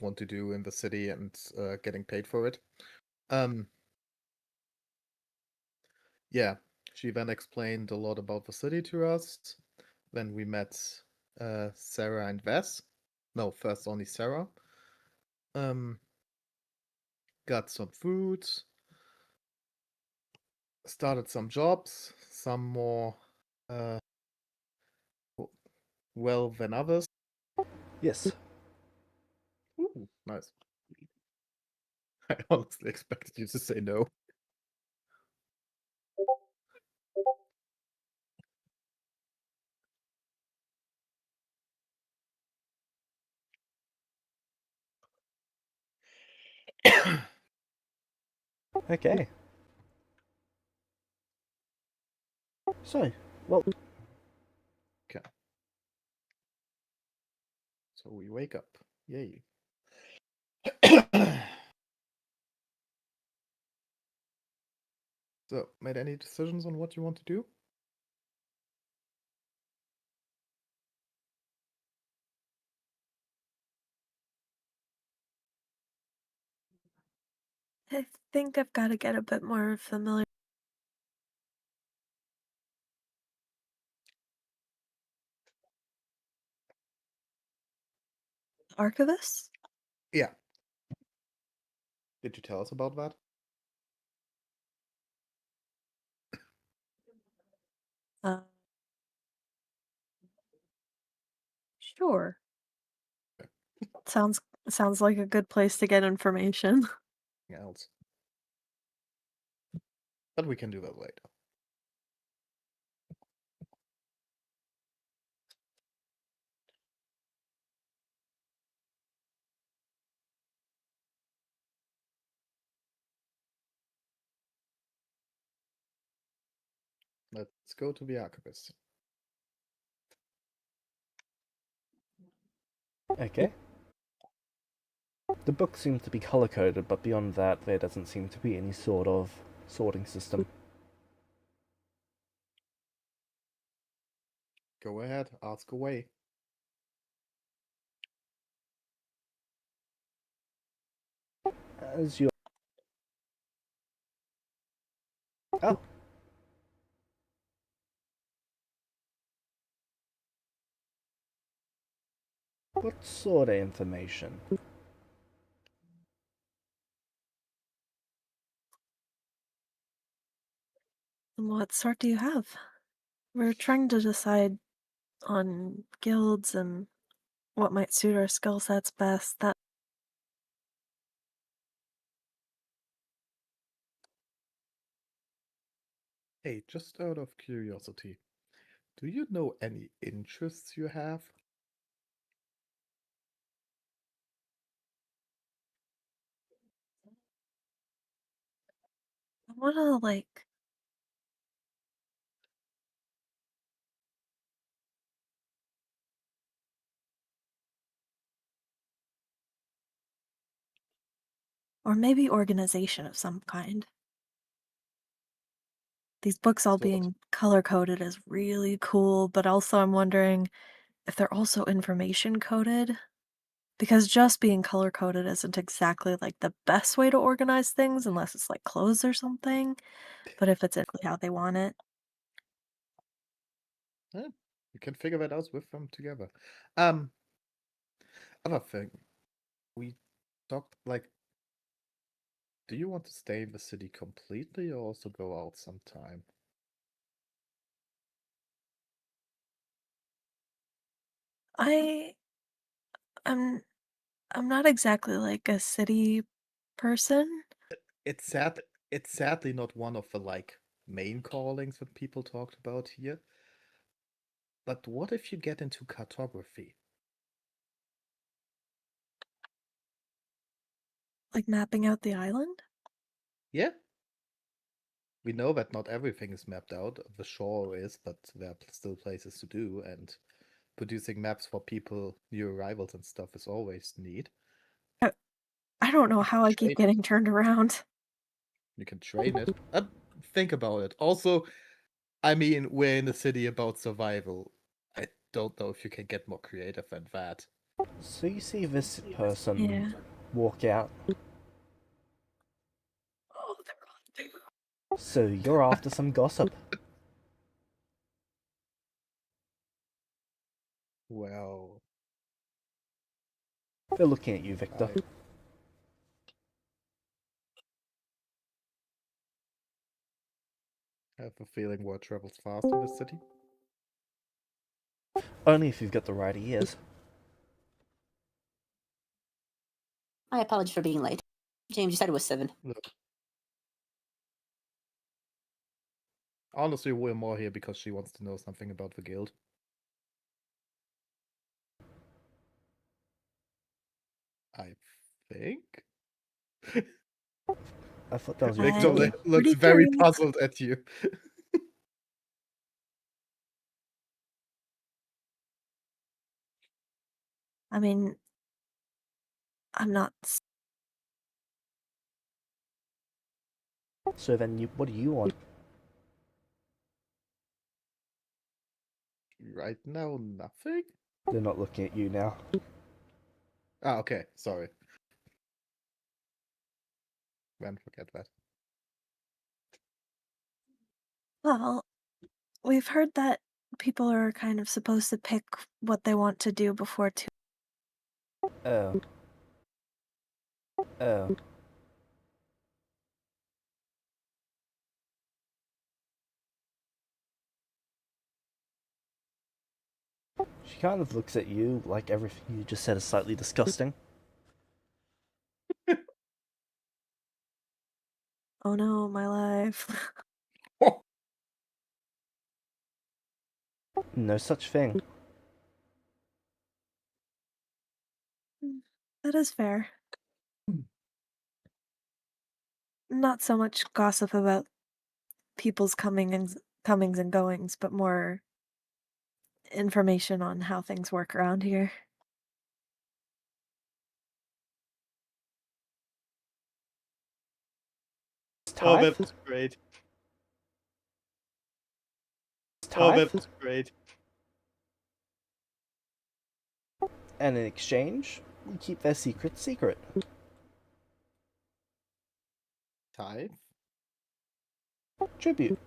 want to do in the city and getting paid for it. Yeah, she then explained a lot about the city to us. Then we met Sarah and Wes. No, first only Sarah. Got some food, started some jobs, some more well than others. Yes. Ooh, nice. I honestly expected you to say no. Okay. So, well, Okay. So we wake up. Yay. So, made any decisions on what you want to do? I think I've got to get a bit more familiar. Archivist? Yeah. Did you tell us about that? Uh, sure. Okay. Sounds like a good place to get information. Else. But we can do that later. Let's go to the archivist. okay. The book seems to be color-coded, but beyond that, there doesn't seem to be any sort of sorting system. Go ahead, ask away. As you... Oh. What sort of information? What sort do you have? We're trying to decide on guilds and what might suit our skill sets best. That Hey, just out of curiosity, do you know any interests you have? I want to like or maybe organization of some kind. These books all Sort. being color coded is really cool, but also I'm wondering if they're also information coded. Because just being color coded isn't exactly like the best way to organize things unless it's like clothes or something. But if it's exactly how they want it. Yeah, you can figure that out with them together. Other thing, we talked like, do you want to stay in the city completely or also go out sometime? I I'm I'm not exactly like a city person. It's sad. It's sadly not one of the like main callings that people talked about here. But what if you get into cartography? Like mapping out the island? Yeah, we know that not everything is mapped out. The shore is, but there are still places to do, and producing maps for people, new arrivals and stuff is always neat. I don't know You can how I keep train. getting turned around. You can train it. Think about it. Also, I mean, we're in a city about survival. I don't know if you can get more creative than that. So you see this person Yeah. walk out. Oh, they're on there. So you're after some gossip. Well, They're looking at you, Victor. I have a feeling word travels fast in this city. Only if you've got the right ears. I apologize for being late. James, you said it was 7. Look. Honestly, we're more here because she wants to know something about the guild. I think. I thought that was your Victor feeling. looks Pretty very curious. puzzled at you. I mean, I'm not. So then, what do you want? Right now, nothing? They're not looking at you now. Ah, okay, sorry. Then forget that. Well, we've heard that people are kind of supposed to pick what they want to do before too. Oh. Oh. She kind of looks at you like everything you just said is slightly disgusting. Oh no, my life. No such thing. That is fair. Not so much gossip about people's comings and goings, but more information on how things work around here. Oh, Tithe? that's great. Oh, Tithe? that's great. And in exchange, we keep their secret secret. Tithe? Tribute.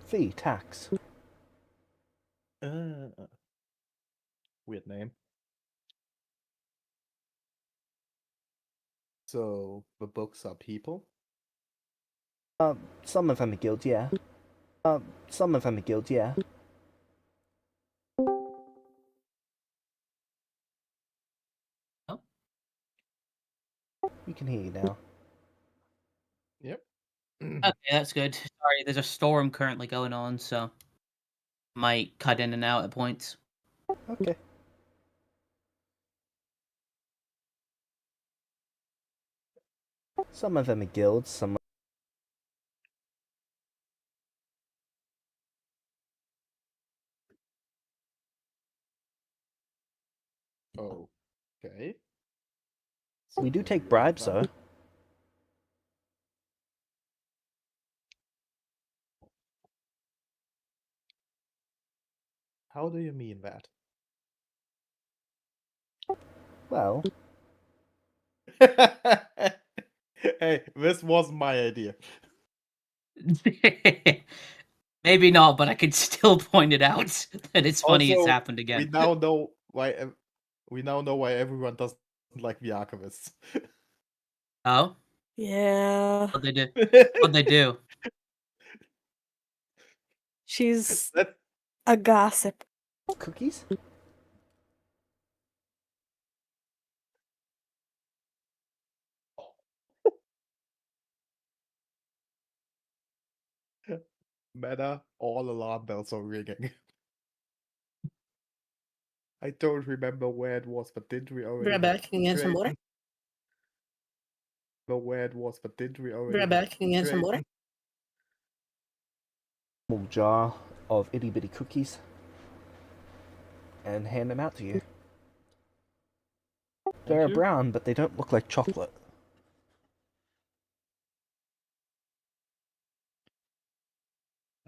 Fee, tax. Weird name. So, the books are people? Some of them are guild, yeah. Some of them are guild, yeah. Oh. We can hear you now. Yep. Okay, that's good. Sorry, there's a storm currently going on, so might cut in and out at points. Okay. Some of them are guilds, some Okay. we do take bribes, though. How do you mean that? Well, Hey, this wasn't my idea. Maybe not, but I could still point it out that it's funny it's Also, happened again. We now know why everyone doesn't like the archivists. Oh, Yeah. what they do? What they do? She's That- a gossip. cookies? Meta, all alarm bells are ringing. I don't remember where it was, but did we already Right back. Can you get some water? Remember where it was, but did we already Right back. Can you get some water? Small jar of itty bitty cookies. And hand them out to you. They're you. brown, but they don't look like chocolate.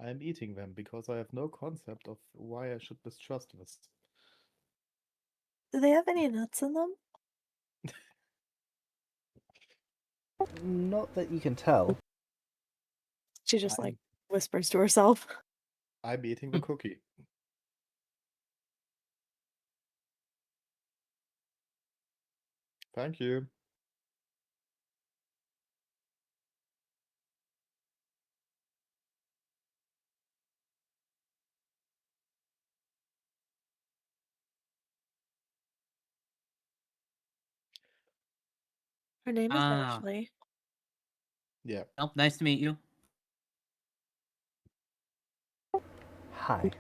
I'm eating them because I have no concept of why I should mistrust this. Do they have any nuts in them? Not that you can tell. She just like whispers to herself. I'm eating the cookie. Thank you. Her name is Ah. Ashley. Yeah. Well, nice to meet you. Hi.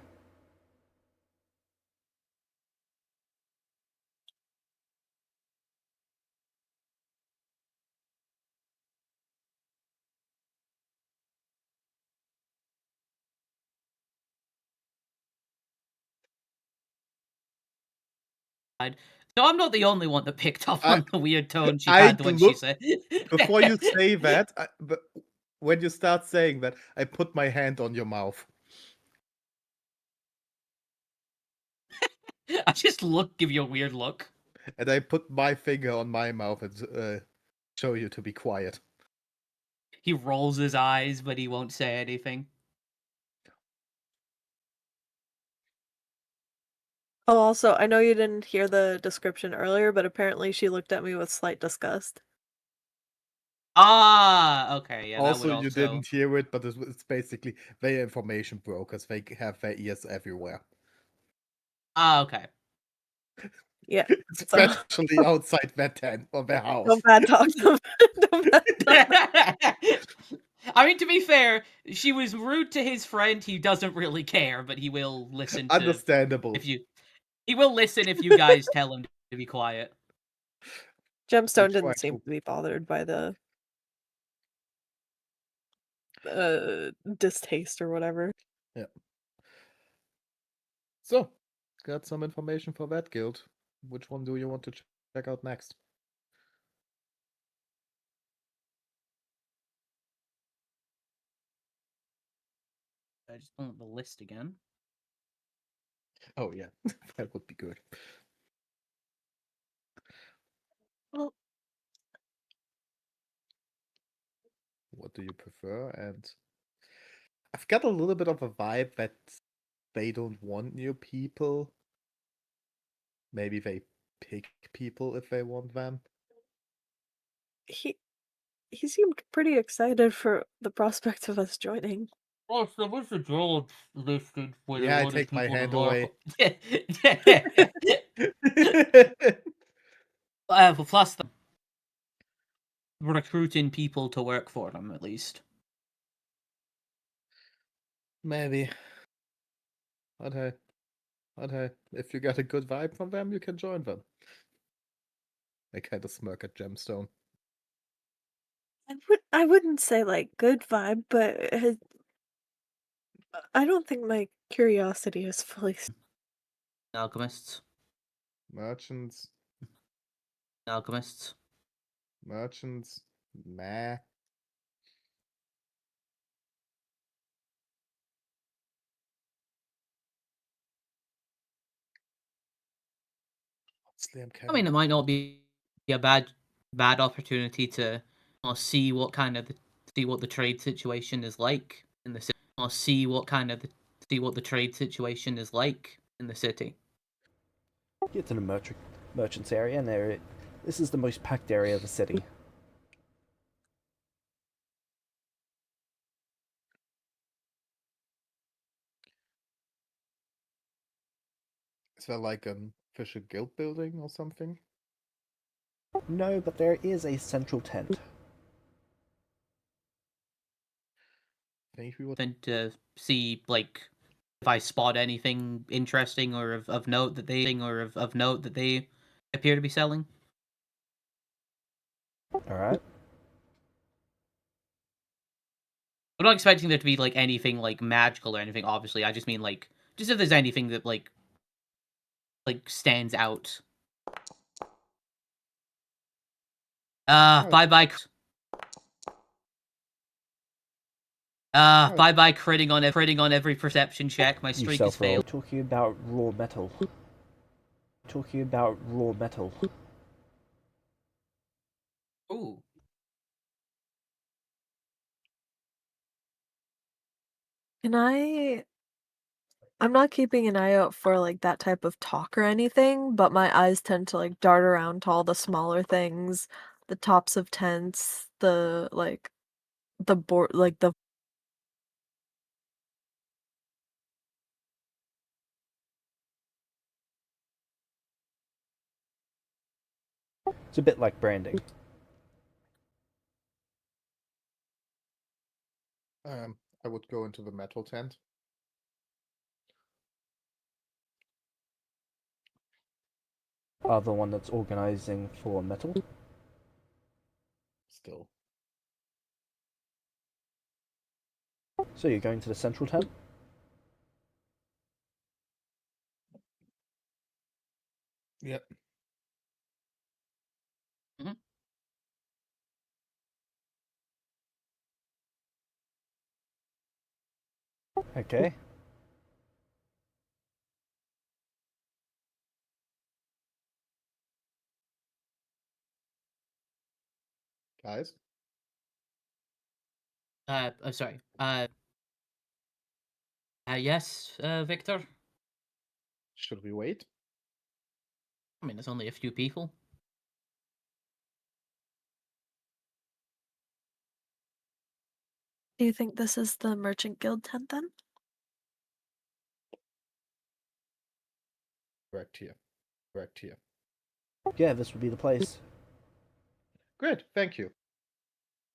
So I'm not the only one that picked up I- on the weird tone she I had when she look- said. Before you say that, but when you start saying that, I put my hand on your mouth. I just give you a weird look. And I put my finger on my mouth and show you to be quiet. He rolls his eyes, but he won't say anything. Oh, also, I know you didn't hear the description earlier, but apparently she looked at me with slight disgust. Ah, okay, yeah, that would Also, also. you didn't hear it, but it's basically they're information brokers. They have their ears everywhere. Ah, okay. Yeah. Especially outside their tent or their house. Don't bad talk them. Don't bad talk. I mean, to be fair, she was rude to his friend. He doesn't really care, but he will listen to Understandable. He will listen if you guys tell him to be quiet. Gemstone try didn't seem to be bothered by the distaste or whatever. Yeah. So, got some information for that guild. Which one do you want to check out next? I just want the list again. Oh yeah, that would be good. Well, What do you prefer? And I've got a little bit of a vibe that they don't want new people. Maybe they pick people if they want them. he seemed pretty excited for the prospect of us joining. Oh, so what's the guild listed with Yeah, a I lot take of my people hand to work away. plus the recruiting people to work for them, at least. Maybe. Okay. If you got a good vibe from them, you can join them. I kind of smirk at Gemstone. I wouldn't say like good vibe, but I don't think my curiosity is fully. Alchemists. Merchants. Alchemists. Merchants. Meh. Honestly, I'm kind I mean, it of. might not be a bad opportunity to see what kind of see what the trade situation is like in the city. Or see what kind of see what the trade situation is like in the city. Get to the merchants area, and this is the most packed area of the city. Is there like an official guild building or something? No, but there is a central tent. Think we would. Then to see like if I spot anything interesting or of note that they appear to be selling. Alright. I'm not expecting there to be like anything like magical or anything, obviously. I just mean like just if there's anything that like stands out. Bye bye. Bye bye critting on every perception check. My streak is failed. Talking about raw metal. Talking about raw metal. Ooh. Can I'm not keeping an eye out for like that type of talk or anything, but my eyes tend to like dart around to all the smaller things, the tops of tents, the board, like the It's a bit like branding. I would go into the metal tent. The one that's organizing for metal. Still. So you're going to the central tent? Yep. Mhm. Okay. Guys, Sorry. Yes, Victor. should we wait? I mean, it's only a few people. Do you think this is the Merchant Guild tent then? Correct here. Correct here. Yeah, this would be the place. Great, thank you.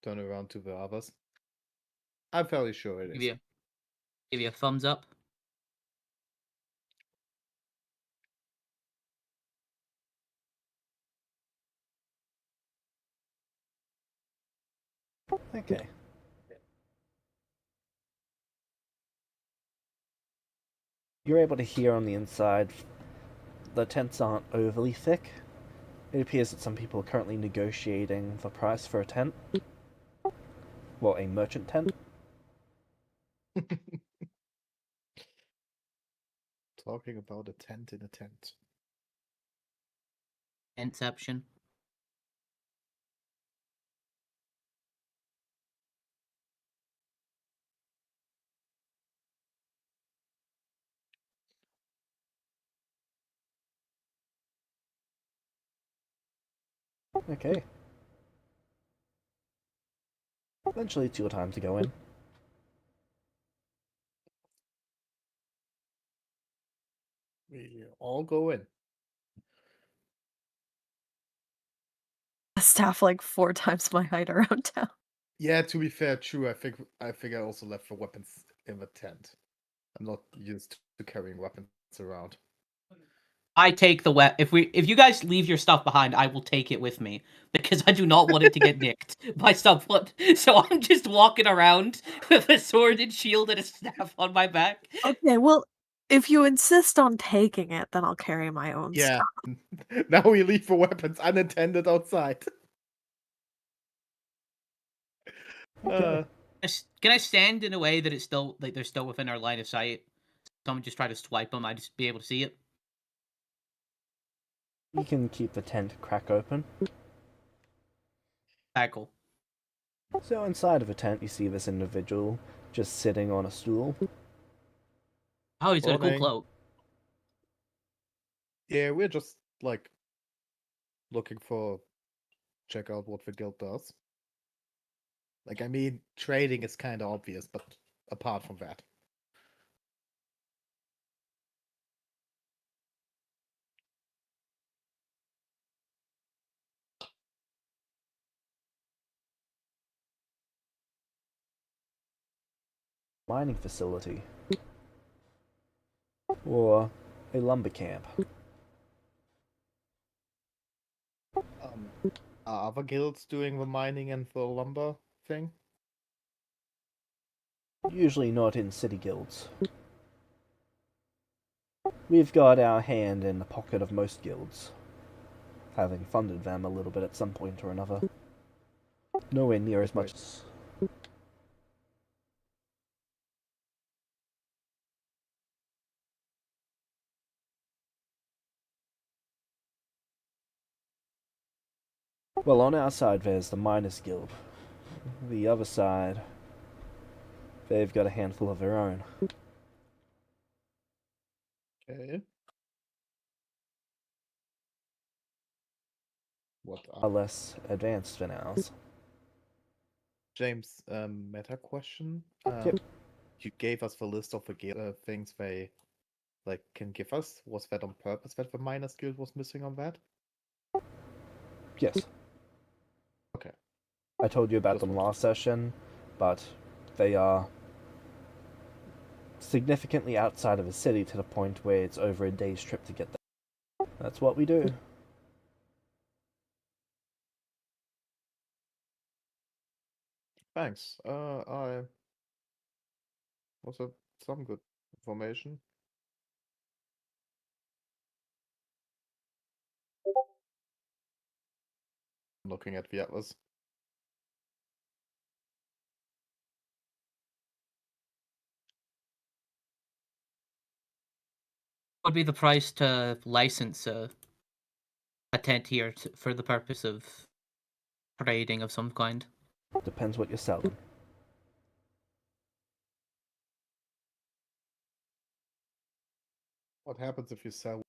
Turn around to the others. I'm fairly sure it Give is. you a thumbs up. Okay. You're able to hear on the inside. The tents aren't overly thick. It appears that some people are currently negotiating the price for a tent. Well, a merchant tent. Talking about a tent in a tent. Inception. Okay. Eventually it's your time to go in. We all go in. Staff like 4 times my height around town. Yeah, to be fair, true. I think I also left the weapons in the tent. I'm not used to carrying weapons around. I take the if you guys leave your stuff behind, I will take it with me because I do not want it to get nicked by someone. So I'm just walking around with a sword and shield and a staff on my back. Okay, well, if you insist on taking it, then I'll carry my own Yeah. stuff. Now we leave the weapons unattended outside. Okay. Can I stand in a way that it's still like they're still within our line of sight? Someone just try to swipe them, I just be able to see it. You can keep the tent crack open. Alright, cool. So inside of a tent you see this individual just sitting on a stool. Oh, he's got a cool Morning. cloak. Yeah, we're just like looking for check out what the guild does. Like, I mean, trading is kind of obvious, but apart from that. Mining facility. Or a lumber camp. Are other guilds doing the mining and the lumber thing? Usually not in city guilds. We've got our hand in the pocket of most guilds, having funded them a little bit at some point or another. Nowhere near as much as Well, on our side there's the Miners Guild. The other side, they've got a handful of their own. Okay. What Are less advanced than ours. James, meta question. Yep. You gave us the list of the things they can give us. Was that on purpose that the miners guild was missing on that? Yes. Okay. I told you about Just them wanted last session, but they are significantly outside of the city to the point where it's over a day's trip to get there. That's what we do. Thanks. I was some good information. I'm looking at the atlas. What would be the price to license a tent here for the purpose of trading of some kind? Depends what you're selling. What happens if you sell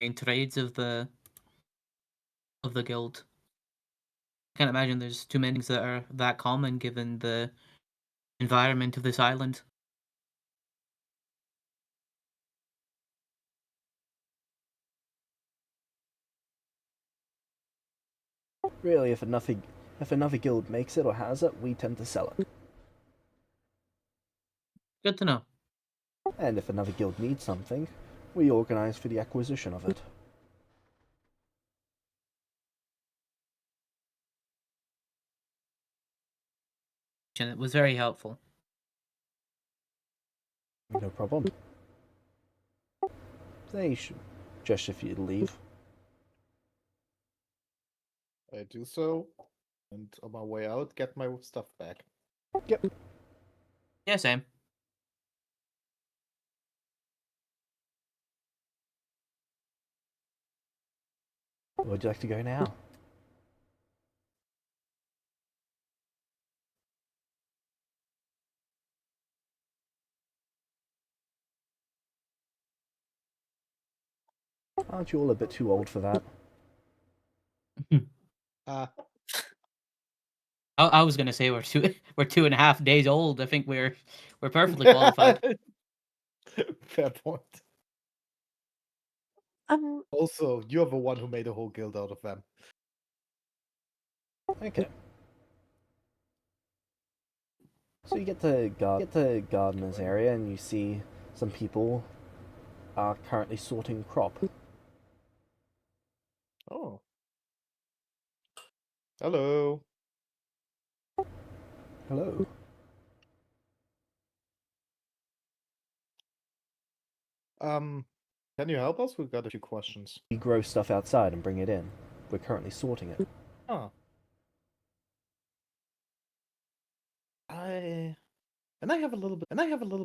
Main trades of the guild? I can't imagine there's too many things that are that common given the environment of this island. Really, if another guild makes it or has it, we tend to sell it. Good to know. And if another guild needs something, we organize for the acquisition of it. And it was very helpful. No problem. They should just if you'd leave. I do so, and on my way out, get my stuff back. Yep. Yeah, same. Where would you like to go now? Aren't you all a bit too old for that? Ah, I was gonna say we're 2.5 days old. I think we're perfectly qualified. fair point. Also, you're the one who made a whole guild out of them. Okay. So you get to gardener's area and you see some people are currently sorting crop. Oh. Hello. Hello. Can you help us? We've got a few questions. We grow stuff outside and bring it in. We're currently sorting it. Ah. I have a little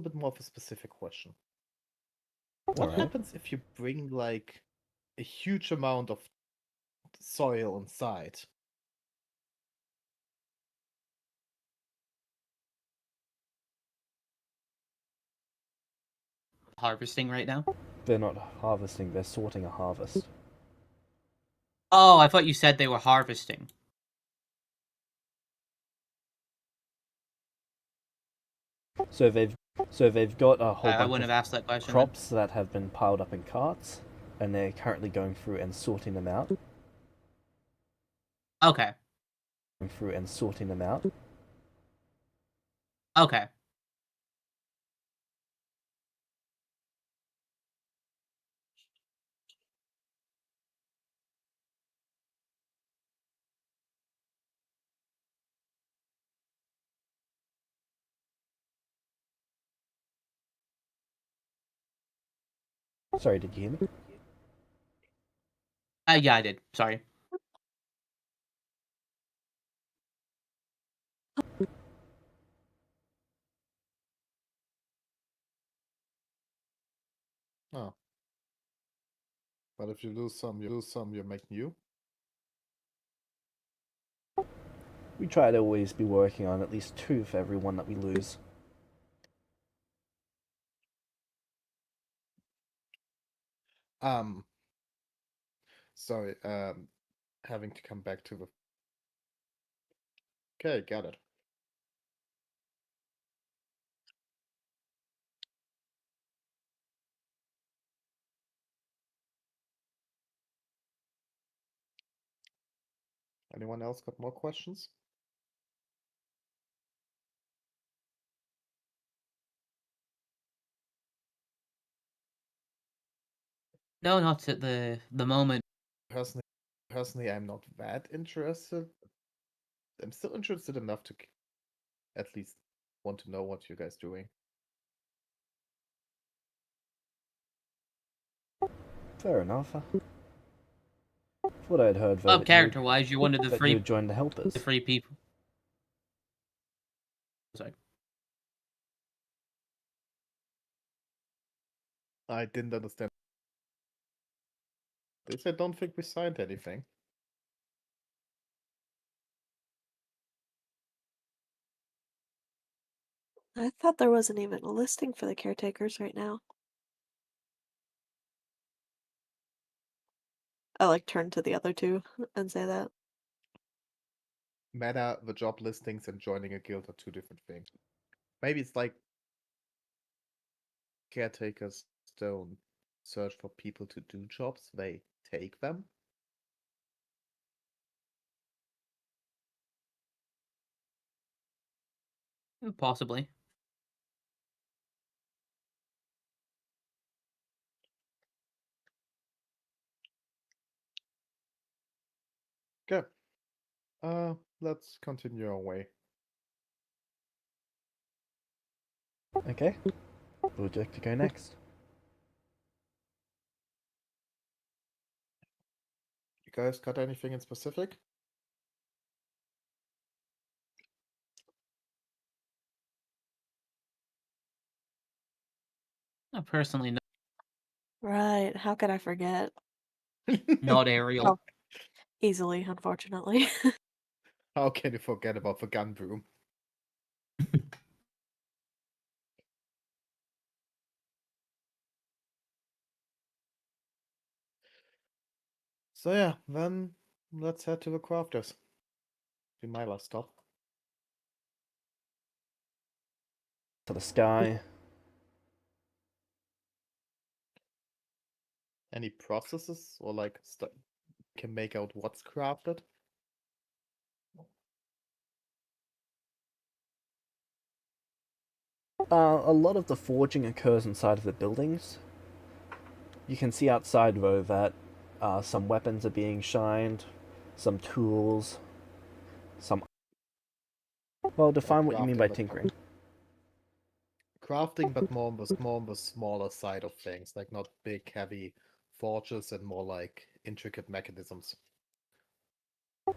bit more of a specific question. What Alright. happens if you bring like a huge amount of soil inside? Harvesting right now. They're not harvesting, they're sorting a harvest. Oh, I thought you said they were harvesting. So they've got a whole I bunch wouldn't of have asked that question. crops that have been piled up in carts, and they're currently going through and sorting them out. Okay. Going through and sorting them out. Okay. Sorry, did you hear me? Yeah, I did. Sorry. Oh. But if you lose some, you make new. We try to always be working on at least 2 for every one that we lose. Sorry, having to come back to the. Okay, got it. Anyone else got more questions? No, not at the moment. Personally, I'm not that interested. I'm still interested enough to at least want to know what you guys doing. Fair enough. What I'd heard though, that Character-wise, you're one of the that you would join the helpers. free people. Sorry. I didn't understand. They said don't think we signed anything. I thought there wasn't even a listing for the caretakers right now. I like turn to the other two and say that. Meta, the job listings, and joining a guild are two different things. Maybe it's like caretakers don't search for people to do jobs, they take them. Possibly. Okay. Let's continue our way. Okay. Who would you like to go next? You guys got anything in specific? Personally, no, Right, how could I forget? not Ariel. Oh, easily, unfortunately. How can you forget about the gun broom? So yeah, then let's head to the crafters. Be my last stop. To the sky. Any processes or like stuff can make out what's crafted? A lot of the forging occurs inside of the buildings. You can see outside though that some weapons are being shined, some tools, some. Well, define what you mean by tinkering. Crafting, but more on the smaller side of things, like not big, heavy forges and more like intricate mechanisms.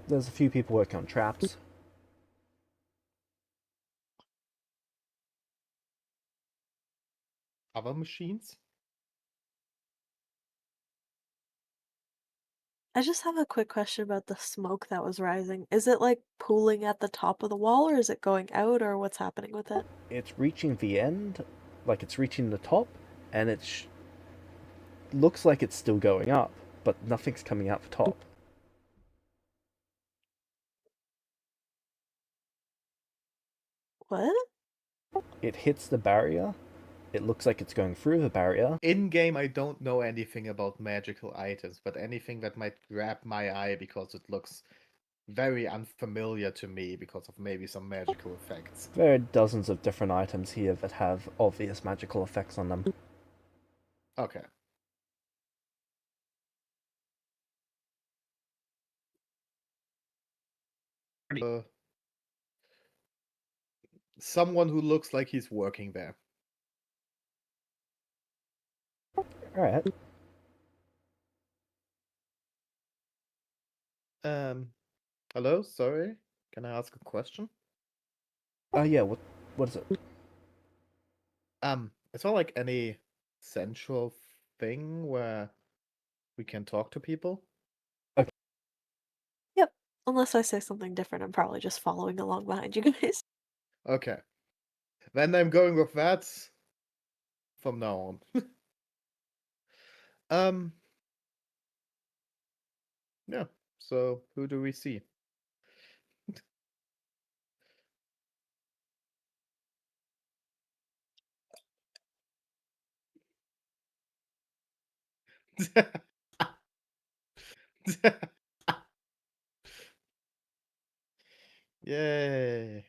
There's a few people working on traps. Other machines? I just have a quick question about the smoke that was rising. Is it like pooling at the top of the wall, or is it going out, or what's happening with it? It's reaching the end, like it's reaching the top, and it looks like it's still going up, but nothing's coming out the top. What? It hits the barrier. It looks like it's going through the barrier. In game, I don't know anything about magical items, but anything that might grab my eye because it looks very unfamiliar to me because of maybe some magical effects. There are dozens of different items here that have obvious magical effects on them. Okay. Someone who looks like he's working there. Alright. Hello, sorry. Can I ask a question? Yeah, what is it? Is there like any central thing where we can talk to people? Yep. Unless I say something different, I'm probably just following along behind you guys. Okay. Then I'm going with that from now on. Um, yeah. So who do we see? Yay.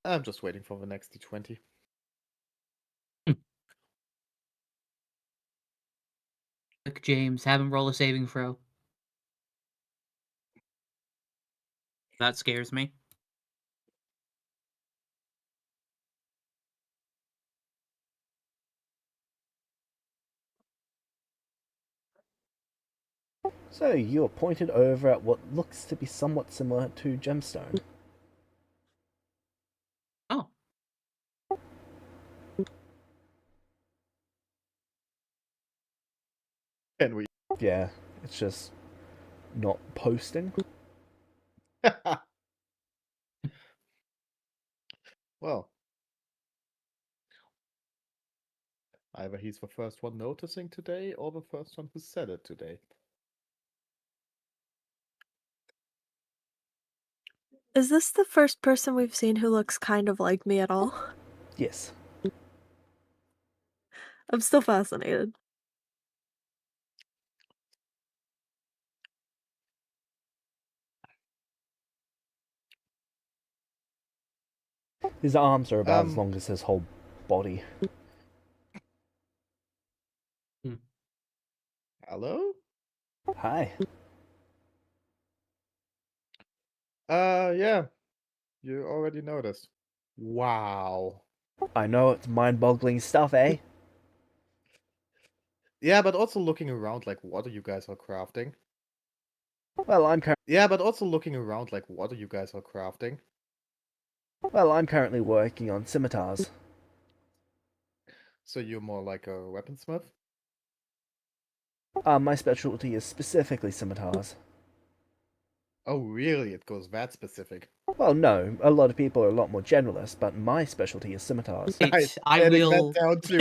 I'm just waiting for the next D20. Look, James, have him roll a saving throw. That scares me. So you are pointed over at what looks to be somewhat similar to gemstone. Oh, Can we? Yeah, it's just not posting. Well, either he's the first one noticing today or the first one who said it today. Is this the first person we've seen who looks kind of like me at all? Yes. I'm still fascinated. His arms are about as Um, long as his whole body. Hello? Hi. Yeah. You already noticed. Wow. I know it's mind-boggling stuff, eh? Yeah, but also looking around like what are you guys are crafting? Well, I'm Yeah, but also looking around like what are you guys are crafting? currently working on scimitars. So you're more like a weaponsmith? My specialty is specifically scimitars. Oh, really? It goes that specific. Well, no, a lot of people are a lot more generalist, but my specialty is scimitars. Nice. I Getting will. that down too.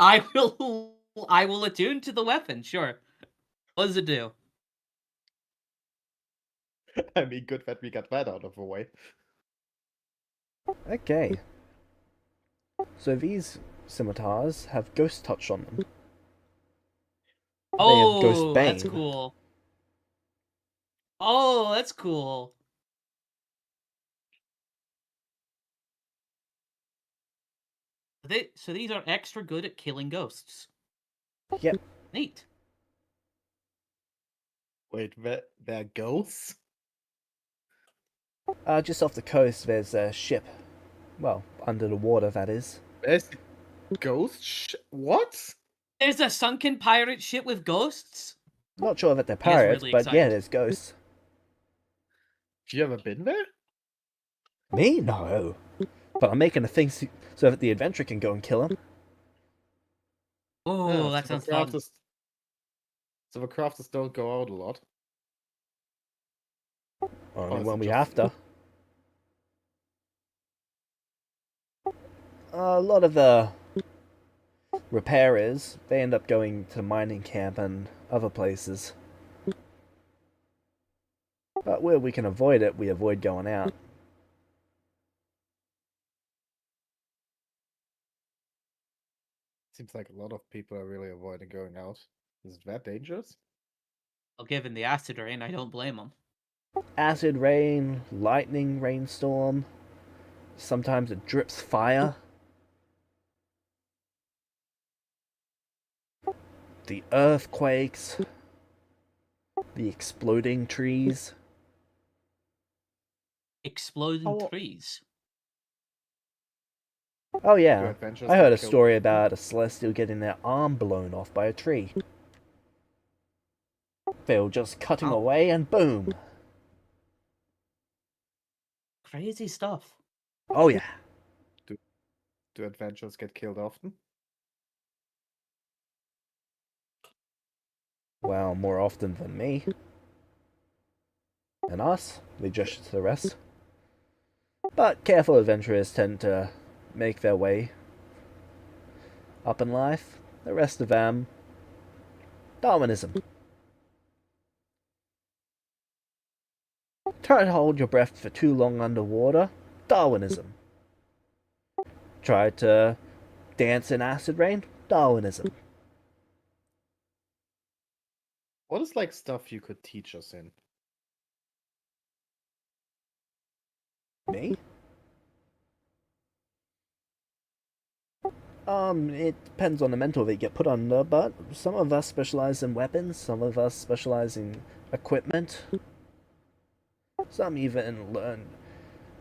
I will. I will attune to the weapon. Sure. What does it do? I mean, good that we got that out of the way. Okay. So these scimitars have ghost touch on them. They have ghost Oh, that's bane. cool. Oh, that's cool. So these are extra good at killing ghosts. Yep. Neat. Wait, they're ghosts? Just off the coast, there's a ship. Well, under the water, that is. There's what? There's a sunken pirate ship with ghosts? Not sure that they're You guys are pirates, really but yeah, excited. there's ghosts. Have you ever been there? Me? No. But I'm making a thing so that the adventurer can go and kill him. Oh, Yeah, that so the sounds fun. So the crafters don't go out a lot. Only is when it we just- have to. A lot of the repairers, they end up going to the mining camp and other places. But where we can avoid it, we avoid going out. Seems like a lot of people are really avoiding going out. Is it that dangerous? Well, given the acid rain, I don't blame them. Acid rain, lightning rainstorm. Sometimes it drips fire. The earthquakes. The exploding trees. Exploding How- trees. Oh Do yeah, adventurers I heard get a killed story often? about a Celestial getting their arm blown off by a tree. They were just cutting Ow. away and boom! Crazy stuff. Oh yeah. Do adventurers get killed often? Well, more often than me. And us, we gesture to the rest. But careful adventurers tend to make their way up in life. The rest of them, Darwinism. Try to hold your breath for too long underwater, Darwinism. Try to dance in acid rain, Darwinism. What is like stuff you could teach us in? Me? It depends on the mental they get put under, but some of us specialize in weapons, some of us specialize in equipment. Some even learn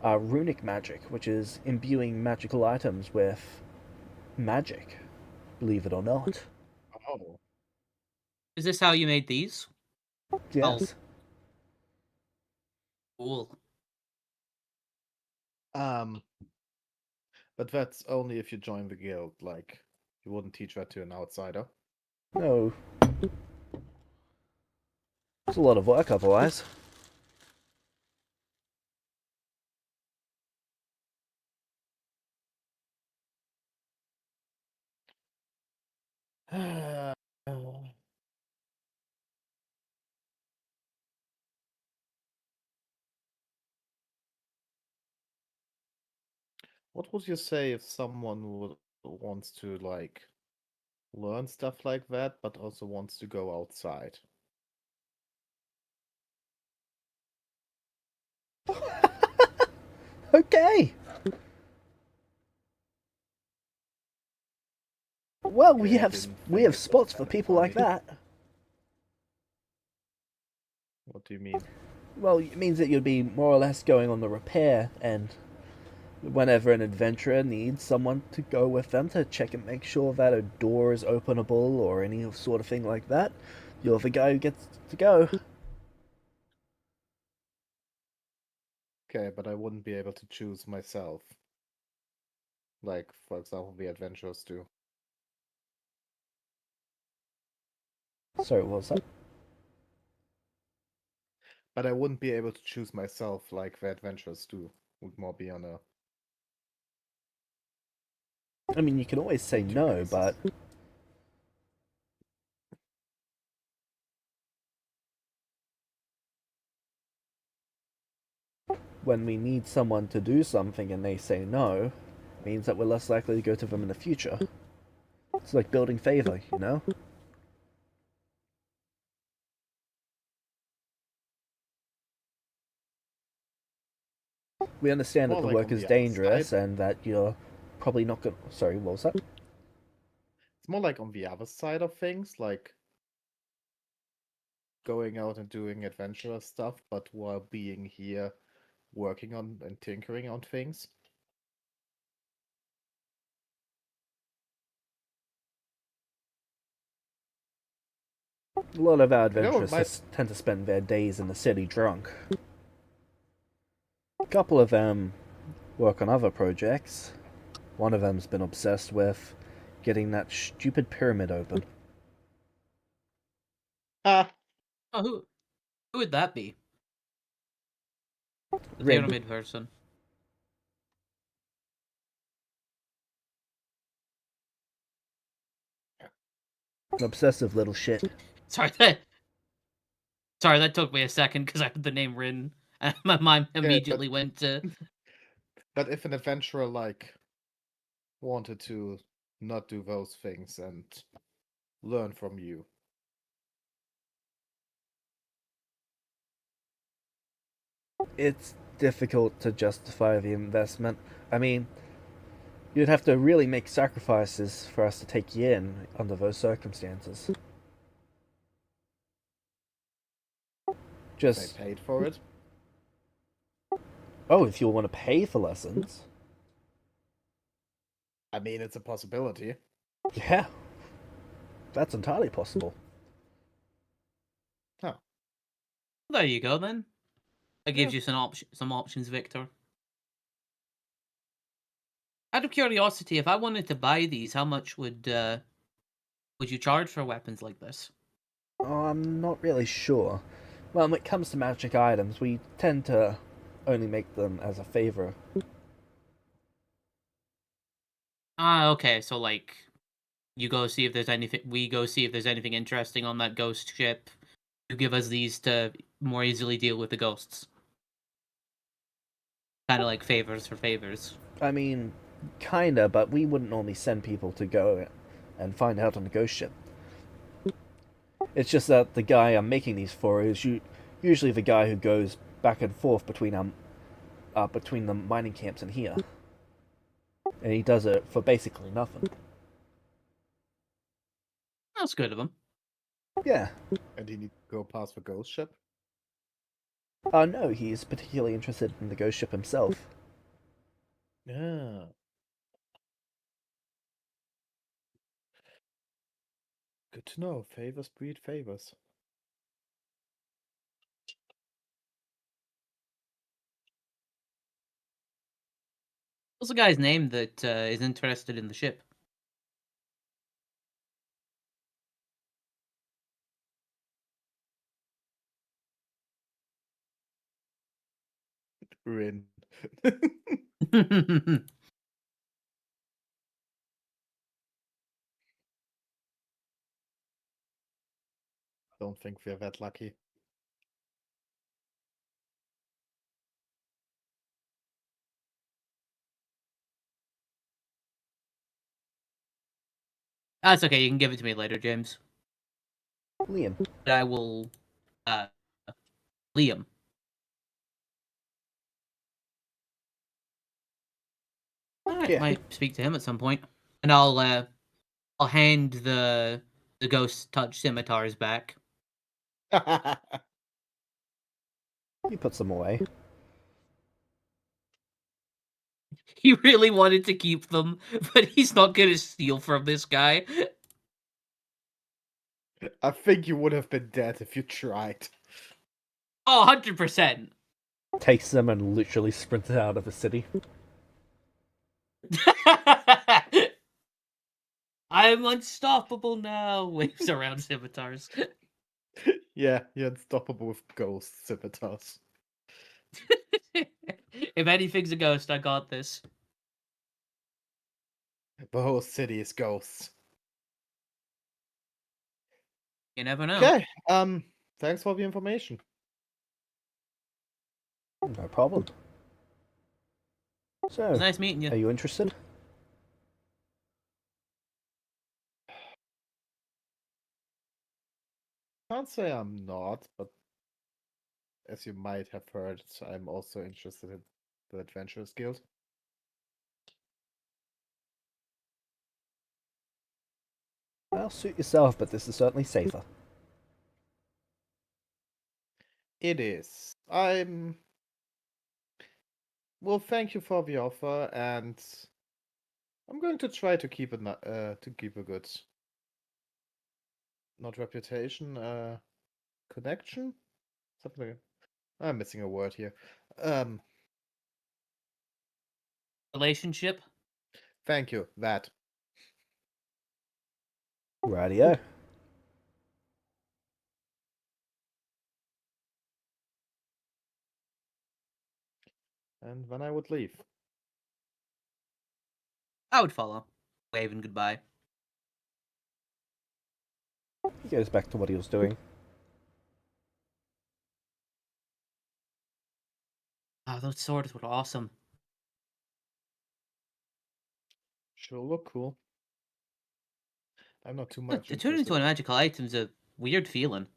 runic magic, which is imbuing magical items with magic, believe it or not. Oh. Is this how you made these? Yes. Cool. But that's only if you join the guild, like, you wouldn't teach that to an outsider. No. It's a lot of work otherwise. What would you say if someone wants to, like, learn stuff like that, but also wants to go outside? Okay. Well, Okay, we I have didn't we think have it was spots for that people like funny. that. What do you mean? Well, it means that you'd be more or less going on the repair end. Whenever an adventurer needs someone to go with them to check and make sure that a door is openable or any sort of thing like that, you're the guy who gets to go. Okay, but I wouldn't be able to choose myself. Like, for example, the adventurers do. Sorry, what was that? But I wouldn't be able to choose myself like the adventurers do. Would more be on a I mean, you can always say need-to no, basis. but when we need someone to do something and they say no, it means that we're less likely to go to them in the future. It's like building favor, you know? We understand that More the like work on is the outside. dangerous and that you're probably not going to... Sorry, what was that? It's more like on the other side of things, like going out and doing adventurous stuff, but while being here working on and tinkering on things. A lot of our You know, it adventurers might tend to spend their days in the city drunk. A couple of them work on other projects. One of them's been obsessed with getting that stupid pyramid open. ah Oh, who would that be? The Rid. pyramid person. An obsessive little shit. Sorry, that took me a second because I heard the name Rin, and my mind yeah, immediately went to. but if an adventurer like wanted to not do those things and learn from you, It's difficult to justify the investment. I mean, you'd have to really make sacrifices for us to take you in under those circumstances. they Just, paid for it. oh, if you want to pay for lessons. I mean, it's a possibility. Yeah, that's entirely possible. Huh. There you go then. That gives Yeah. you some options, Victor. Out of curiosity, if I wanted to buy these, how much would you charge for weapons like this? Oh, I'm not really sure. Well, when it comes to magic items, we tend to only make them as a favor. Ah, okay. So like, you go see if there's anything. We go see if there's anything interesting on that ghost ship. You give us these to more easily deal with the ghosts. Kind of like favors for favors. I mean, kinda, but we wouldn't normally send people to go and find out on the ghost ship. It's just that the guy I'm making these for is usually the guy who goes back and forth between the mining camps and here, and he does it for basically nothing. That's good of him. Yeah. And he need to go past the ghost ship? No, he's particularly interested in the ghost ship himself. Yeah. Good to know. Favors breed favors. What's the guy's name that is interested in the ship? Rin. Don't think we're that lucky. That's okay. You can give it to me later, James. Liam. But I will. Liam. I Yeah. might speak to him at some point, and I'll hand the ghost touch scimitars back. He puts them away. He really wanted to keep them, but he's not gonna steal from this guy. I think you would have been dead if you tried. Oh, 100%. Takes them and literally sprints out of the city. I'm unstoppable now. Waves around scimitars. Yeah, you're unstoppable with ghost scimitars. If anything's a ghost, I got this. The whole city is ghosts. You never know. Okay, thanks for the information. No problem. It was So, nice meeting you. are you interested? Can't say I'm not, but as you might have heard, I'm also interested in the Adventurers Guild. Well, suit yourself, but this is certainly safer. It is. Well, thank you for the offer, and I'm going to try to keep a good, not reputation, connection, something. I'm missing a word here. Relationship. Thank you. That. Rightio. And then I would leave. I would follow. Waving goodbye. He goes back to what he was doing. Oh, those swords were awesome. Sure look cool. I'm not too much To turn into a magical item's a weird feeling.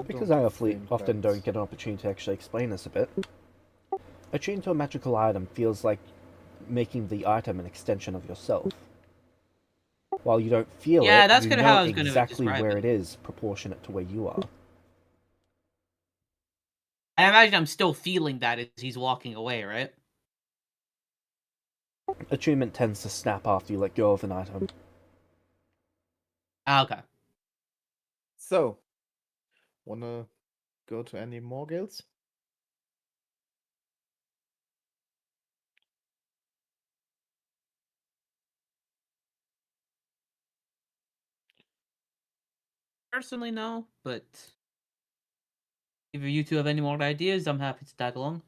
Because I often don't get an opportunity to actually explain this a bit. Attuned to a magical item feels like making the item an extension of yourself. While you don't feel Yeah, it, that's you kinda how I know was gonna exactly describe where it. it is, proportionate to where you are. I imagine I'm still feeling that as he's walking away, right? Attunement tends to snap after you let go of an item. Ah, okay. So, wanna go to any more guilds? Personally, no, but if you two have any more ideas, I'm happy to tag along.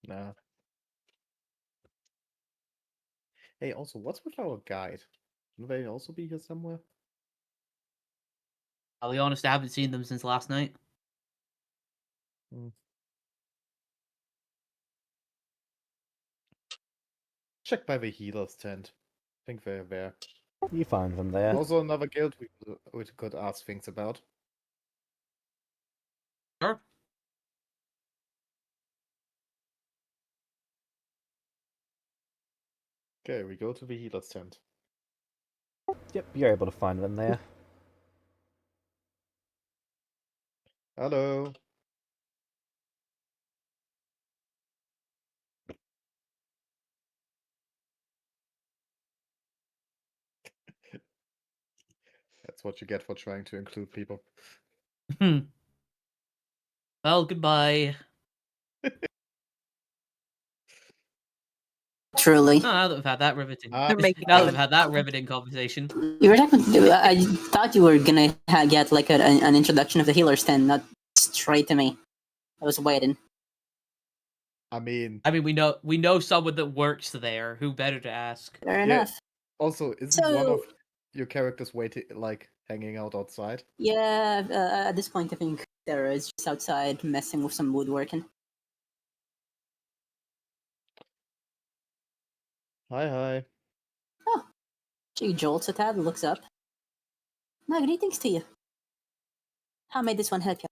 Nah. Hey, also, what's with our guide? Shouldn't they also be here somewhere? I'll be honest, I haven't seen them since last night. Check by the healer's tent. I think they're there. You find them there. Also, another guild we could ask things about. Sure. Okay, we go to the healer's tent. Yep, you're able to find them there. Hello. That's what you get for trying to include people. Well, goodbye. Truly. No, now that we've had that riveting, They're making now that fun we've had that riveting conversation. You were talking. I thought you were gonna get like an introduction of the healer stand, not straight to me. I was waiting. I mean, we know someone that works there. Who better to ask? Fair Yeah. enough. also, isn't one So of your characters waiting, like, hanging out outside? yeah, at this point, I think Sarah is just outside messing with some woodworking. Hi. She jolts a tad, looks up. My greetings to you. How may this one help you?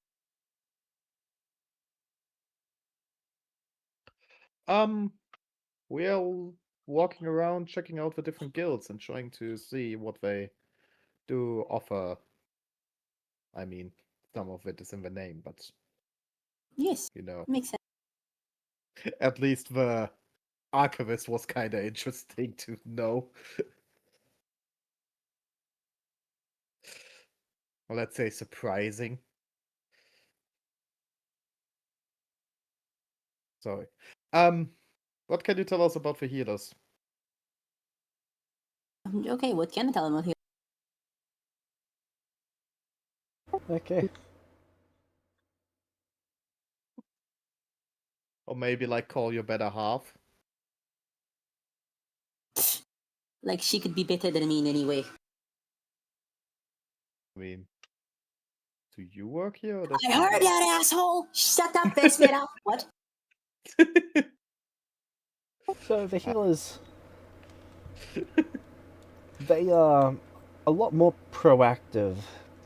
We're walking around, checking out the different guilds and trying to see what they do offer. I mean, some of it is in the name, but Yes, you know, makes sense. at least the archivist was kind of interesting to know. Or let's say surprising. Sorry. What can you tell us about the healers? Okay, what can I tell him about here? Okay. Or maybe like call your better half? Like she could be better than me in any way. I mean, do you work here? Or does I she heard work? that, asshole! Shut up, Vesmira! What? So the healers, they are a lot more proactive.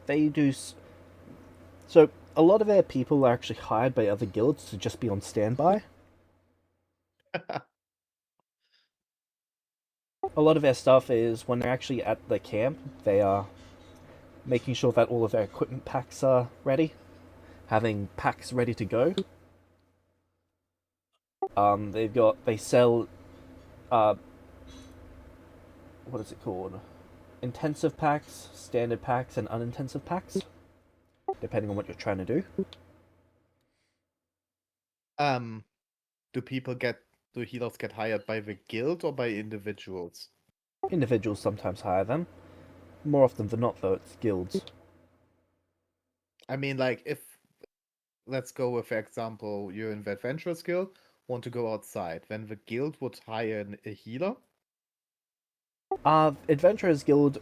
They do. So a lot of their people are actually hired by other guilds to just be on standby. A lot of their stuff is when they're actually at the camp, they are making sure that all of their equipment packs are ready, having packs ready to go. They sell, what is it called? Intensive packs, standard packs, and unintensive packs, depending on what you're trying to do. Do healers get hired by the guild or by individuals? Individuals sometimes hire them. More often than not, though, it's guilds. I mean, like, if, let's go with, for example, you're in the adventurers guild, want to go outside, then the guild would hire a healer? Adventurers Guild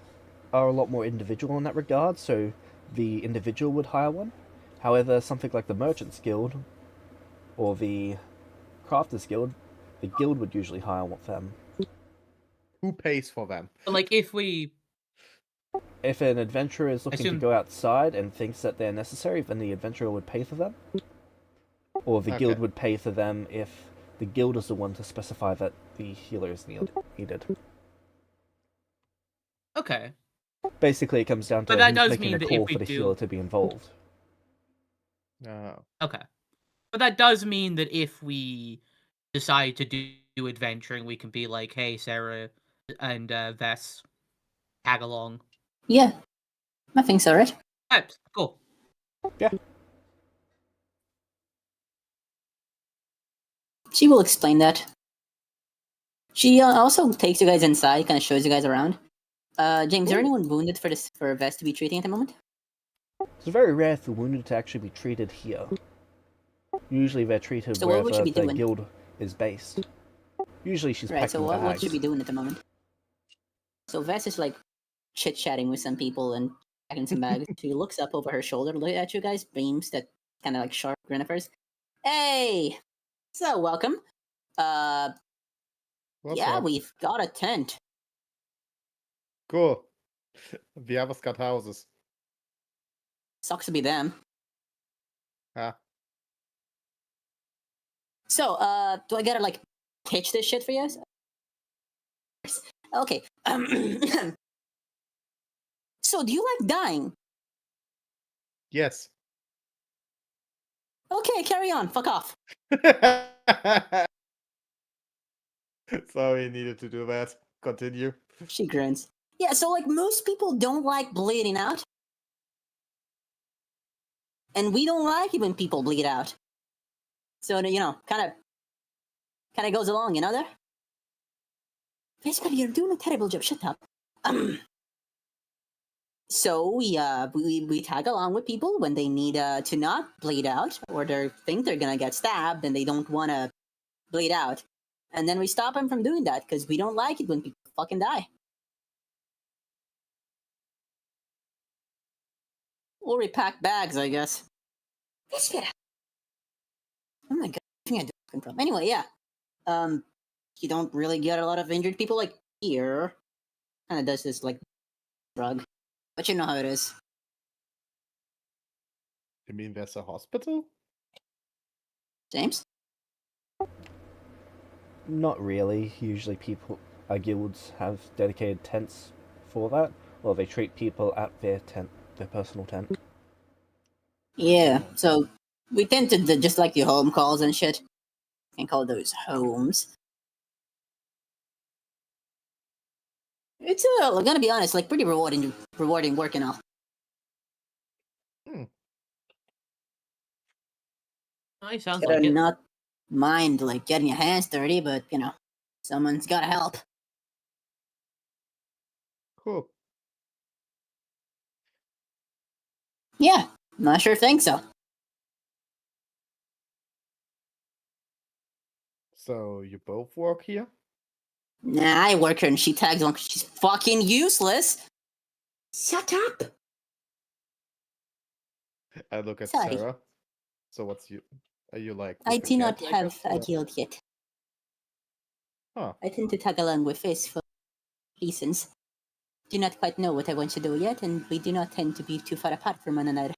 are a lot more individual in that regard, so the individual would hire one. However, something like the Merchants Guild or the Crafters Guild, the guild would usually hire them. Who pays for them? But like, If an adventurer is looking to go outside and thinks that they're necessary, then the adventurer would pay for them. Or the guild would pay for them if the guild is the one to specify that the healer is needed. Okay. Basically, it comes down to But that who's does making mean a that call if we for the do- healer to be involved. Oh. Okay. But that does mean that if we decide to do adventuring, we can be like, hey, Sarah and Vess, tag along. Yeah, I think so, right? Right, cool. Yeah. She will explain that. She also takes you guys inside, kind of shows you guys around. James, is there anyone wounded for Vess to be treating at the moment? It's very rare for wounded to actually be treated here. Usually they're treated So what would she wherever be the doing? guild is based. Usually she's Right, so packing what bags. should be doing at the moment? So Vess is like chit-chatting with some people and packing some bags. She looks up over her shoulder, look at you guys, beams that kind of like sharp grin of hers. Hey! So welcome. What's Yeah, up? we've got a tent. Cool. The others got houses. Sucks to be them. Ah. So, do I gotta like pitch this shit for you? Okay. So, do you like dying? Yes. Okay, carry on. Fuck off. Sorry, needed to do that. Continue. She grins. Yeah, so like most people don't like bleeding out. And we don't like it when people bleed out. So, you know, kind of goes along, you know there? Basically, you're doing a terrible job. Shut up. So we tag along with people when they need to not bleed out, or they think they're gonna get stabbed and they don't want to bleed out, and then we stop them from doing that because we don't like it when people fucking die. Or we pack bags, I guess. Let's get out. Oh my god, I think I do from. Anyway, yeah. You don't really get a lot of injured people like here. Kind of does this like drug, but you know how it is. You mean there's a hospital? James. Not really. Usually guilds have dedicated tents for that, or they treat people at their personal tent. Yeah, so we tend to just like the home calls and shit. Can't call those homes. It's I'm gonna be honest, like pretty rewarding work and all. Nice, sounds Gotta like it. not mind like getting your hands dirty, but you know, someone's gotta help. Cool. Yeah, not sure think so. So you both work here? Nah, I work her and she tags on because she's fucking useless. Shut up. I look at Sorry. Sarah. So what's you? Are you like? I with the do not cat, I have guess, a or- guild yet. Huh. I tend to tag along with this for reasons. Do not quite know what I want to do yet, and we do not tend to be too far apart from one another.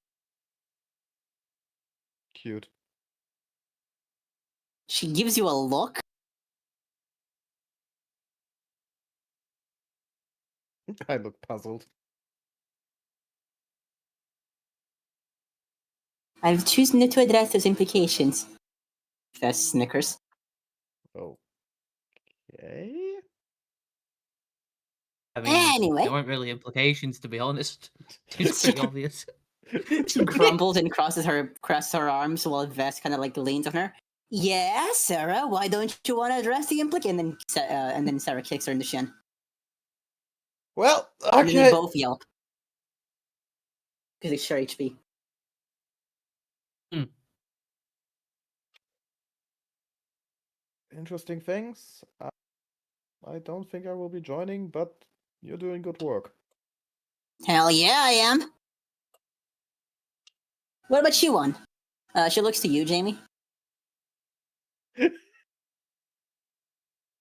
Cute. She gives you a look. I look puzzled. I've chosen not to address those implications. Fess snickers. Okay. I mean, Anyway. there weren't really implications, to be honest. It's pretty obvious. She grumbles and crosses her arms while Vess kind of like leans on her. Yeah, Sarah, why don't you want to address the implication? And then Sarah kicks her in the shin. Well, And then they okay. both yelp. Because they share HP. Interesting things. I don't think I will be joining, but you're doing good work. Hell yeah, I am. What about you, one? She looks to you, Jamie.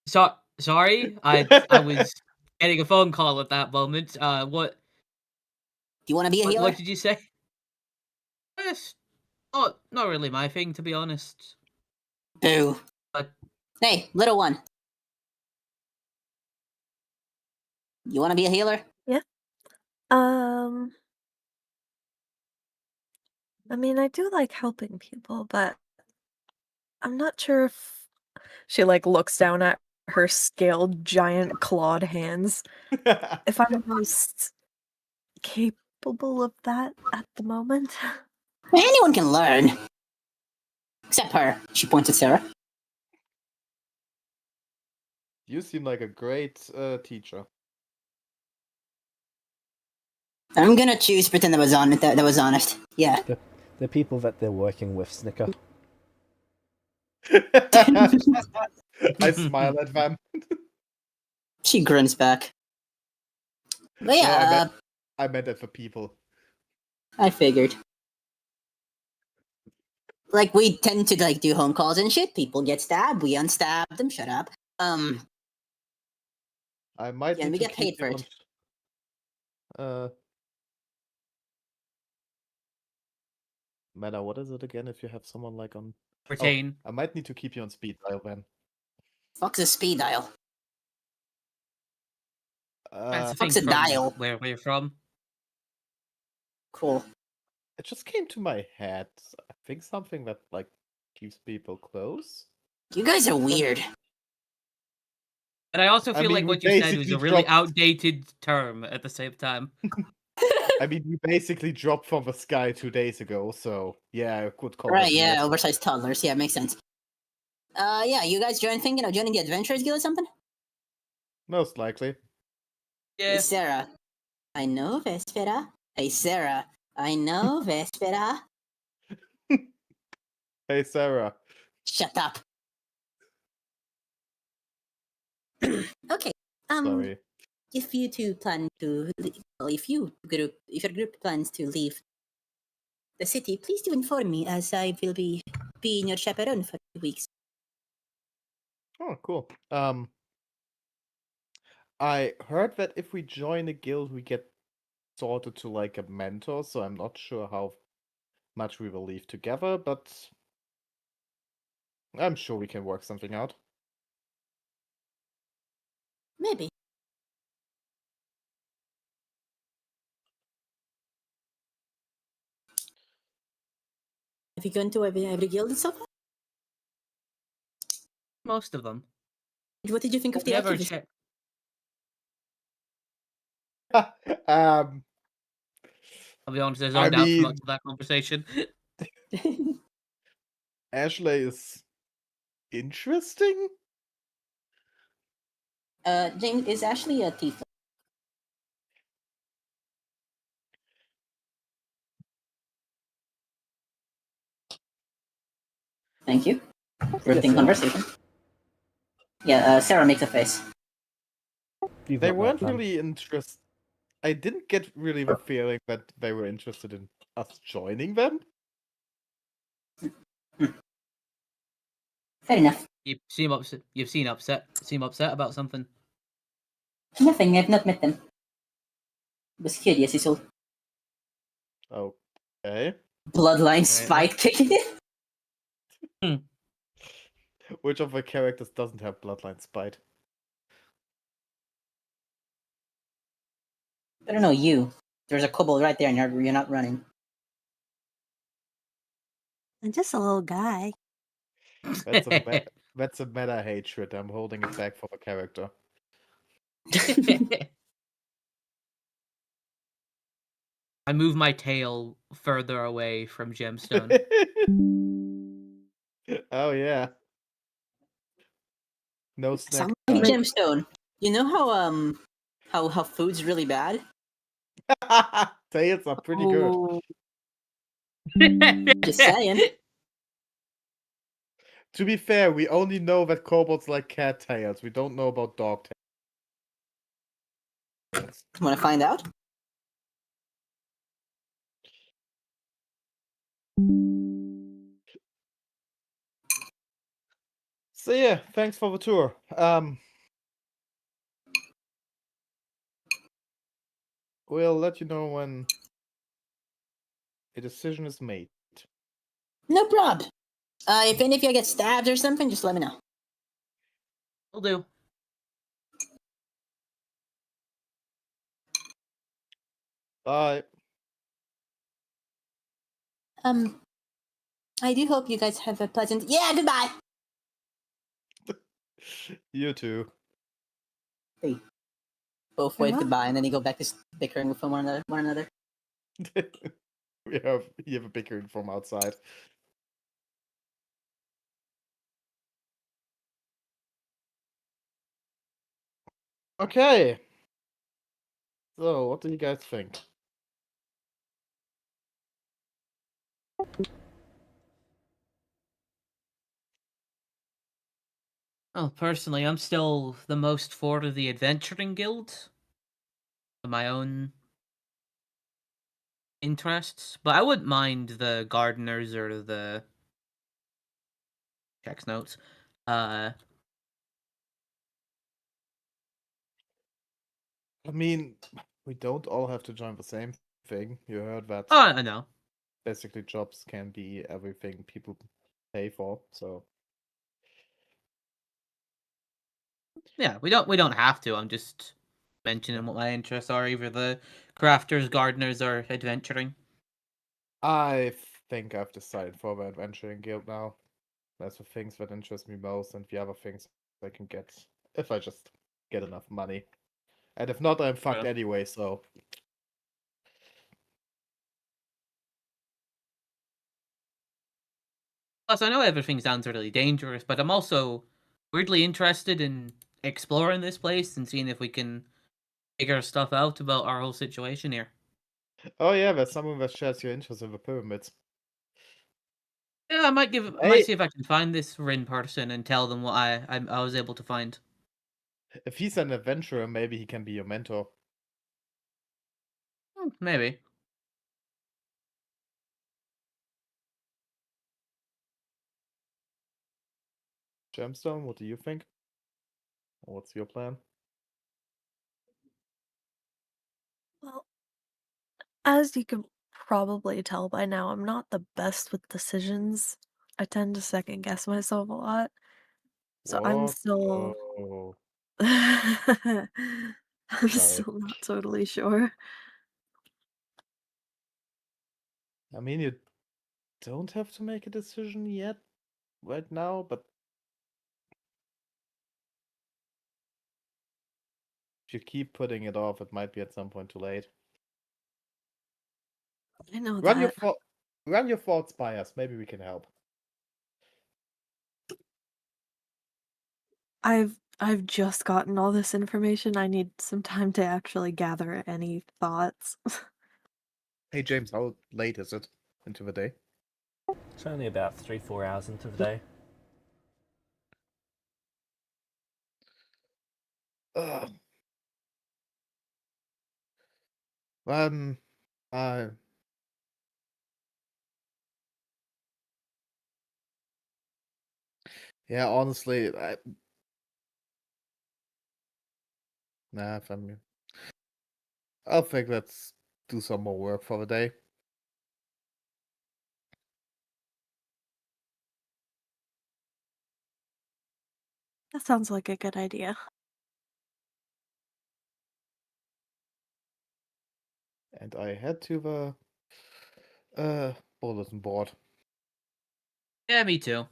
Sorry, I was getting a phone call at that moment. What? Do you want to be a healer? What did you say? Yes. Oh, not really my thing, to be honest. Boo. But hey, little one. You want to be a healer? Yeah. I mean, I do like helping people, but I'm not sure if she like looks down at her scaled giant clawed hands. If I'm most capable of that at the moment. Anyone can learn. Except her. She points at Sarah. You seem like a great teacher. I'm gonna choose pretend that was honest. Yeah. The people that they're working with snicker. I smile at them. She grins back. But yeah, I meant it for people. I figured. Like, we tend to like do home calls and shit. People get stabbed, we unstab them. Shut up. I might Yeah, need we to get paid keep for you it. Meta, what is it again if you have someone like on... Retain. I might need to keep you on speed dial then. Fuck's a speed dial. That's the fuck's thing a from dial. where you're from. Cool. It just came to my head. I think something that like keeps people close. You guys are weird. But I also I feel mean, like we what you said was basically a really dropped- outdated term at the same time. I mean, we basically dropped from the sky 2 days ago, so yeah, I could call Right, it yeah, weird. oversized toddlers. Yeah, makes sense. Yeah, you guys joining the Adventurers Guild or something? Most likely. Hey, Yeah. Sarah. I know Vespera. Hey, Sarah. I know Vespera. Hey, Sarah. Shut up. Okay. Sorry. If you two plan to, well, if your group plans to leave the city, please do inform me, as I will be being your chaperone for 2 weeks. Oh, cool. I heard that if we join a guild, we get sorted to like a mentor, so I'm not sure how much we will leave together, but I'm sure we can work something out. Maybe. Have you gone to every guild so far? Most of them. What did you think of the Never archivist? check. um, I'll be honest, there's no I doubt for mean, much of that conversation. Ashley is interesting. James, is Ashley a tiefling? Thank you. Riveting Yes, conversation. Yeah, Sarah makes a face. You've They not met weren't them. really interested. I didn't get really the feeling that they were interested in us joining them. Fair enough. You seem upset. Seem upset about something. Nothing, I've not met them. Was curious, is all. Okay. Bloodline spite kicking it. Which of the characters doesn't have bloodline spite? I don't know, you. There's a kobold right there and you're not running. I'm just a little guy. That's a meta hatred. I'm holding it back for the character. I move my tail further away from Gemstone. Oh yeah. No snack Sounds time. like gemstone. You know how food's really bad? Tails are pretty good. Oh, Just saying. To be fair, we only know that kobolds like cat tails. We don't know about dog tails. Wanna find out? So yeah, thanks for the tour. We'll let you know when a decision is made. No prob. If any of you get stabbed or something, just let me know. Will do. Bye. I do hope you guys have a pleasant. Yeah, goodbye. You too. They both wave Farewell. goodbye, and then you go back to bickering with one another. You have a bickering from outside. Okay. So, what do you guys think? Well, personally, I'm still the most for the adventuring guild for my own interests, but I wouldn't mind the gardeners or the checks notes. I mean, we don't all have to join the same thing. You heard that Oh, I know. basically jobs can be everything people pay for, so Yeah, we don't have to. I'm just mentioning what my interests are, either the crafters, gardeners, or adventuring. I think I've decided for the adventuring guild now. That's the things that interest me most, and the other things I can get if I just get enough money. And if not, I'm fucked Yeah. anyway, so Plus, I know everything sounds really dangerous, but I'm also weirdly interested in exploring this place and seeing if we can figure stuff out about our whole situation here. oh yeah, there's someone that shares your interest in the pyramids. Yeah, I might Hey, see if I can find this Rin person and tell them what I was able to find. if he's an adventurer, maybe he can be your mentor. Maybe. Gemstone, what do you think? What's your plan? Well, as you can probably tell by now, I'm not the best with decisions. I tend to second guess myself a lot. So I'm What? still Oh, I'm sorry. still not totally sure. I mean, you don't have to make a decision yet, right now, but if you keep putting it off, it might be at some point too late. I know Run your that. run your thoughts by us. Maybe we can help. I've just gotten all this information. I need some time to actually gather any thoughts. Hey James, how late is it into the day? It's only about 3-4 hours into the day. Ugh. Um, uh, yeah, honestly, nah, I think let's do some more work for the day. That sounds like a good idea. And I head to the bulletin board. Yeah, me too.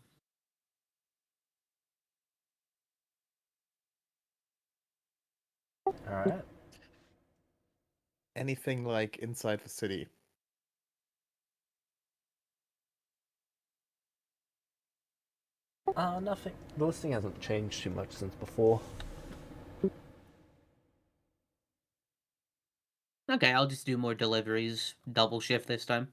Alright. Anything like inside the city. Nothing. The listing hasn't changed too much since before. Okay, I'll just do more deliveries, double shift this time.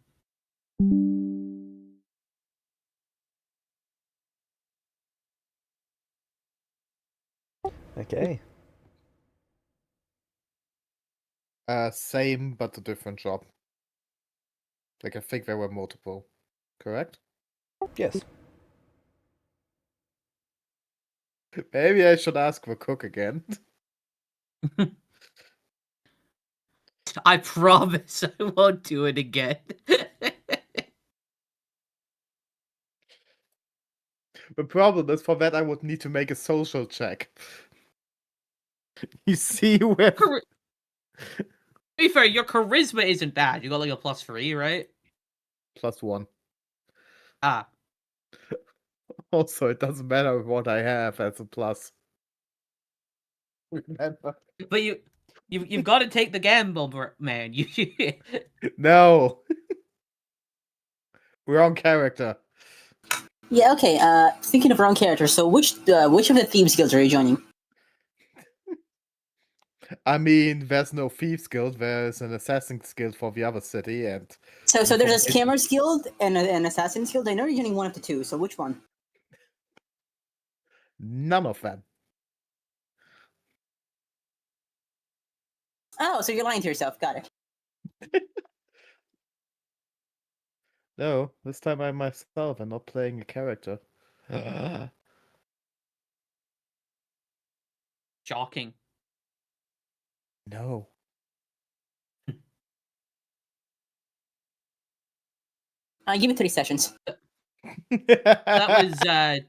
Okay. Same but a different job. Like I think there were multiple, correct? Yes. Maybe I should ask the cook again. I promise I won't do it again. The problem is for that I would need to make a social check. You see where To be fair, your charisma isn't bad. You got like a +3, right? +1. Ah, Also, it doesn't matter what I have as a plus. Remember? but you've got to take the gamble, man. You No. Wrong character. Yeah, okay. Thinking of wrong character. So which of the thieves guilds are you joining? I mean, there's no Thieves Guild, there's an Assassin's Guild for the other city, and So there's a information- Scammers Guild and an Assassins Guild. I know you're joining one of the two. So which one? none of them. Oh, so you're lying to yourself. Got it. No, this time I'm myself and not playing a character. shocking. No. Give me 3 sessions. That was that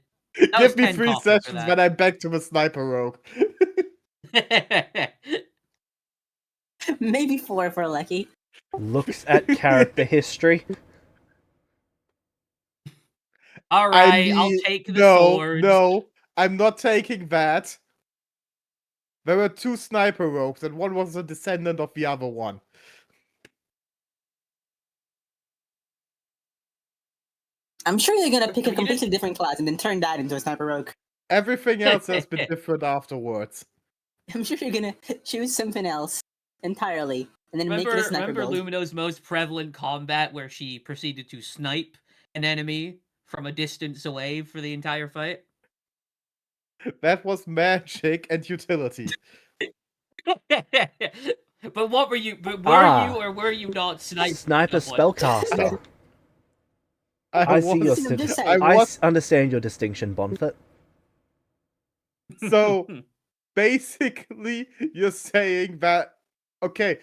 was Give me 10 3 coffee for sessions that. when I'm back to the sniper rogue. Maybe 4 for lucky. Looks at character history. All I right, I'll mean, take the no, swords. no, I'm not taking that. There were 2 sniper rogues, and one was a descendant of the other one. I'm sure you're gonna pick a You completely different class and then turn that into a sniper rogue. Everything else has been different afterwards. I'm sure you're gonna choose something else entirely and then make it a sniper Remember build. Lumino's most prevalent combat where she proceeded to snipe an enemy from a distance away for the entire fight? That was magic and utility. But what were you? But were you or were you not sniping? Sniper someone? spellcaster. I I see your was, I'm just sti- saying. I was- understand your distinction, Bonfit. So basically, you're saying that okay,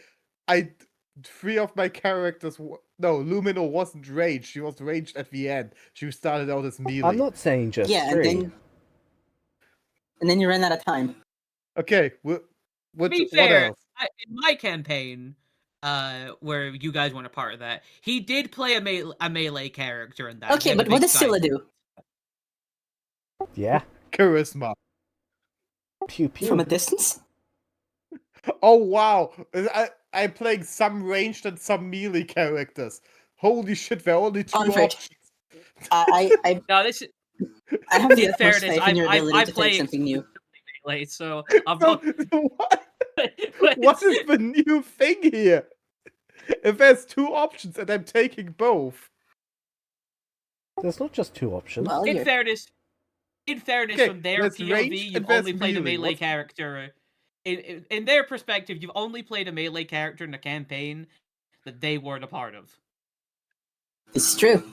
3 of my characters. No, Lumino wasn't ranged. She was ranged at the end. She started out as melee. I'm not saying just Yeah, 3. and then you ran out of time. Okay, To what be fair, else? in my campaign, where you guys weren't a part of that, he did play a melee character in that. Okay, but what does Scylla do? Yeah. Charisma. Pew pew. From a distance? Oh wow! I'm playing some ranged and some melee characters. Holy shit! There are only 2 Unfair. options. I No, this is have the in utmost fairness. faith in your ability I to play take something new. melee, so I'm So, not. what is the new thing here? If there's 2 options and I'm taking both. There's not just 2 options. Well, In you're- fairness, Okay, from their there's POV, ranged you've and there's only played a melee. melee What's- character. In their perspective, you've only played a melee character in a campaign that they weren't a part of. it's true.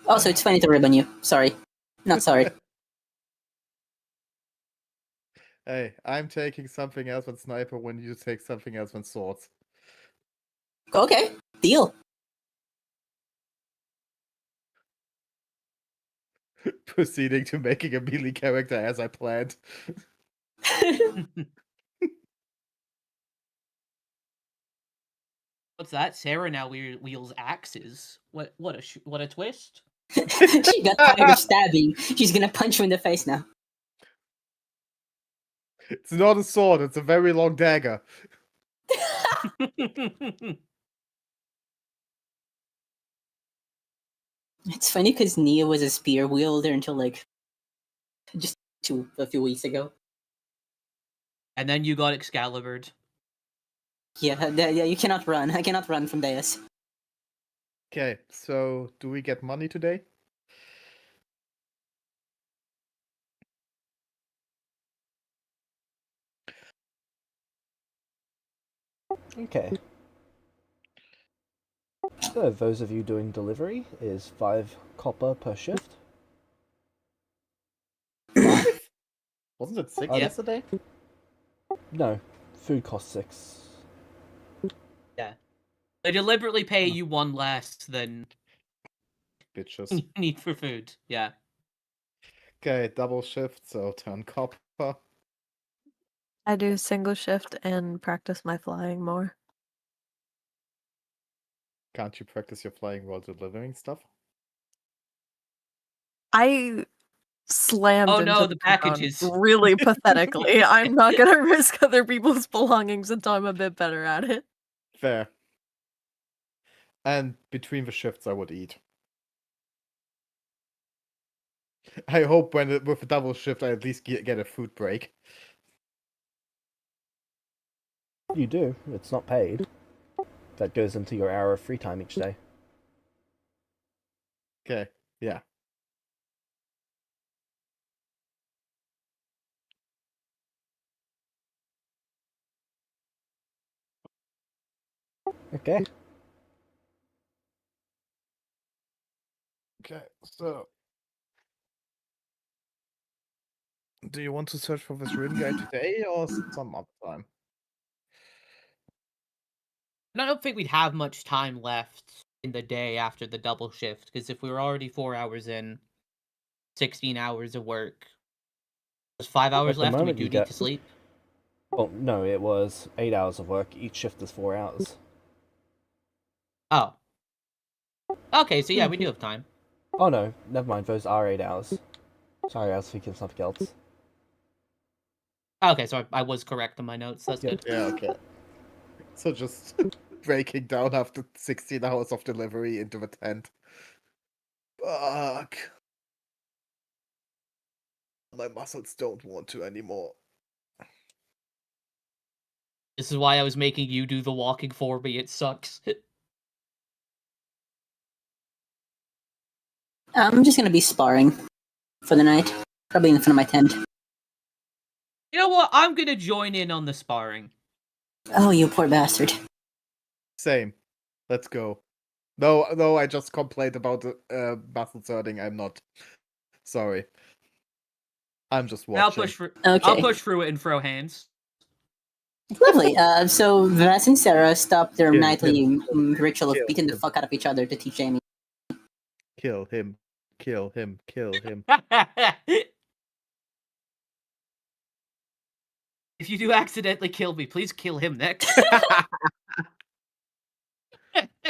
Also, it's funny to rib on you. Sorry. Not sorry. Hey, I'm taking something else than sniper when you take something else than swords. Okay, deal. Proceeding to making a melee character as I planned. What's that? Sarah now wields axes. What a twist! She got tired of stabbing. She's gonna punch you in the face now. It's not a sword, it's a very long dagger. It's funny because Nia was a spear wielder until like just a few weeks ago. And then you got Excalibured. Yeah, you cannot run. I cannot run from Deus. Okay, so do we get money today? Okay. So, those of you doing delivery is 5 copper per shift. Wasn't it 6 Yeah. yesterday? No, food costs 6. They deliberately pay you 1 less than Bitches. you need for food. Yeah. Okay, double shift, so 10 copper. I do single shift and practice my flying more. Can't you practice your flying while delivering stuff? I slammed Oh into no, the the phone packages. really pathetically. I'm not gonna risk other people's belongings until I'm a bit better at it. Fair. And between the shifts, I would eat. I hope with a double shift, I at least get a food break. You do. It's not paid. That goes into your hour of free time each day. Okay, yeah. Okay. Okay, so do you want to search for this rune guide today or some other time? I don't think we'd have much time left in the day after the double shift, because if we were already 4 hours in, 16 hours of work, there's 5 hours At the left, and we moment do you need get... to sleep. Well, no, it was 8 hours of work. Each shift is 4 hours. Oh. Okay, so yeah, we do have time. Oh no, never mind. Those are 8 hours. Sorry, I was thinking of something else. Okay, so I was correct on my notes. That's Yep. good. Yeah, okay. So just breaking down after 16 hours of delivery into the tent. Fuck. My muscles don't want to anymore. This is why I was making you do the walking for me. It sucks. I'm just gonna be sparring for the night, probably in front of my tent. You know what? I'm gonna join in on the sparring. Oh, you poor bastard. Same. Let's go. No, I just complained about the muscle hurting. I'm not. Sorry. I'm just watching. I'll Okay. push through it and throw hands. Lovely. So Vas and Sarah stopped their Kill nightly ritual of Kill beating the him. fuck out of each other to teach Amy. Kill him. Kill him. Kill him. If you do accidentally kill me, please kill him next.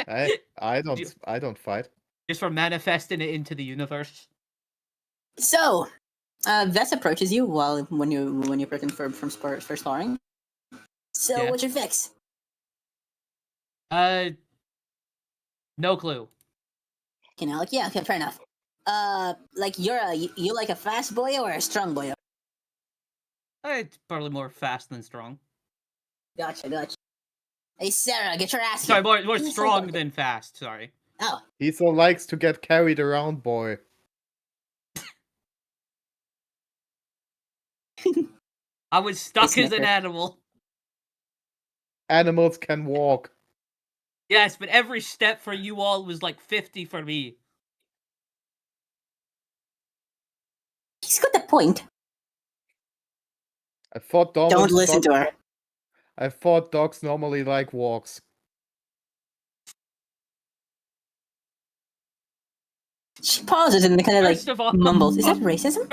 I don't fight. Just for manifesting it into the universe. So, Vess approaches you when you're prepping for sparring. So, Yeah. what's your fix? No clue. You know, like, yeah, okay, fair enough. Like you like a fast boy or a strong boy? It's probably more fast than strong. Gotcha. Hey, Sarah, get your ass Sorry, here. more Yes, strong okay. than fast. Sorry. Oh, He so likes to get carried around, boy. I was stuck as an Snicker. animal. Animals can walk. Yes, but every step for you all was like 50 for me. he's got the point. I thought Don't listen to her. I thought dogs normally like walks. She pauses and kind of First like of all, mumbles. Is that racism?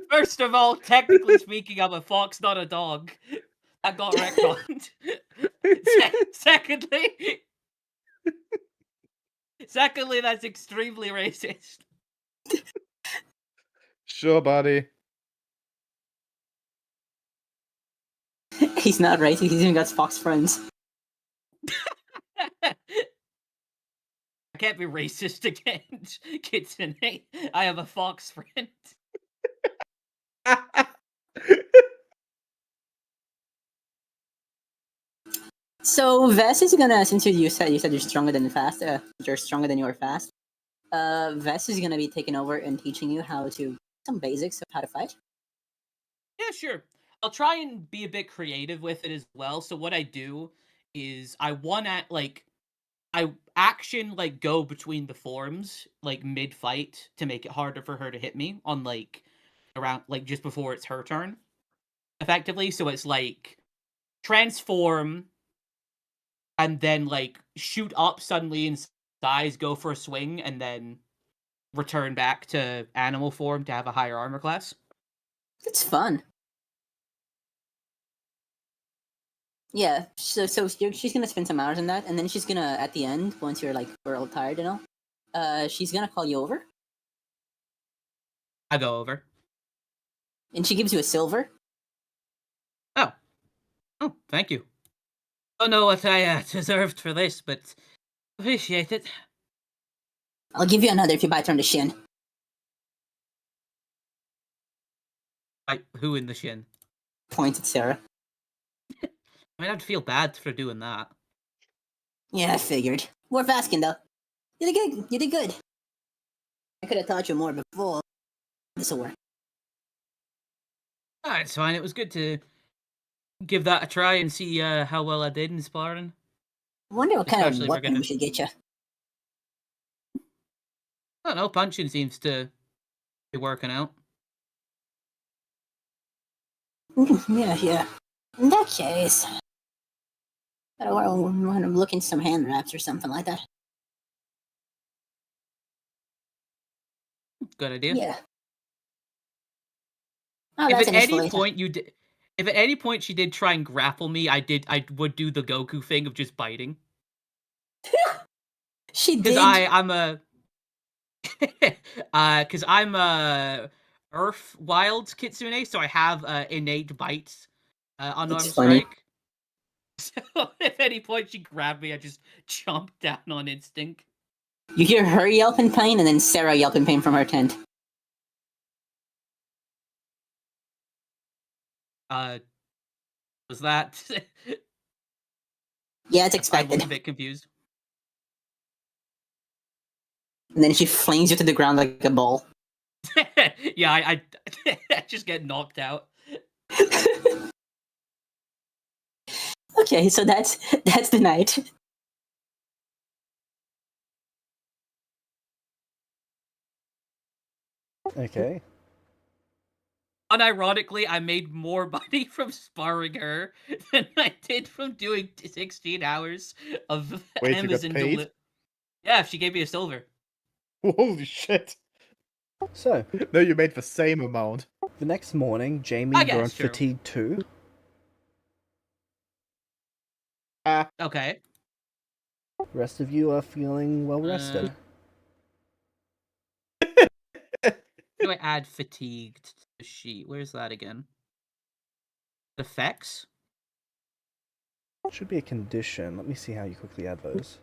First of all, technically speaking, I'm a fox, not a dog. I got retconned. Secondly, that's extremely racist. Sure, buddy. He's not racist. He's even got fox friends. I can't be racist against Kitsune. I have a fox friend. So Vess is gonna, since you said you're stronger than fast, you're stronger than you are fast. Vess is gonna be taking over and teaching you how to some basics of how to fight. Yeah, sure. I'll try and be a bit creative with it as well. So what I do is I action like go between the forms like mid fight to make it harder for her to hit me on like around like just before it's her turn. Effectively, so it's like transform and then like shoot up suddenly in size, go for a swing, and then return back to animal form to have a higher armor class. It's fun. Yeah, she's gonna spend some hours on that, and then she's gonna, at the end, once you're like we're all tired, she's gonna call you over, I go over. and she gives you a silver. Oh, thank you. Don't know what I deserved for this, but appreciate it. I'll give you another if you bite her on the shin. Who in the shin? Points at Sarah. I mean, I'd feel bad for doing that. Yeah, I figured. Worth asking though. You did good. You did good. I could have taught you more before. This will work. Alright, it's fine. It was good to give that a try and see how well I did in sparring. I wonder what kind of Especially if we're weapon gonna- we should get you. I don't know, punching seems to be working out. Yeah. In that case, I want to look into some hand wraps or something like that. Good idea. Yeah. Oh, If that's at an issue any later. point if at any point she did try and grapple me, I would do the Goku thing of just biting. She Because did. I'm a because I'm a Earth Wild Kitsune, so I have innate bites on It's Arm funny. Strike. So if at any point she grabbed me, I just chomped down on instinct. You hear her yelp in pain, and then Sarah yelp in pain from her tent. Was that? Yeah, it's I expected. was a bit confused. And then she flings you to the ground like a ball. Yeah, I just get knocked out. Okay, so that's the night. Okay. Unironically, I made more money from sparring her than I did from doing 16 hours of Wait, you got Amazon paid? Yeah, she gave me a silver. Holy shit. So, No, you made the same amount. the next morning, Jamie, I you're on guess, true. fatigue 2. Okay. The rest of you are feeling well rested. How do I add fatigued to the sheet? Where's that again? Effects? Should be a condition. Let me see how you quickly add those.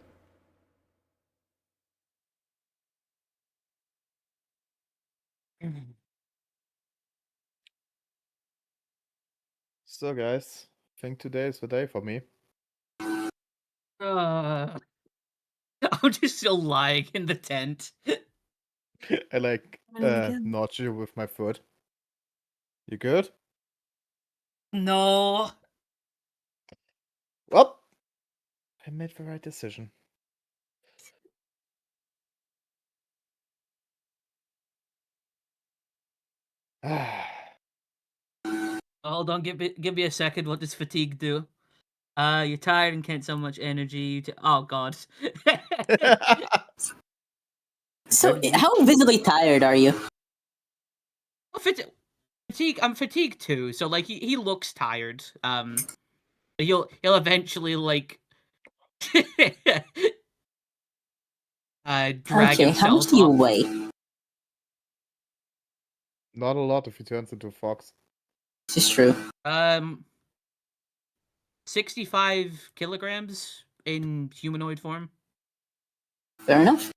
So, guys, I think today is the day for me. I'm just still lying in the tent. I like I'm gonna begin. nudge you with my foot. You good? No. Well, I made the right decision. Hold on, give me a second. What does fatigue do? You're tired and can't so much energy. Oh God. So, Maybe you- how visibly tired are you? Fatigue. I'm fatigued too. So like he looks tired. He'll eventually like drag Okay, how much himself do you up. weigh? Not a lot if he turns into a fox. This is true. 65 kilograms in humanoid form. Fair enough.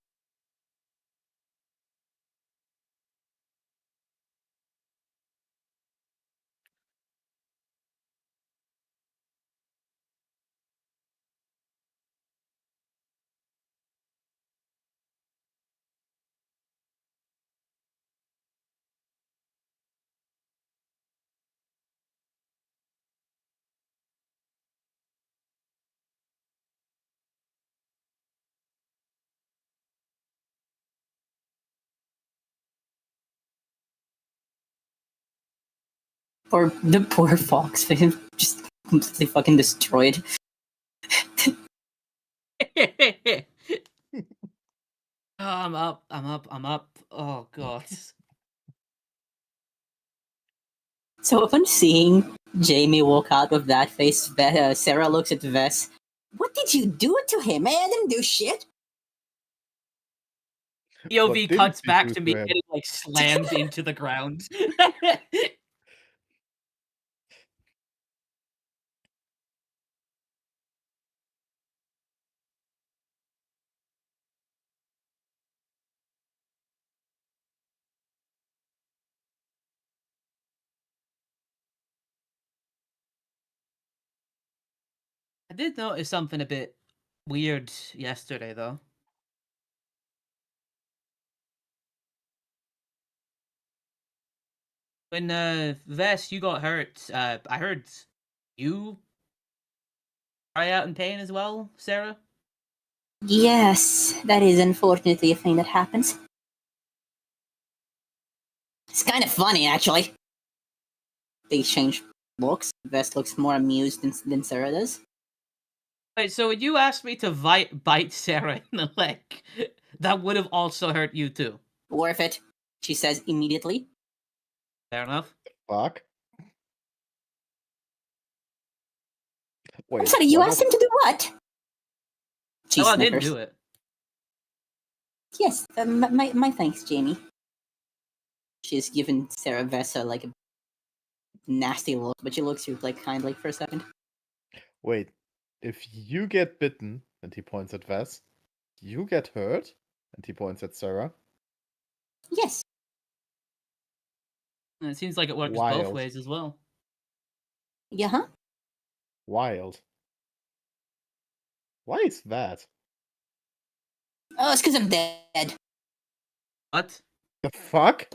Or the poor fox, just completely fucking destroyed. I'm up. I'm up. Oh God. So upon seeing Jamie walk out with that face, Sarah looks at Vess. What did you do to him? I didn't do shit. What POV didn't cuts you back do to me him? getting like slammed into the ground. I did notice something a bit weird yesterday, though. When Vess, you got hurt, I heard you cry out in pain as well, Sarah. Yes, that is unfortunately a thing that happens. It's kind of funny, actually. They change looks. Vess looks more amused than Sarah does. Wait, so when you asked me to bite Sarah in the leg, that would have also hurt you too. Worth it, she says immediately. Fair enough. Fuck. Wait, I'm sorry, you what asked was- him to do what? She Oh, I didn't snickers. do it. Yes, my thanks, Jamie. She's given Sarah Vessa like a nasty look, but she looks you like kindly for a second. Wait, if you get bitten, and he points at Vess, you get hurt, and he points at Sarah. Yes. And it seems like it works both Wild. ways as well. Yeah, huh? Wild. Why is that? Oh, it's because I'm dead. What? The fuck?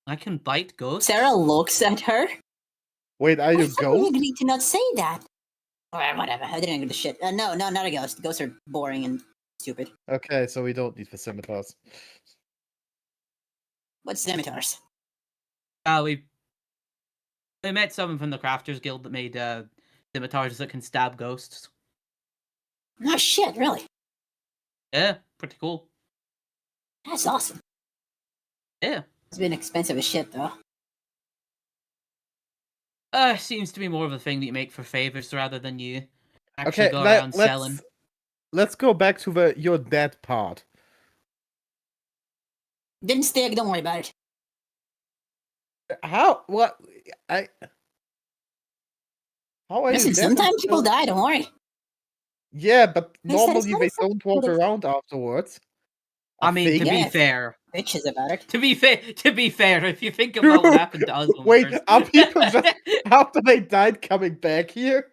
I can bite ghosts? Sarah looks at her. Wait, are you I thought we ghost? agreed to not say that. Or whatever, I didn't give a shit. No, not a ghost. Ghosts are boring and stupid. Okay, so we don't need the scimitars. What scimitars? We met someone from the Crafters Guild that made scimitars that can stab ghosts. Oh shit, really? Yeah, pretty cool. That's awesome. Yeah. It's been expensive as shit, though. Seems to be more of a thing that you make for favors rather than you actually Okay, go around selling. let's go back to the you're dead part. Didn't stick, don't worry about it. How? What? How are Listen, you dead? sometimes people die, don't worry. Yeah, but They said it's normally not they acceptable don't walk to- around afterwards. I mean, to be Yeah. fair, Bitches about it. to be fair, if you think about what happened to us when we Wait, first... are people just after they died coming back here?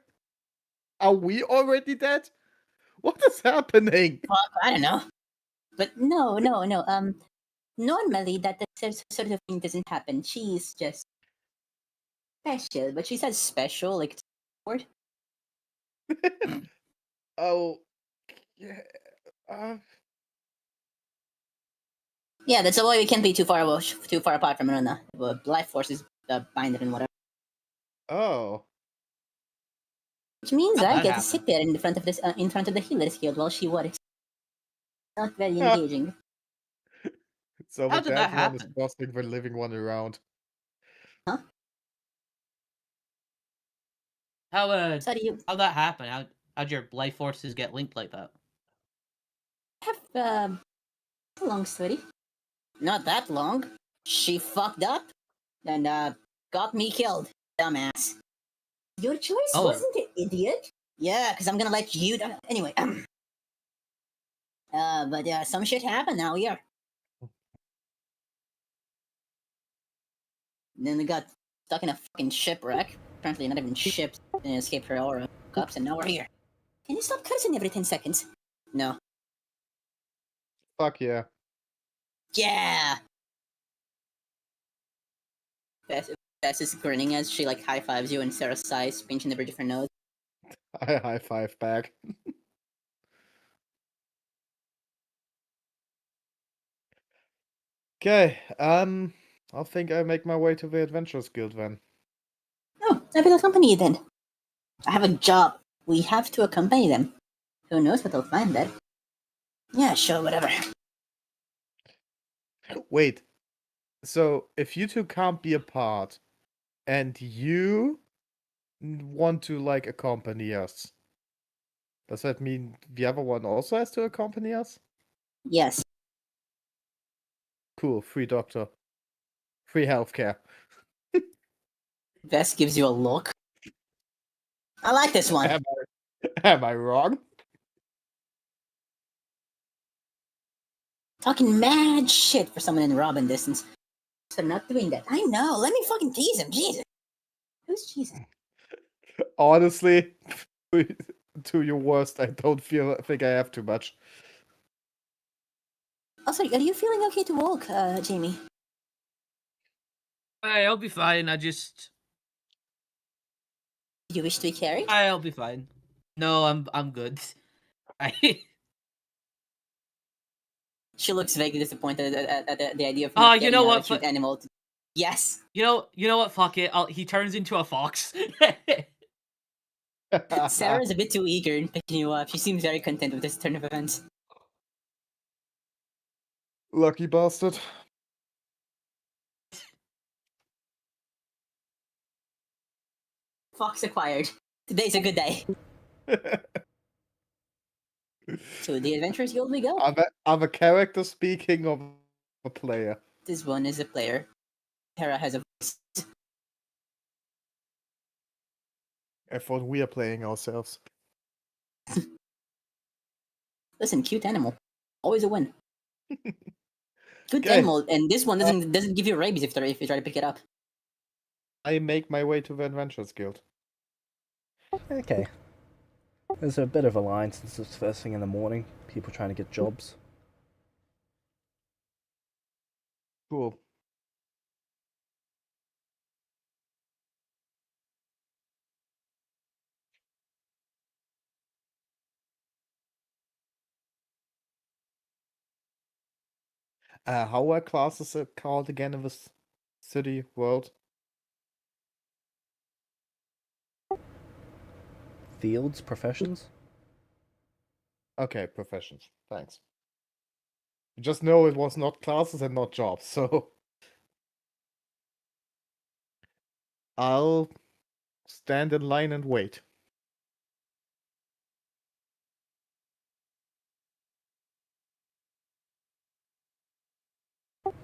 Are we already dead? What is happening? Well, I don't know. But no. Normally that sort of thing doesn't happen. She's just special, but she says special, like it's a word. Oh, yeah. Yeah, that's why we can't be too far apart from one another. Life forces bind it and whatever. Oh. Which means How'd I that get to happen? sit there in front of the healer's guild while she works. Not very Huh. engaging. So How the did that dead one is happen? bossing the living one around. How So do you how'd that happen? How'd your life forces get linked like that? have a long story? Not that long. She fucked up and got me killed. Dumbass. Your choice, Oh. wasn't it, idiot? Yeah, because I'm gonna let you. Anyway. But some shit happened now here. Then we got stuck in a fucking shipwreck. Apparently, not even ships and escaped her aura cups, and now we're here. Can you stop cursing every 10 seconds? No. Fuck yeah. Yeah! Bess is grinning as she like high fives you, and Sarah sighs, pinching the bridge of her nose. I high five back. Okay, I think I make my way to the Adventurers Guild then. Oh, I will accompany you then. I have a job. We have to accompany them. Who knows what they'll find there? Yeah, sure, whatever. Wait, So if you two can't be apart, and you want to like accompany us, does that mean the other one also has to accompany us? Yes. Cool, free doctor, free healthcare. Vest gives you a look. I like this one. Am I wrong? Talking mad shit for someone in Robin distance. So not doing that. I know. Let me fucking tease him. Jesus. Who's Jesus? Honestly, to your worst, I don't think I have too much. Also, are you feeling okay to walk, Jamie? I'll be fine. Do you wish to be carried? I'll be fine. No, I'm good. She looks vaguely disappointed at the idea of Oh, not you getting know a what? cute animal. Yes. You know what? Fuck it. He turns into a fox. Sarah's a bit too eager in picking you up. She seems very content with this turn of events. Lucky bastard. Fox acquired. Today's a good day. To the Adventurers Guild we go. I'm a character speaking of a player. This one is a player. Hera has a voice. I thought we are playing ourselves. Listen, cute animal. Always a win. Good Okay. animal, and this one doesn't give you rabies if you try to pick it up. I make my way to the Adventurers Guild. Okay. There's a bit of a line since it's first thing in the morning. People trying to get jobs. Cool. How are classes called again in this city world? Fields, professions. Okay, professions. Thanks. Just know it was not classes and not jobs, so I'll stand in line and wait.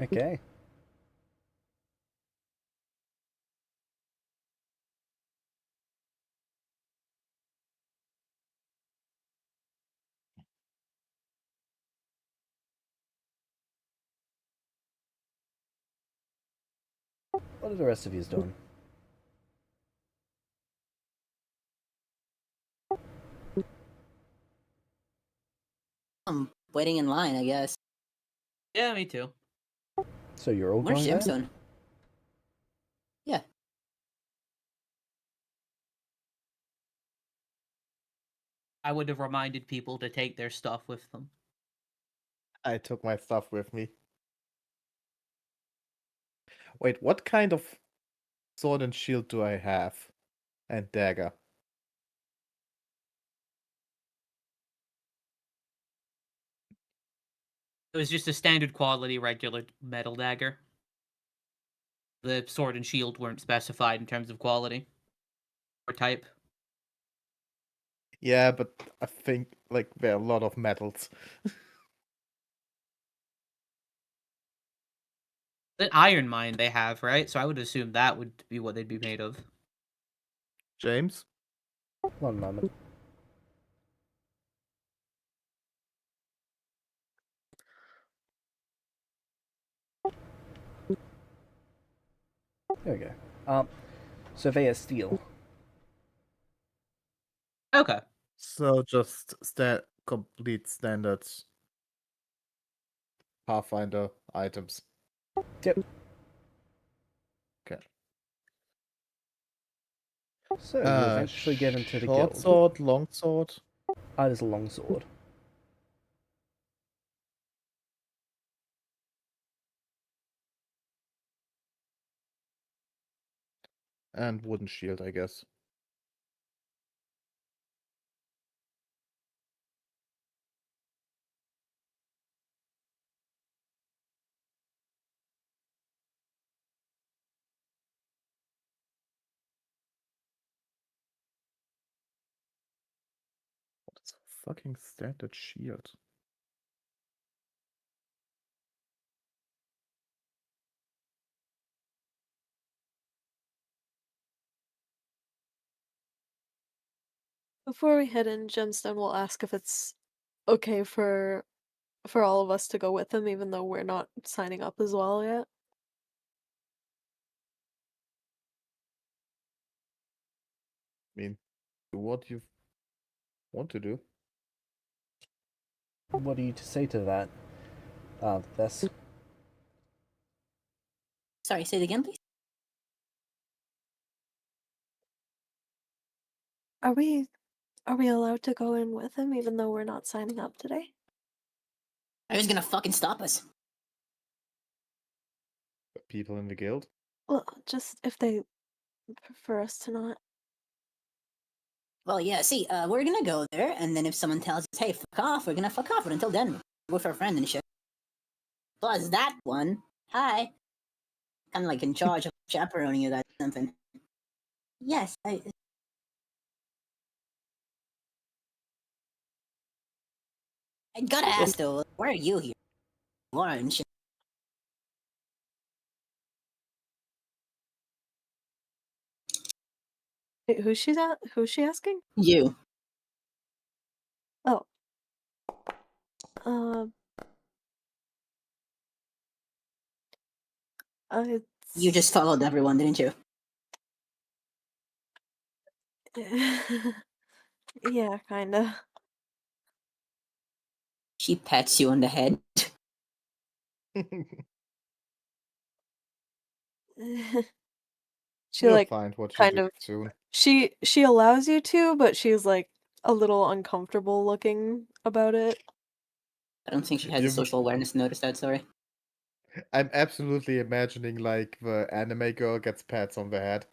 Okay. What are the rest of you doing? I'm waiting in line, I guess. Yeah, me too. So you're all Where's going there? Gemstone? Yeah. I would have reminded people to take their stuff with them. I took my stuff with me. Wait, what kind of sword and shield do I have? And dagger? It was just a standard quality regular metal dagger. The sword and shield weren't specified in terms of quality or type. Yeah, but I think like there are a lot of metals. The iron mine they have, right? So I would assume that would be what they'd be made of. James? One moment. There we go. Surveyor steel. Okay. So just complete standard Pathfinder items. Yep. Okay. So you eventually get into the guild. Short sword, long sword. It is a long sword. And wooden shield, I guess. fucking standard shield? Before we head in, Gemstone will ask if it's okay for all of us to go with him, even though we're not signing up as well yet. I mean, do what you want to do. What do you to say to that? This. Sorry, say it again, please. Are we allowed to go in with him, even though we're not signing up today? Who's gonna fucking stop us? The people in the guild? Well, just if they prefer us to not. Well, yeah, see, we're gonna go there, and then if someone tells us, hey, fuck off, we're gonna fuck off. But until then, we're with our friend and shit. Plus, that one, hi. Kind of like in charge of chaperoning you guys or something. Yes, I gotta ask though, why are you here? Laura and shit. Wait, who's she asking? You. Oh. Uh, You just followed everyone, didn't you? yeah, kinda. She pats you on the head. She You'll like find what you kind do of soon. she allows you to, but she's like a little uncomfortable looking about it. I don't think she has the You- social awareness to notice that, sorry. I'm absolutely imagining like the anime girl gets pats on the head.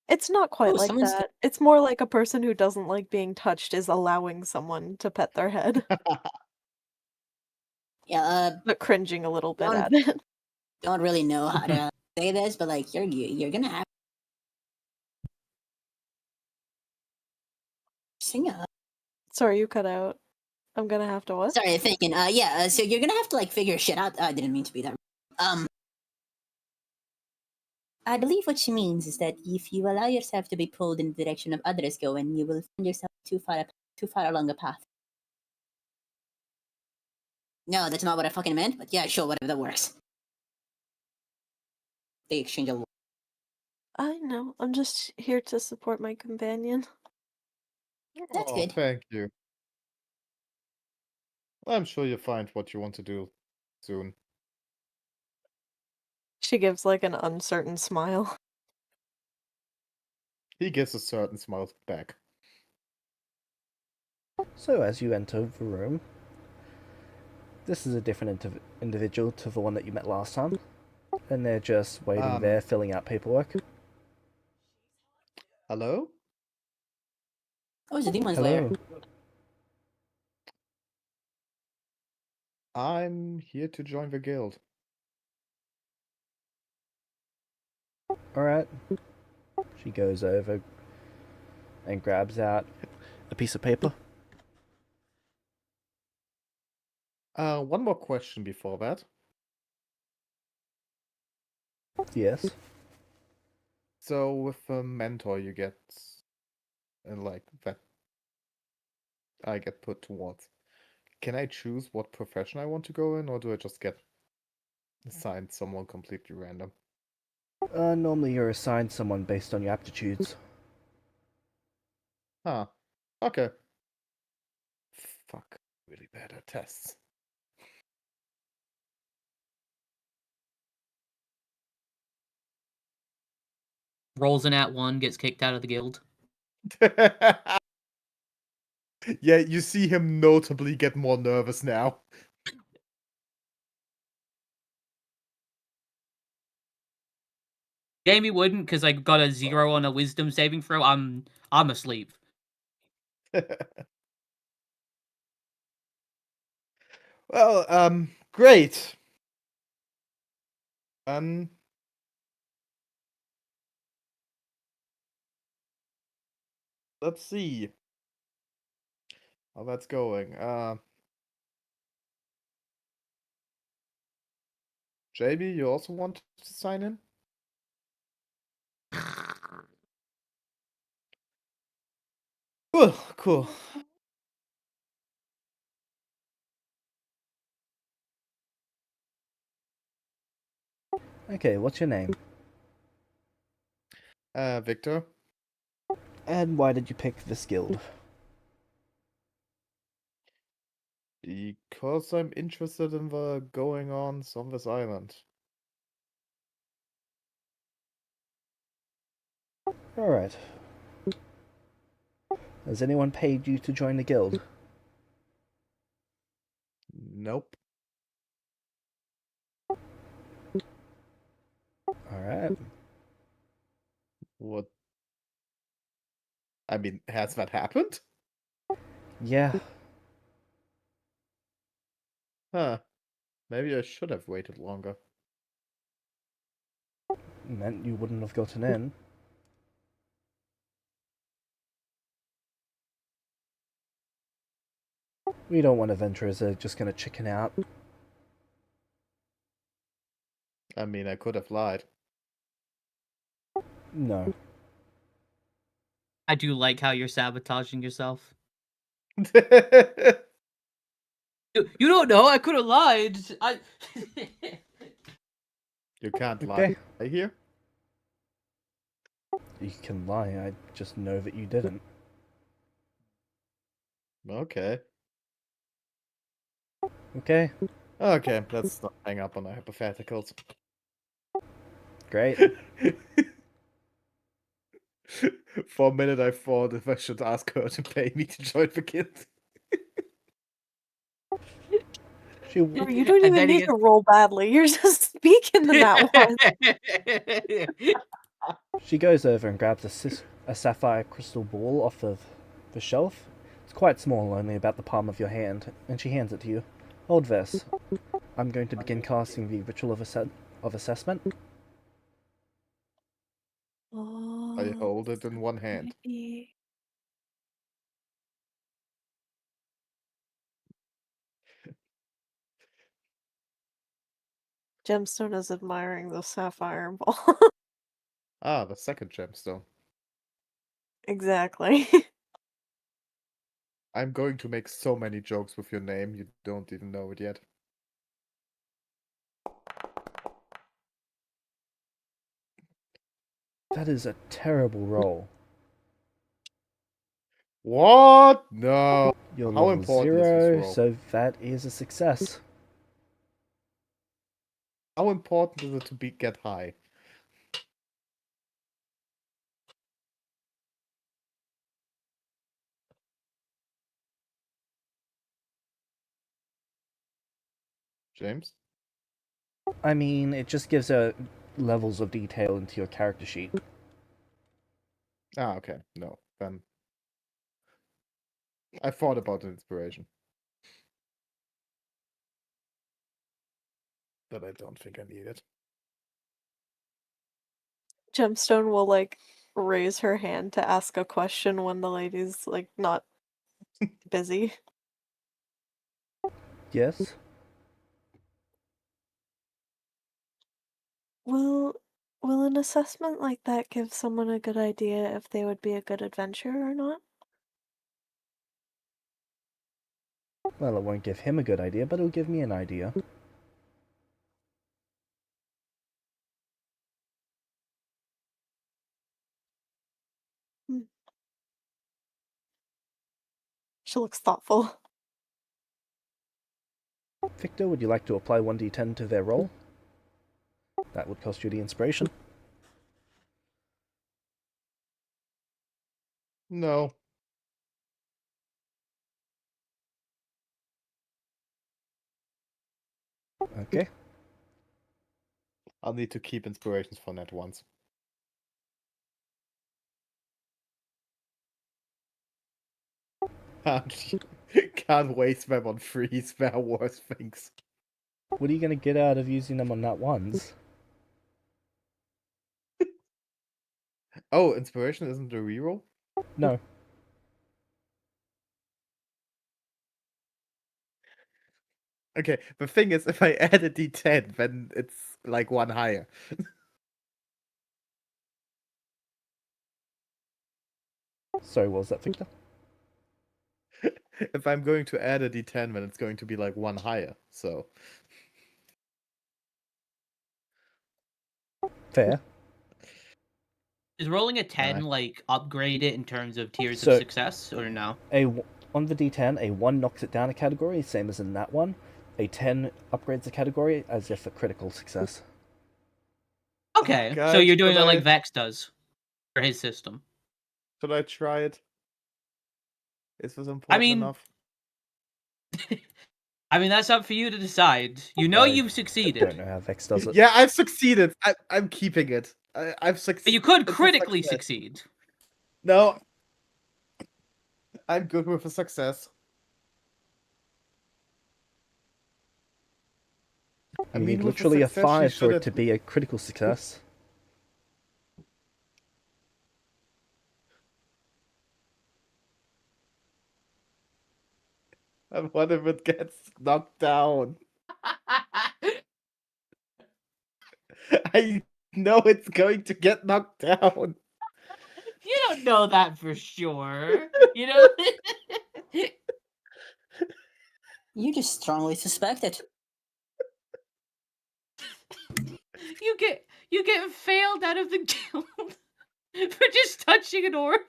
It's not quite Oh, like someone's that. It's more like a person who doesn't like being touched is allowing someone to pet their head, yeah, but cringing a little bit don't at it. don't really know how to say this, but like you're gonna have sing Sorry, you cut out. I'm gonna have to what? sorry, thinking. Yeah. So you're gonna have to like figure shit out. I didn't mean to be that. I believe what she means is that if you allow yourself to be pulled in the direction of others going, you will find yourself too far along the path. No, that's not what I fucking meant. But yeah, sure, whatever that works. They exchange a. I know. I'm just here to support my companion. That's Oh, good. thank you. I'm sure you'll find what you want to do soon. She gives like an uncertain smile. He gives a certain smile back. So as you enter the room, this is a different individual to the one that you met last time, and they're just waiting there, filling out paperwork. Hello? Oh, it's a demon slayer. Hello. I'm here to join the guild. Alright. She goes over and grabs out a piece of paper. One more question before that. Yes. So with the mentor you get, and like that I get put towards, can I choose what profession I want to go in, or do I just get assigned someone completely random? Normally you're assigned someone based on your aptitudes. Huh. Okay. Fuck. Really bad at tests. Rolls an @1, gets kicked out of the guild. Yeah, you see him notably get more nervous now. Jamie wouldn't, because I got a 0 on a wisdom saving throw. I'm asleep. Well, great. Um, let's see. how that's going. JB, you also want to sign in? Cool, cool. Okay, what's your name? Victor. And why did you pick this guild? Because I'm interested in the going-ons on this island. Alright. Has anyone paid you to join the guild? Nope. Alright. What? I mean, has that happened? Yeah. Huh. Maybe I should have waited longer. Meant you wouldn't have gotten in. We don't want adventurers that are just gonna chicken out. I mean, I could have lied. No. I do like how you're sabotaging yourself. You don't know. I could have lied. You can't Okay. lie here? You can lie, I just know that you didn't. Okay. Okay, Okay, let's not hang up on the hypotheticals. great. For a minute, I thought if I should ask her to pay me to join the guild. She Or you don't And even then he need to roll badly. You're just speaking in that one. she goes over and grabs a sapphire crystal ball off of the shelf. It's quite small, only about the palm of your hand, and she hands it to you. Hold this. I'm going to begin casting the ritual of assessment. I Oh, hold it in one hand. pretty. Gemstone is admiring the sapphire ball. Ah, the second gemstone. Exactly. I'm going to make so many jokes with your name, you don't even know it yet. That is a terrible roll. What? No. You're How level important is this 0, roll? so that is a success. How important is it to get high? James? I mean, it just gives levels of detail into your character sheet. Ah, okay. No, then I thought about the inspiration. But I don't think I need it. Gemstone will like raise her hand to ask a question when the lady's like not busy. Yes? Will an assessment like that give someone a good idea if they would be a good adventurer or not? Well, it won't give him a good idea, but it'll give me an idea. Hmm. She looks thoughtful. Victor, would you like to apply 1d10 to their roll? That would cost you the inspiration. No. Okay. I'll need to keep inspirations for net once. Can't waste them on freeze, there are worse things. What are you going to get out of using them on nat ones? Oh, inspiration isn't a reroll? No. Okay, the thing is, if I add a d10, then it's like one higher. Sorry, what was that, Victor? If I'm going to add a d10, then it's going to be like one higher. So Fair. Is rolling a 10 Aye. like upgrade it in terms of tiers So- of success or no? On the D10, a 1 knocks it down a category, same as in that one. A 10 upgrades the category as if a critical success. Okay, so guys, you're doing should it like I- Vex does for his system. should I try it? Is this important I mean, enough? I mean that's up for you to decide. You know I you've don't succeeded, know how Vex does it. Yeah, I've succeeded. I'm keeping it. I've but succeeded. you could It's a critically success. succeed. No, I'm good with a success. I You mean, need with literally a success, 5 she for it should've- to be a critical success. And what if it gets knocked down? I know it's going to get knocked down. You don't know that for sure. You know. You just strongly suspect it. you get failed out of the guild for just touching an orb.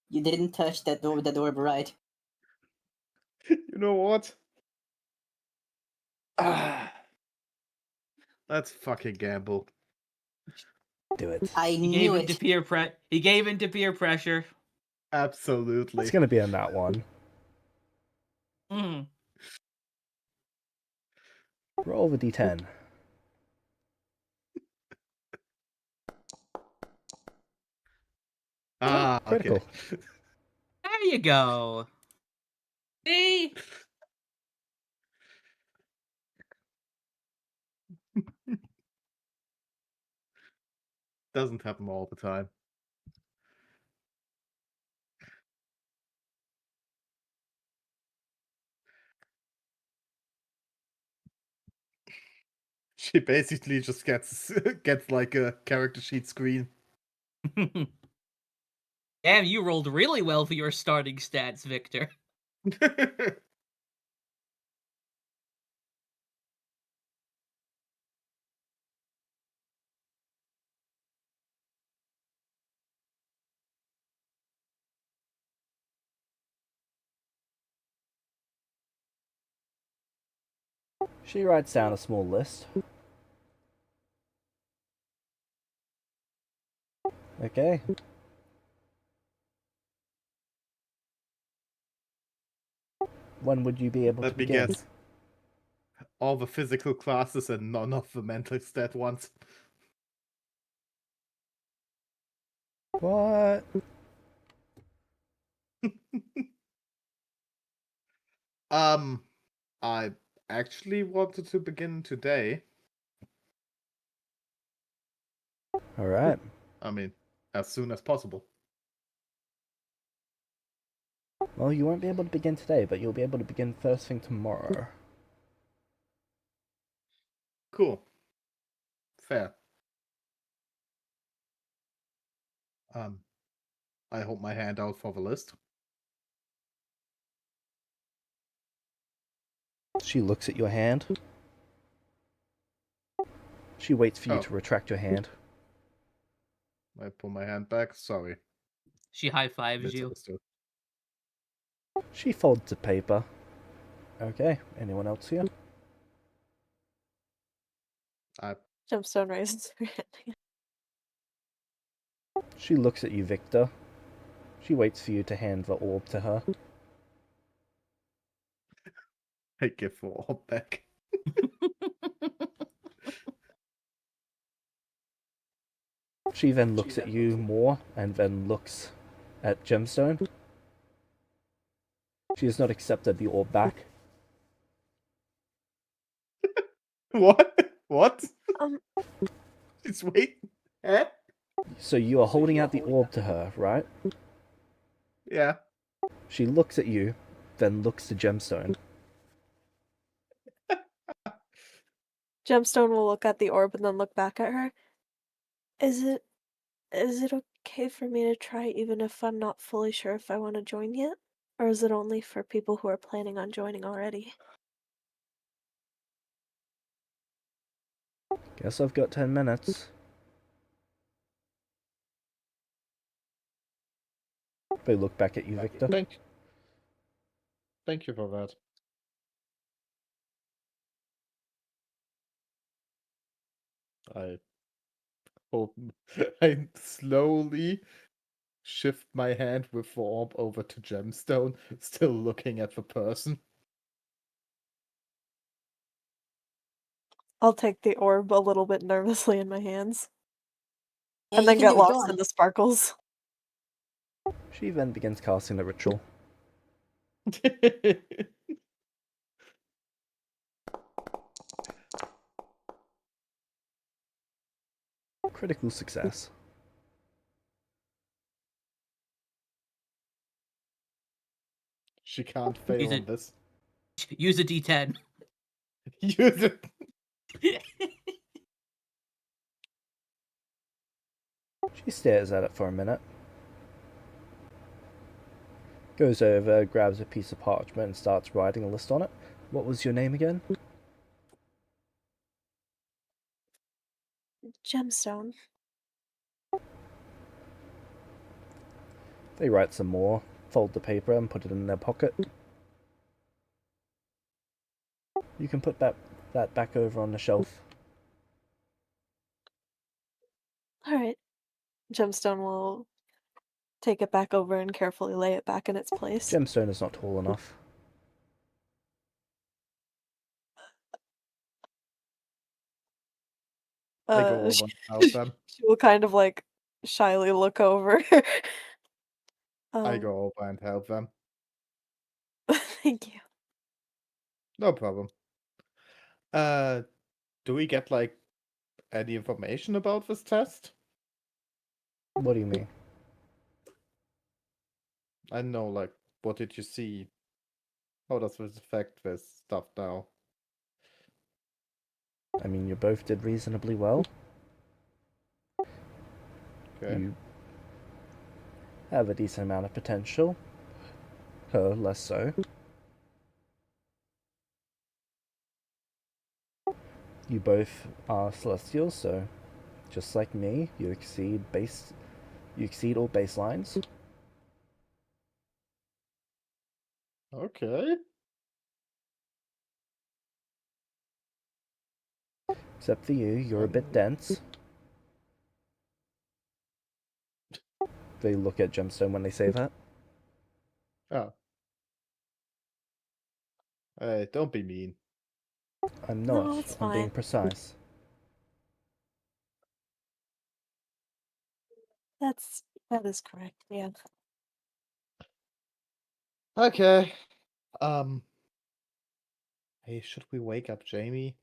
You didn't touch that door right. You know what? Let's fucking gamble. Do it. I He knew gave it. into peer He gave into peer pressure. Absolutely. It's going to be a nat 1. Mm. Roll the D10. Ah, Critical. okay. There you go. See? Doesn't happen all the time. She basically just gets like a character sheet screen. Damn, you rolled really well for your starting stats, Victor. She writes down a small list. Okay. When would you be able Let to me begin? guess. All the physical classes and none of the mental stat ones. What? I actually wanted to begin today. Alright. I mean, as soon as possible. Well, you won't be able to begin today, but you'll be able to begin first thing tomorrow. Cool. Fair. I hold my hand out for the list. She looks at your hand. She waits for you Oh. to retract your hand. I pull my hand back. Sorry. She high fives you. Misunderstood. She folds the paper. Okay, anyone else here? Gemstone raises her hand. She looks at you, Victor. She waits for you to hand the orb to her. I give the orb back. She then looks at you more, and then looks at Gemstone. She has not accepted the orb back. What? What? Um, Just wait. Eh? So you are holding out the orb to her, right? Yeah. She looks at you, then looks to Gemstone. Gemstone will look at the orb and then look back at her. Is it okay for me to try even if I'm not fully sure if I want to join yet? Or is it only for people who are planning on joining already? Guess I've got 10 minutes. They look back at you, Victor. Thank you for that. I slowly shift my hand with the orb over to Gemstone, still looking at the person. I'll take the orb a little bit nervously in my hands. Yeah, And you then can get do it, lost go on. in the sparkles. She then begins casting the ritual. Critical success. She can't fail Use on it. this. Use a D10. Use it. She stares at it for a minute. Goes over, grabs a piece of parchment and starts writing a list on it. What was your name again? Gemstone. They write some more, fold the paper and put it in their pocket. You can put that back over on the shelf. Alright. Gemstone will take it back over and carefully lay it back in its place. Gemstone is not tall enough. I go over and help them. She will kind of like shyly look over. I go over and help them. Thank you. No problem. Do we get like any information about this test? What do you mean? I know, like, what did you see? How does this affect this stuff now? I mean, you both did reasonably well. Okay. You have a decent amount of potential. Her, less so. You both are celestials, so just like me, you exceed all baselines. Okay. Except for you, you're a bit dense. They look at Gemstone when they say that. Oh. Hey, don't be mean. I'm No, not. it's I'm being fine. precise. That is correct, yeah. Okay. Hey, should we wake up Jamie?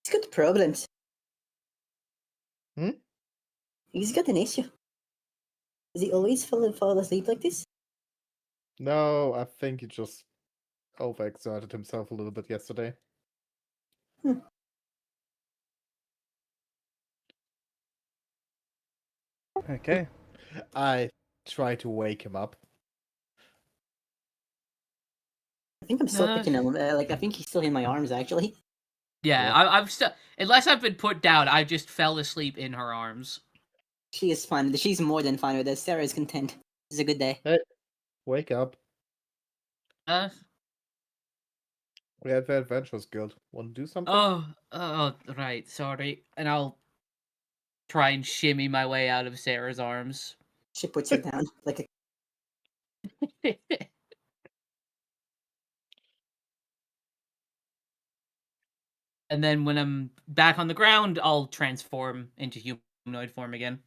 He's got problems. Hmm? He's got an issue. Does he always fall asleep like this? No, I think he just overexerted himself a little bit yesterday. Okay. I try to wake him up. I think I'm still Uh, picking him. I think he's still in my arms, actually. Yeah, Yeah. I'm still. Unless I've been put down, I just fell asleep in her arms. She is fine. She's more than fine with this. Sarah is content. It's a good day. Hey, wake up. Uh, We had the Adventurers Guild. Want to do something? oh, right. Sorry, and I'll try and shimmy my way out of Sarah's arms. She puts her down like a. And then when I'm back on the ground, I'll transform into humanoid form again.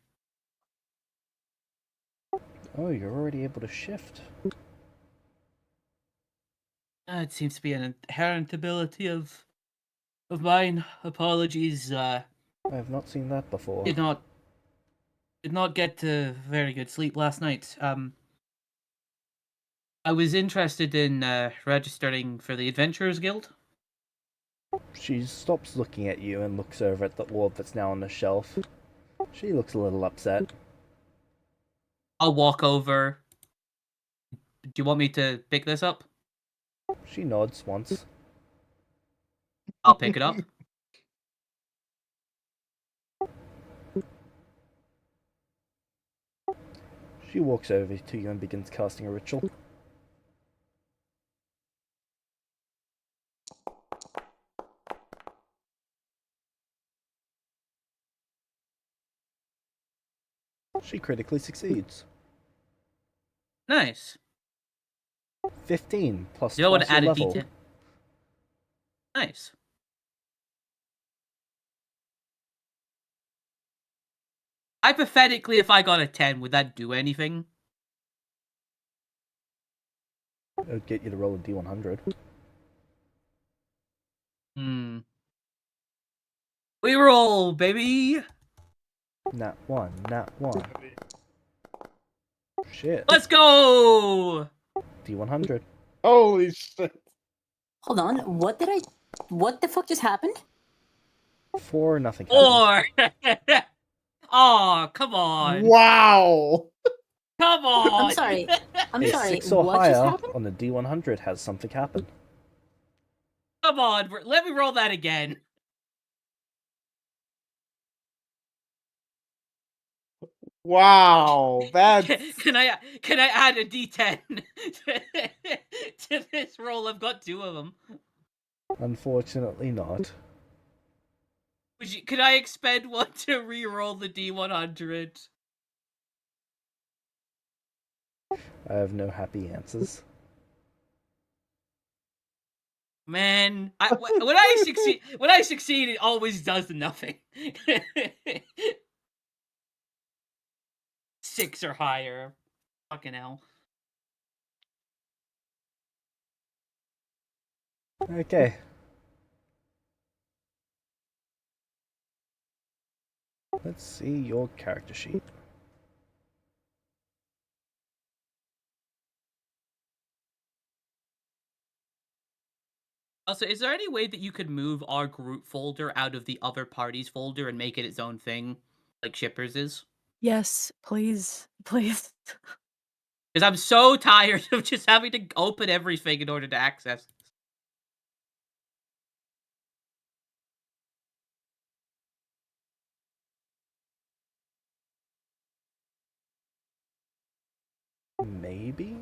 Oh, you're already able to shift. It seems to be an inherent ability of mine. Apologies. I have not seen that before. Did not get to very good sleep last night. I was interested in registering for the Adventurers Guild. She stops looking at you and looks over at the orb that's now on the shelf. She looks a little upset. I'll walk over. Do you want me to pick this up? She nods once. I'll pick it up. She walks over to you and begins casting a ritual. She critically succeeds. Nice. 15 plus You don't want twice to add your a level. D10. Nice. Hypothetically, if I got a 10, would that do anything? It would get you to roll a D100. We roll, baby! Nat 1, nat 1. Shit. Let's go! D100. Holy shit. Hold on. What the fuck just happened? 4, nothing happens. Or... oh, come on. Wow. Come on. I'm sorry. I'm A sorry. 6 or What just higher happened? on the D100 has something happen. Come on. Let me roll that again. Wow. That's Can I add a D10 to this roll? I've got 2 of them. Unfortunately not. Could I expend 1 to re-roll the D100? I have no happy answers. Man, when I succeed, it always does nothing. 6 or higher. Fucking hell. Okay. Let's see your character sheet. Also, is there any way that you could move our group folder out of the other party's folder and make it its own thing, like Shippers is? Yes, please. Please. Because I'm so tired of just having to open everything in order to access this. Maybe?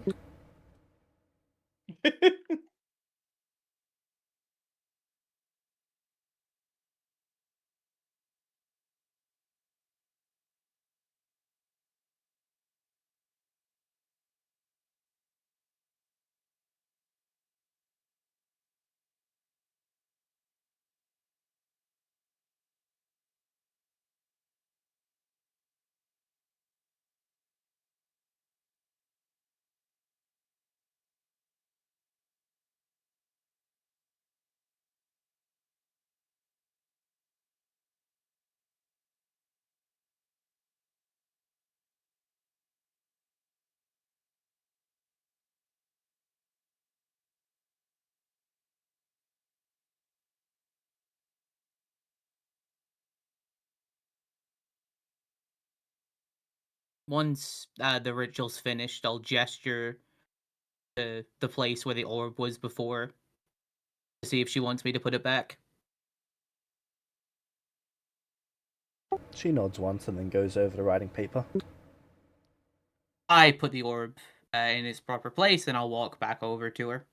Once the ritual's finished, I'll gesture to the place where the orb was before to see if she wants me to put it back. She nods once and then goes over to writing paper. I put the orb in its proper place, and I'll walk back over to her.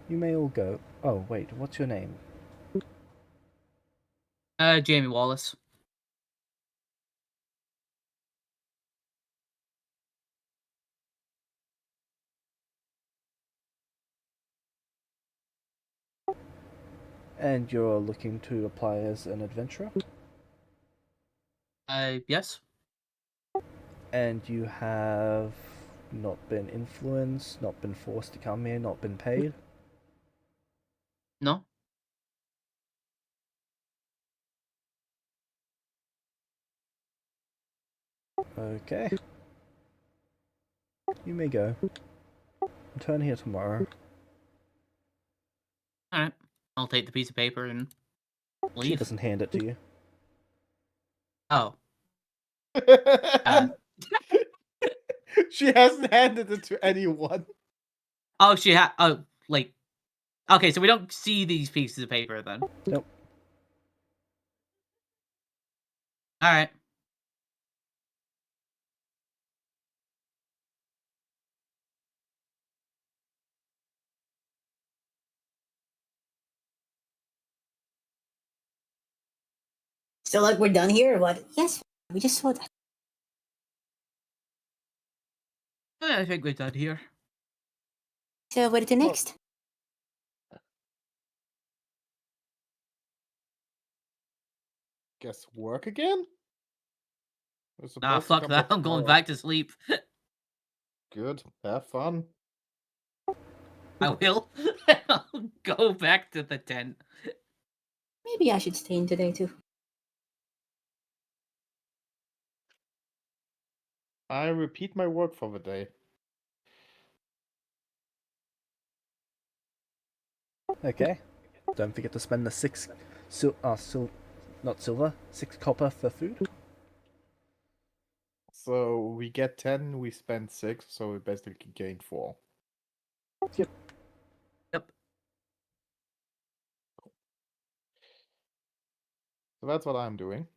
You may all go. Oh, wait, what's your name? Jamie Wallace. And you're looking to apply as an adventurer? Yes. And you have not been influenced, not been forced to come here, not been paid? No. Okay. You may go. Return here tomorrow. All right. I'll take the piece of paper and She leave. doesn't hand it to you. Oh. She hasn't handed it to anyone. Oh, she had. Oh, like. Okay, so we don't see these pieces of paper then. Nope. All right. So, like, we're done here or what? Yes, we just saw that. I think we're done here. So, what to do next? Guess work again? We're Ah, supposed to fuck come that. back I'm going tomorrow. back to sleep. Good. Have fun. I will. I'll go back to the tent. Maybe I should stay in today too. I repeat my work for the day. Okay. Don't forget to spend the 6 not silver, 6 copper for food. So we get 10, we spend 6, so we basically gain 4. Yep. Yep. So that's what I'm doing.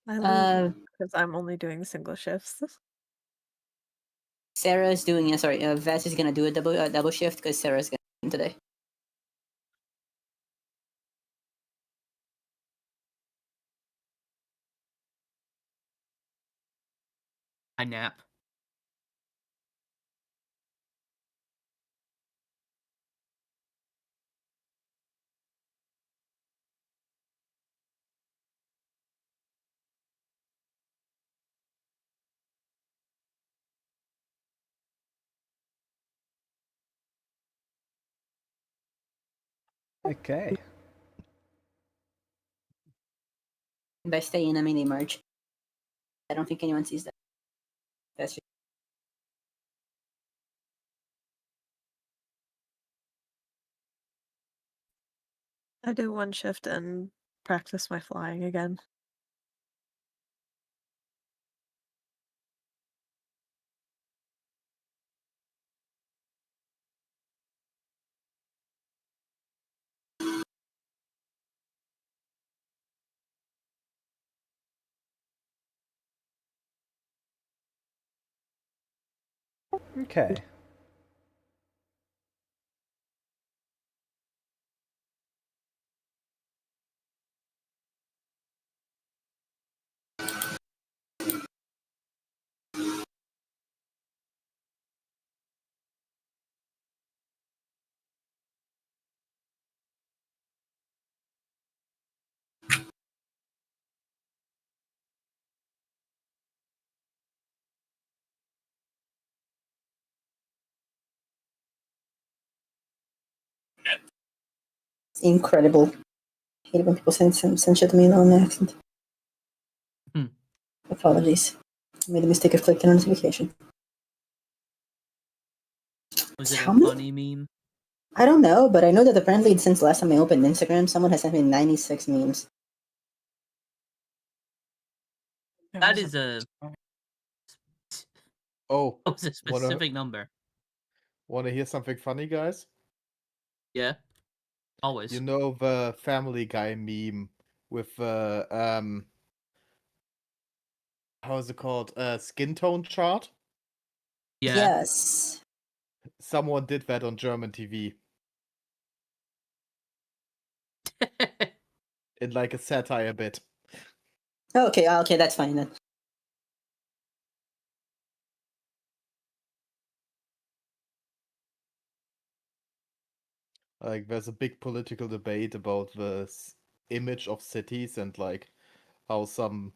I leave because I'm only doing single shifts. Sarah's doing Vess is gonna do a double shift because Sarah's gonna in today. I nap. Okay. By stay in, I mean they merge. I don't think anyone sees that. That's just... I do one shift and practice my flying again. Okay. It's incredible. I hate it when people send shit to me in an accent. Hmm. Apologies. I made the mistake of clicking on notification. Was it Tell a me? funny meme? I don't know, but I know that apparently since last time I opened Instagram, someone has sent me 96 memes. That is a Oh, that was a specific number. wanna hear something funny, guys? Yeah. Always. You know the Family Guy meme with how is it called? Skin tone chart? Yeah. Yes. Someone did that on German TV in like a satire bit. Okay, that's fine then. Like, there's a big political debate about the image of cities and like how some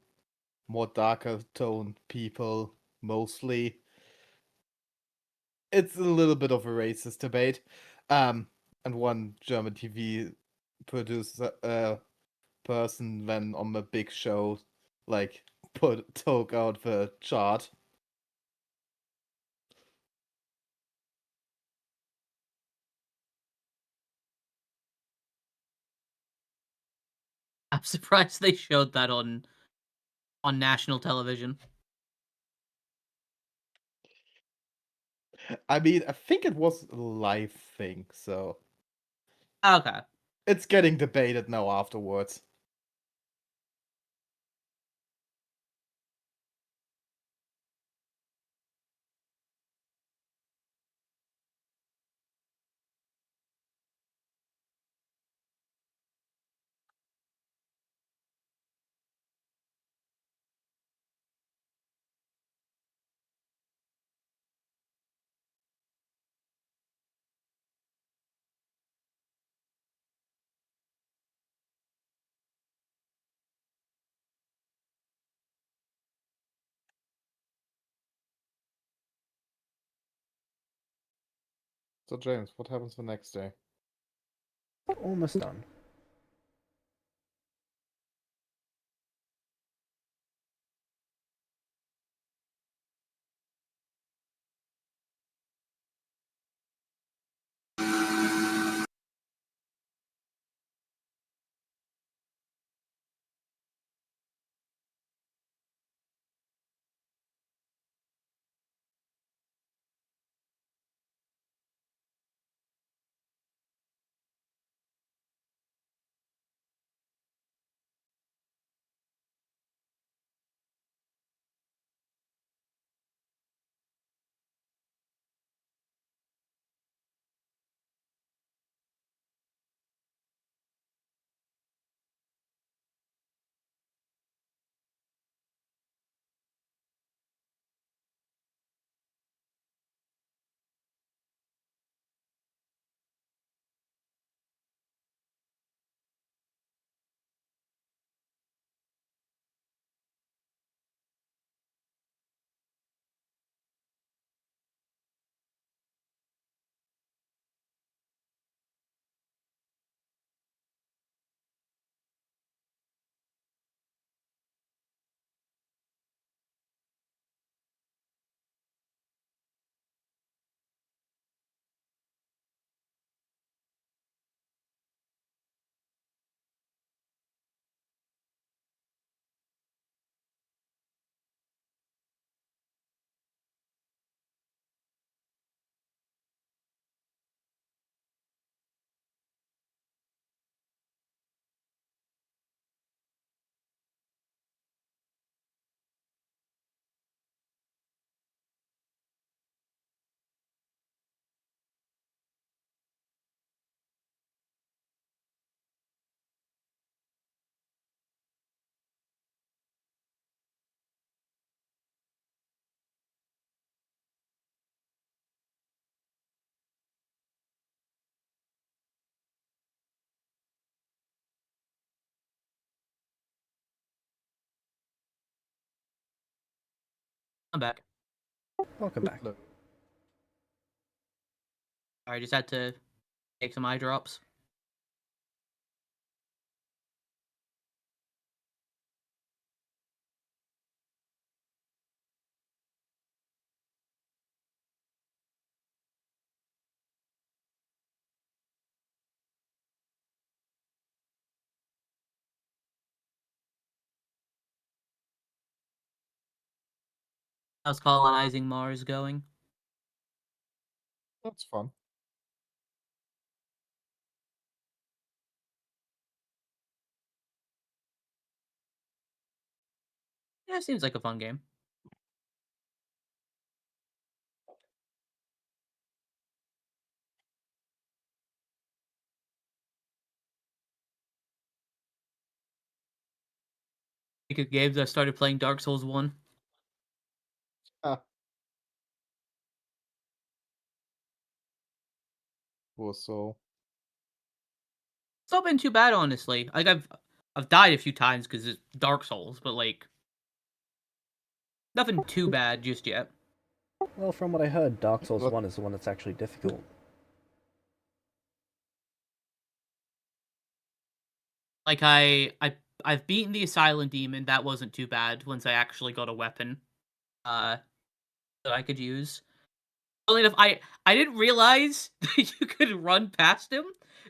more darker toned people mostly. It's a little bit of a racist debate. And one German TV producer person then on the big show like took out the chart. I'm surprised they showed that on national television. I mean, I think it was a live thing, so Okay. it's getting debated now afterwards. So James, what happens the next day? Almost done. I'm back. Welcome back. Look, I just had to take some eye drops. How's colonizing Mars going? that's fun. Yeah, seems like a fun game. Good games. I started playing Dark Souls 1. Ah, poor soul. It's not been too bad, honestly. Like I've died a few times because it's Dark Souls, but like nothing too bad just yet. Well, from what I heard, Dark Souls Look- 1 is the one that's actually difficult. Like I've beaten the Asylum Demon. That wasn't too bad once I actually got a weapon that I could use. Only enough, I didn't realize that you could run past him,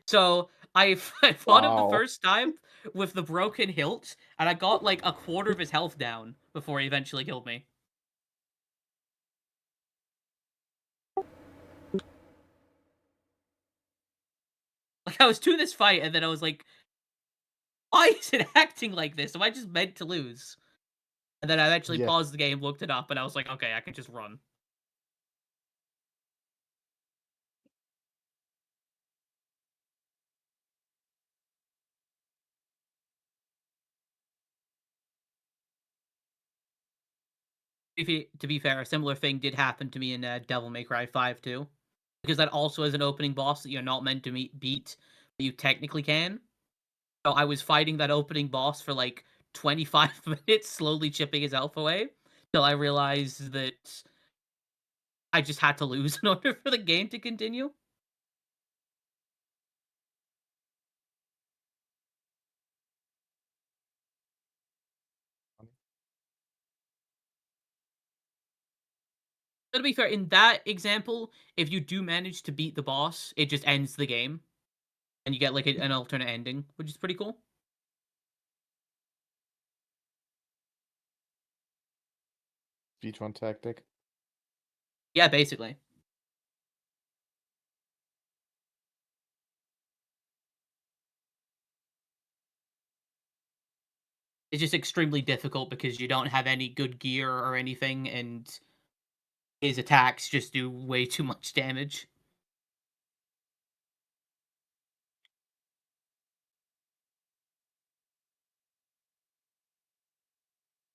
so I fought him the Wow. first time with the broken hilt, and I got like a quarter of his health down before he eventually killed me. Like I was doing this fight, and then I was like, "Why is it acting like this? Am I just meant to lose?" And then I eventually Yeah. paused the game, looked it up, and I was like, "Okay, I can just run." To be fair, a similar thing did happen to me in Devil May Cry 5 too, because that also has an opening boss that you're not meant to beat, but you technically can. So I was fighting that opening boss for like 25 minutes, slowly chipping his health away, till I realized that I just had to lose in order for the game to continue. So to be fair, in that example, if you do manage to beat the boss, it just ends the game, and you get like an alternate ending, which is pretty cool. Speedrun tactic. Yeah, basically. It's just extremely difficult because you don't have any good gear or anything, and his attacks just do way too much damage.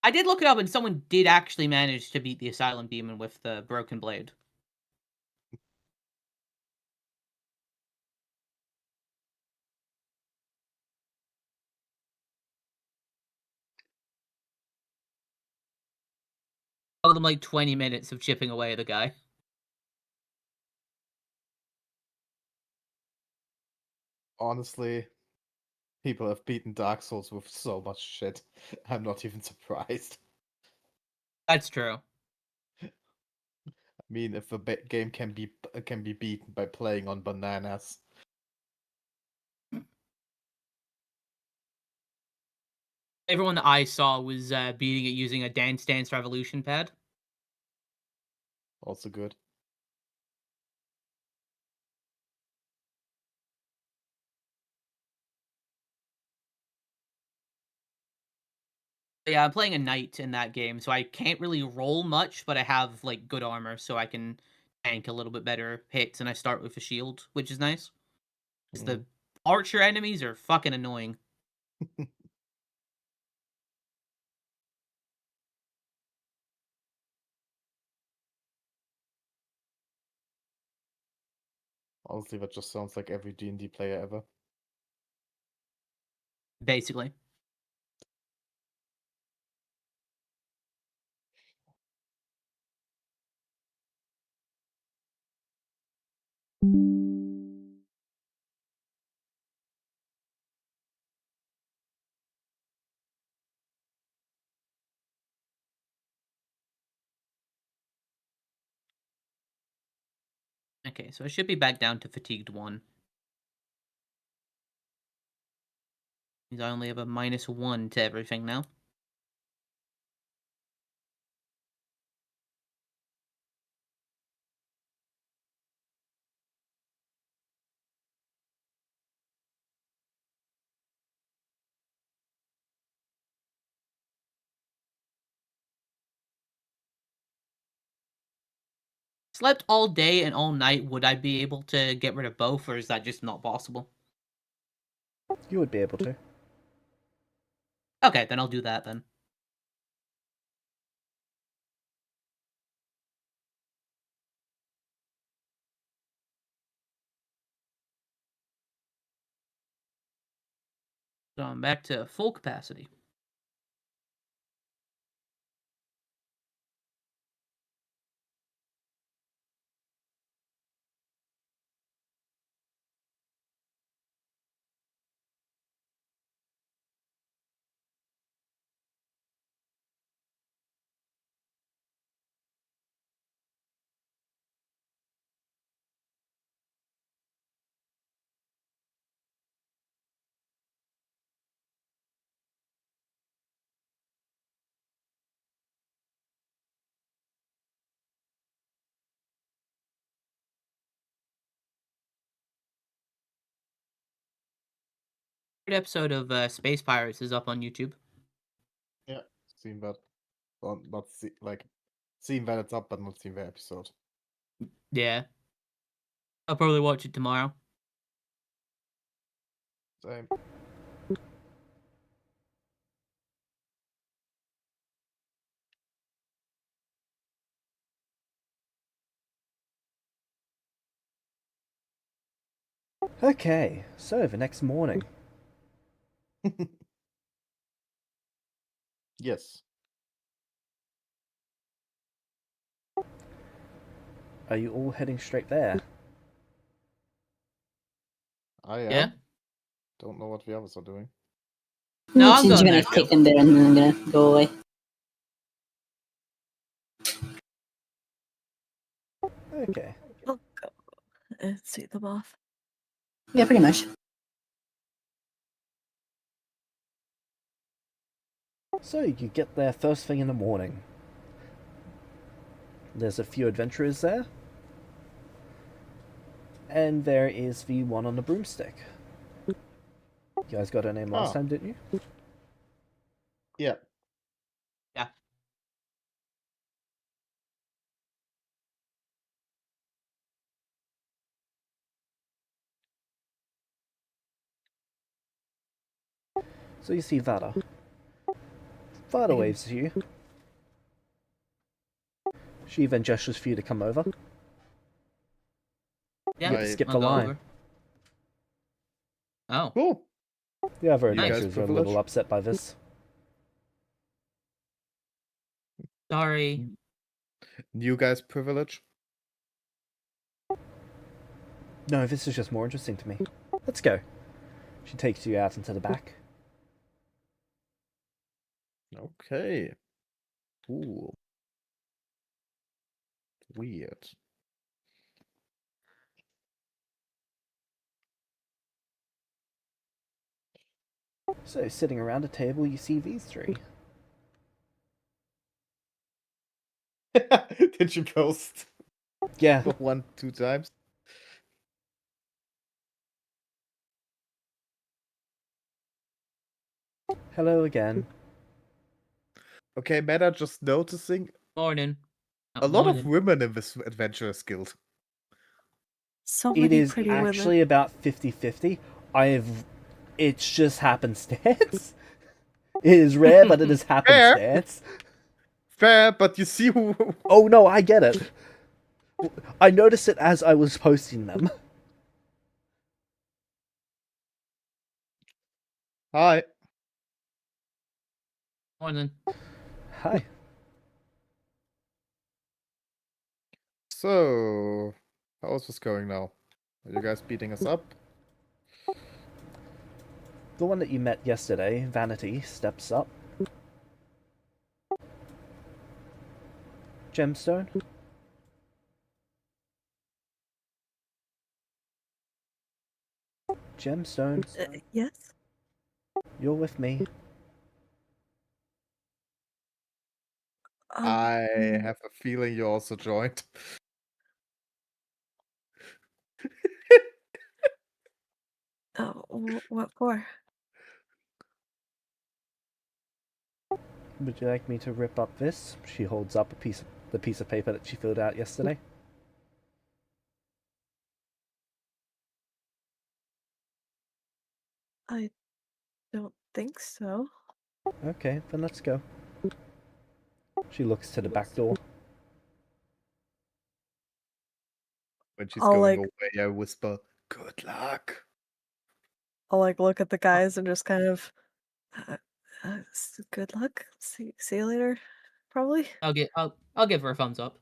I did look it up, and someone did actually manage to beat the Asylum Demon with the Broken Blade. Took them like 20 minutes of chipping away at the guy. Honestly, people have beaten Dark Souls with so much shit. I'm not even surprised. That's true. I mean, if a game can be beaten by playing on bananas, Everyone that I saw was beating it using a Dance Dance Revolution pad. also good. Yeah, I'm playing a knight in that game, so I can't really roll much, but I have like good armor, so I can tank a little bit better hits, and I start with a shield, which is nice. Because the archer enemies are fucking annoying. Honestly, that just sounds like every D&D player ever. Basically. Okay, so I should be back down to fatigued 1. Means I only have a -1 to everything now. Slept all day and all night, would I be able to get rid of both, or is that just not possible? You would be able to. Okay, then I'll do that then. So I'm back to full capacity. Third episode of Space Pirates is up on YouTube. Yeah, seen that. Well, not see, like seen that it's up, but not seen the episode. Yeah. I'll probably watch it tomorrow. Same. Okay, so the next morning. Yes. Are you all heading straight there? I am. Yeah? Don't know what the others are doing. No, I'm Just going gonna there kick too. him there and then I'm gonna go away. Okay. I'll go and see them off. Yeah, pretty much. So you get there first thing in the morning. There's a few adventurers there. And there is the one on the broomstick. You guys got her name last Oh. time, didn't you? Yeah. Yeah. So you see Vada. Vada waves to you. She then gestures for you to come over. Yeah, You have to skip I'll the go line. over. Oh. Cool. The other You guys adventurers are a little privileged? upset by this. Sorry. New guys privilege. No, this is just more interesting to me. Let's go. She takes you out into the back. Okay. Cool. Weird. So, sitting around a table, you see these three. Did you post Yeah, 1, 2 times? hello again. Okay, Meta, just noticing Morning. a lot of Morning. women in this adventurers guild. So It many is pretty actually women. about 50-50. It's just happenstance. It is rare, but it is happenstance. Fair, but you see who. Oh no, I get it. I noticed it as I was posting them. Hi. Morning. Hi. So, how's this going now? Are you guys beating us up? The one that you met yesterday, Vanity, steps up. Gemstone? Gemstone, Yes? you're with me. I have a feeling you also joined. Oh, what for? Would you like me to rip up this? She holds up the piece of paper that she filled out yesterday. I don't think so. Okay, then let's go. She looks to the back door. When she's I'll, going like- away, I whisper, "Good luck." I'll like look at the guys and just kind of good luck. See you later. Probably. I'll give her a thumbs up.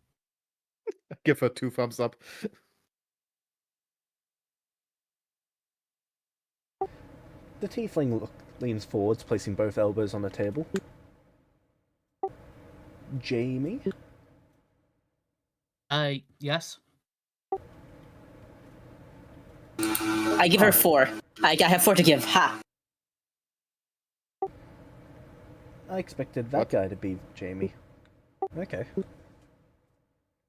Give her 2 thumbs up. The tiefling leans forwards, placing both elbows on the table. Jamie? Yes. I give her 4. I have 4 to give. Ha! I expected that What? guy to be Jamie. Okay.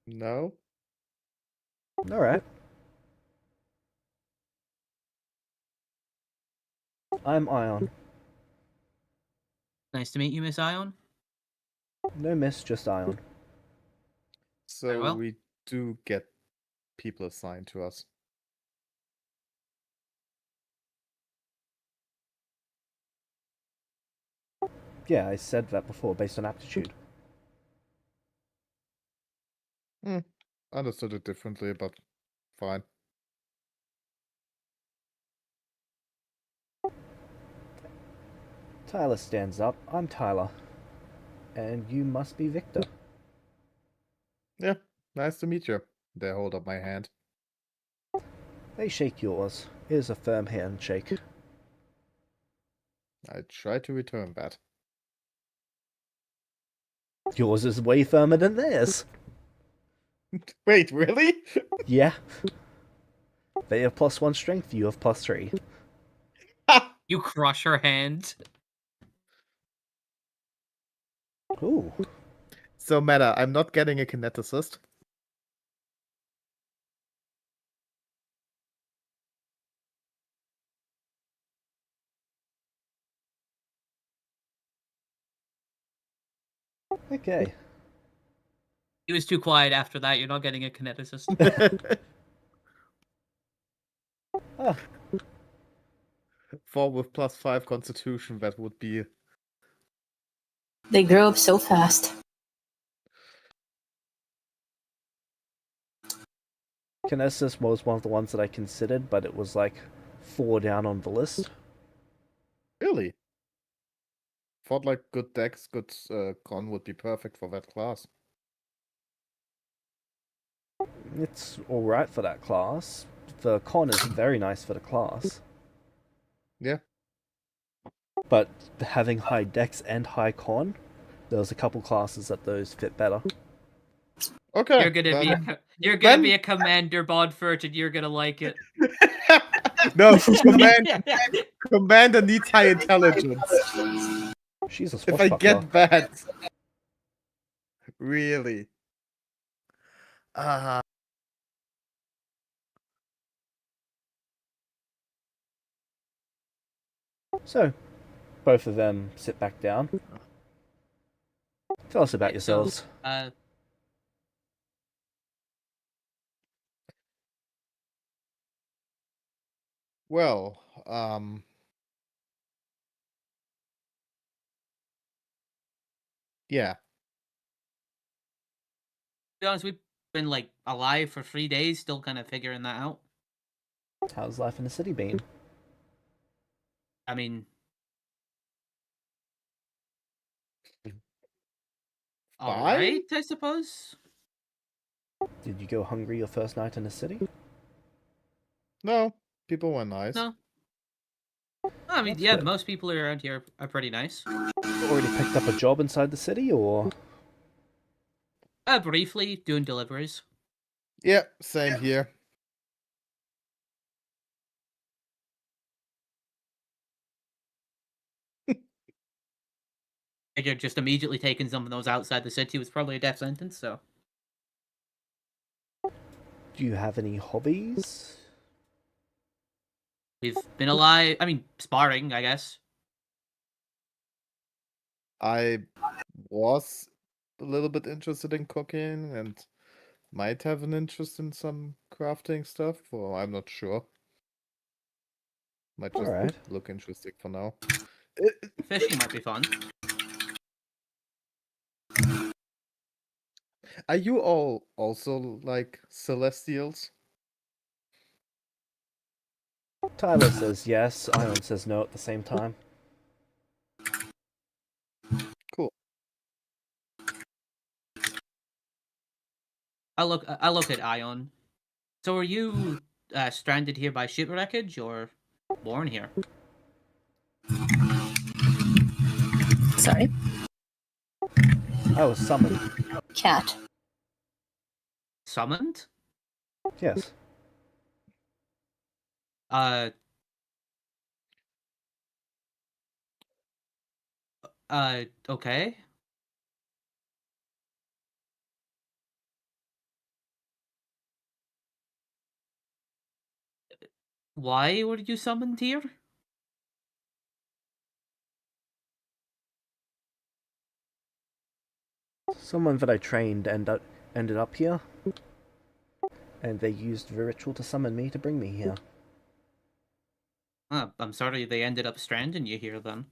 No. Alright. I'm Ion. Nice to meet you, Miss Ion. No miss, just Ion. So well. we do get people assigned to us. Yeah, I said that before, based on aptitude. Understood it differently, but fine. Tyler stands up. I'm Tyler. And you must be Victor. Yeah, nice to meet you. They hold up my hand. They shake yours. It is a firm handshake. I try to return that. Yours is way firmer than theirs. Wait, really? Yeah. They have +1 strength, you have +3. You crush her hand. Ooh. So Meta, I'm not getting a kineticist. Okay. He was too quiet after that. You're not getting a kineticist. Ah, 4 with +5 constitution, that would be... They grow up so fast. Kinesis was one of the ones that I considered, but it was like 4 down on the list. Really? Thought like good dex, good con would be perfect for that class. It's alright for that class. The con is very nice for the class. Yeah. But having high dex and high con, there's a couple classes that those fit better. Okay. You're gonna be a commander, Bodford, and you're gonna like it. No, commander needs high intelligence. She's a If I swashbuckler. get that. Really. So, both of them sit back down. Tell us about yourselves. Well, yeah. To be honest, we've been like alive for 3 days, still kind of figuring that out. How's life in the city been? I mean, all right, I suppose. Did you go hungry your first night in the city? No, people were nice. No. I mean, That's yeah, good. most people around here are pretty nice. Already picked up a job inside the city, or? Briefly, doing deliveries. Yeah, same here. Figured just immediately taking some of those outside the city was probably a death sentence, so. Do you have any hobbies? We've been alive. I mean, sparring, I guess. I was a little bit interested in cooking and might have an interest in some crafting stuff, or I'm not sure. Might just Alright. look interesting for now. Fishing might be fun. Are you all also like Celestials? Tyler says yes, Ion says no at the same time. Cool. I look at Ion. So are you stranded here by shipwreckage or born here? Sorry. I was summoned. Cat. Summoned? Yes. Okay. Why were you summoned here? Someone that I trained ended up here, and they used the ritual to summon me to bring me here. I'm sorry they ended up stranding you here then.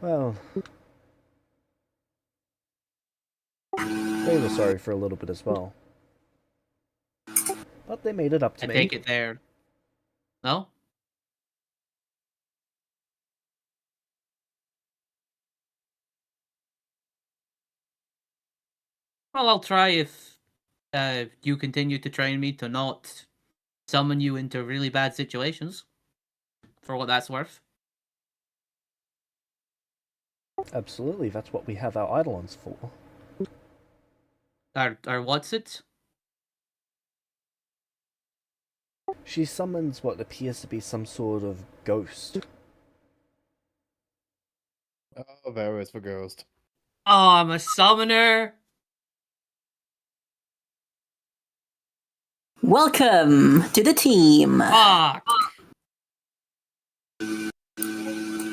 Well, they were sorry for a little bit as well. But they made it up to I me. take it there. No? Well, I'll try if you continue to train me to not summon you into really bad situations. For what that's worth. Absolutely, that's what we have our Eidolons for. Or what's it? She summons what appears to be some sort of ghost. Oh, there is the ghost. Oh, I'm a summoner! Welcome to the team. Fuck!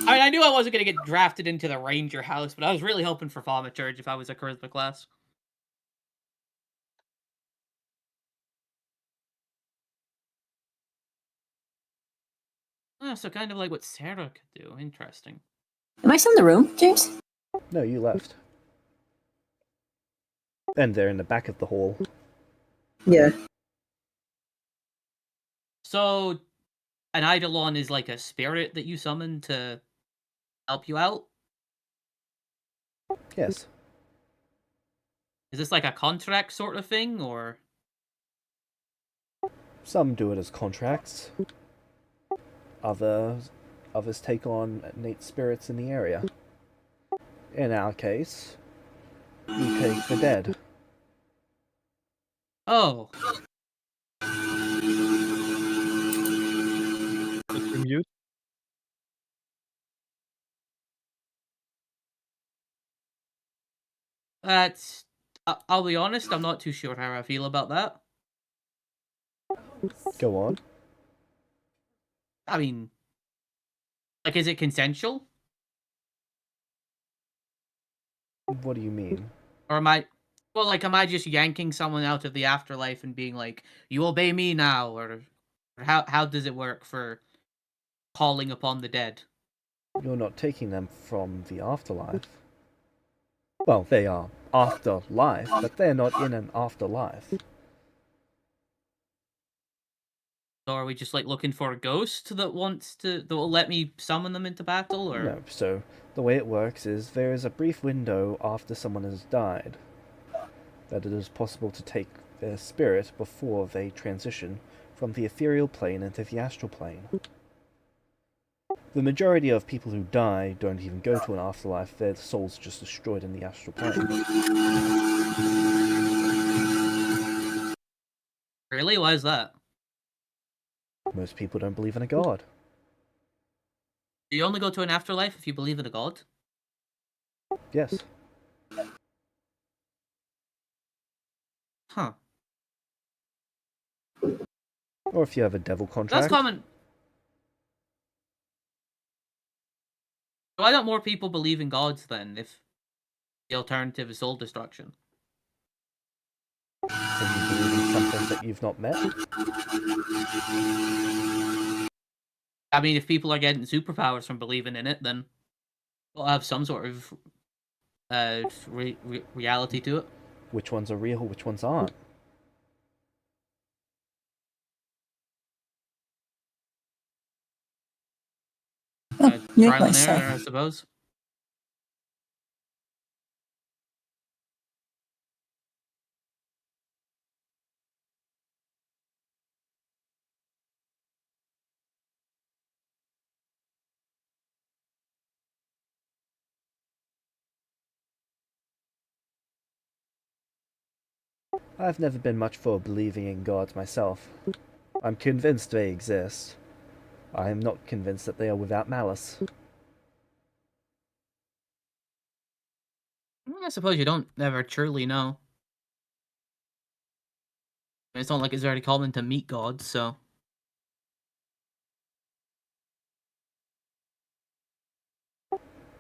I mean, I knew I wasn't gonna get drafted into the ranger house, but I was really hoping for thaumaturge if I was a charisma class. Oh, so kind of like what Sarah could do. Interesting. Am I still in the room, James? No, you left. And they're in the back of the hall. Yeah. So, an Eidolon is like a spirit that you summon to help you out? Yes. Is this like a contract sort of thing, or...? Some do it as contracts. Others take on innate spirits in the area. In our case, we take the dead. Oh. Mute. That's... I'll be honest, I'm not too sure how I feel about that. Go on. I mean... Like, is it consensual? What do you mean? Or am I... Well, like, am I just yanking someone out of the afterlife and being like, you obey me now, or how does it work for calling upon the dead? You're not taking them from the afterlife. Well, they are afterlife, but they're not in an afterlife. So are we just, like, looking for a ghost that will let me summon them into battle, or...? No, so the way it works is there is a brief window after someone has died that it is possible to take their spirit before they transition from the ethereal plane into the astral plane. The majority of people who die don't even go to an afterlife, their souls are just destroyed in the astral plane. Really? Why is that? Most people don't believe in a god. Do you only go to an afterlife if you believe in a god? Yes. Huh. Or if you have a devil That's contract. common. Why don't more people believe in gods then, if the alternative is soul destruction? And you believe in something that you've not met. I mean, if people are getting superpowers from believing in it, then they'll have some sort of reality to it. Which ones are real, which ones aren't. Trial and error, I suppose. I've never been much for believing in gods myself. I'm convinced they exist. I am not convinced that they are without malice. I suppose you don't ever truly know. It's not like it's already common to meet gods, so.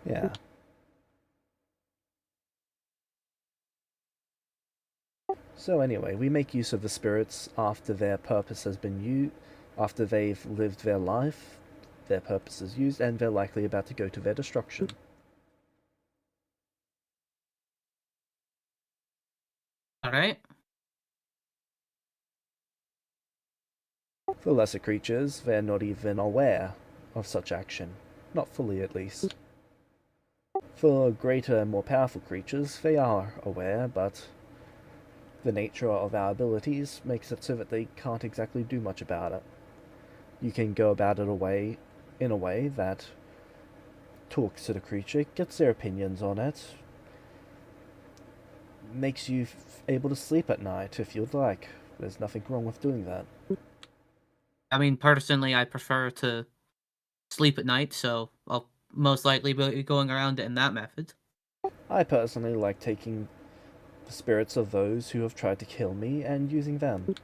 Yeah. So anyway, we make use of the spirits after their purpose has been used, after they've lived their life, their purpose is used, and they're likely about to go to their destruction. Alright. For lesser creatures, they're not even aware of such action. Not fully, at least. For greater and more powerful creatures, they are aware, but the nature of our abilities makes it so that they can't exactly do much about it. You can go about it in a way that talks to the creature, gets their opinions on it, makes you able to sleep at night if you'd like. There's nothing wrong with doing that. I mean, personally, I prefer to sleep at night, so I'll most likely be going around it in that method. I personally like taking the spirits of those who have tried to kill me and using them.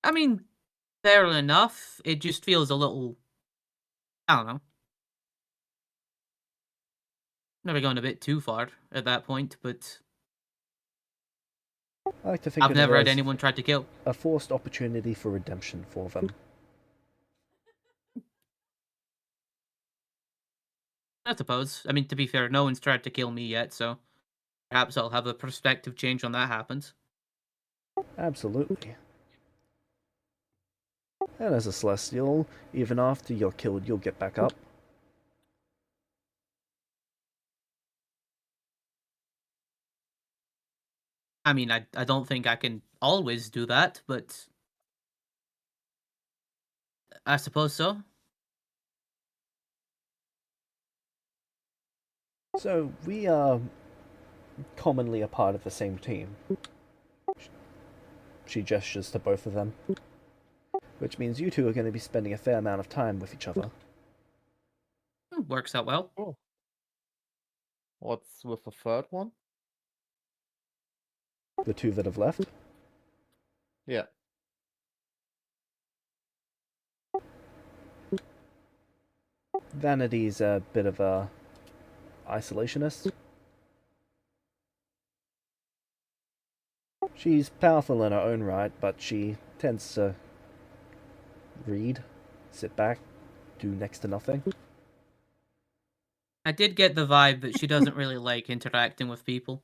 I mean, fair enough. It just feels a little. I don't know. Maybe going a bit too far at that point, but I like to think I've of it never had as anyone try to kill. a forced opportunity for redemption for them. I suppose. I mean, to be fair, no one's tried to kill me yet, so perhaps I'll have a perspective change when that happens. Absolutely. And as a celestial, even after you're killed, you'll get back up. I mean, I don't think I can always do that, but I suppose so. So, we are commonly a part of the same team. She gestures to both of them. Which means you two are going to be spending a fair amount of time with each other. Works out well. Oh. What's with the third one? The two that have left. Yeah. Vanity's a bit of a isolationist. She's powerful in her own right, but she tends to read, sit back, do next to nothing. I did get the vibe that she doesn't really like interacting with people.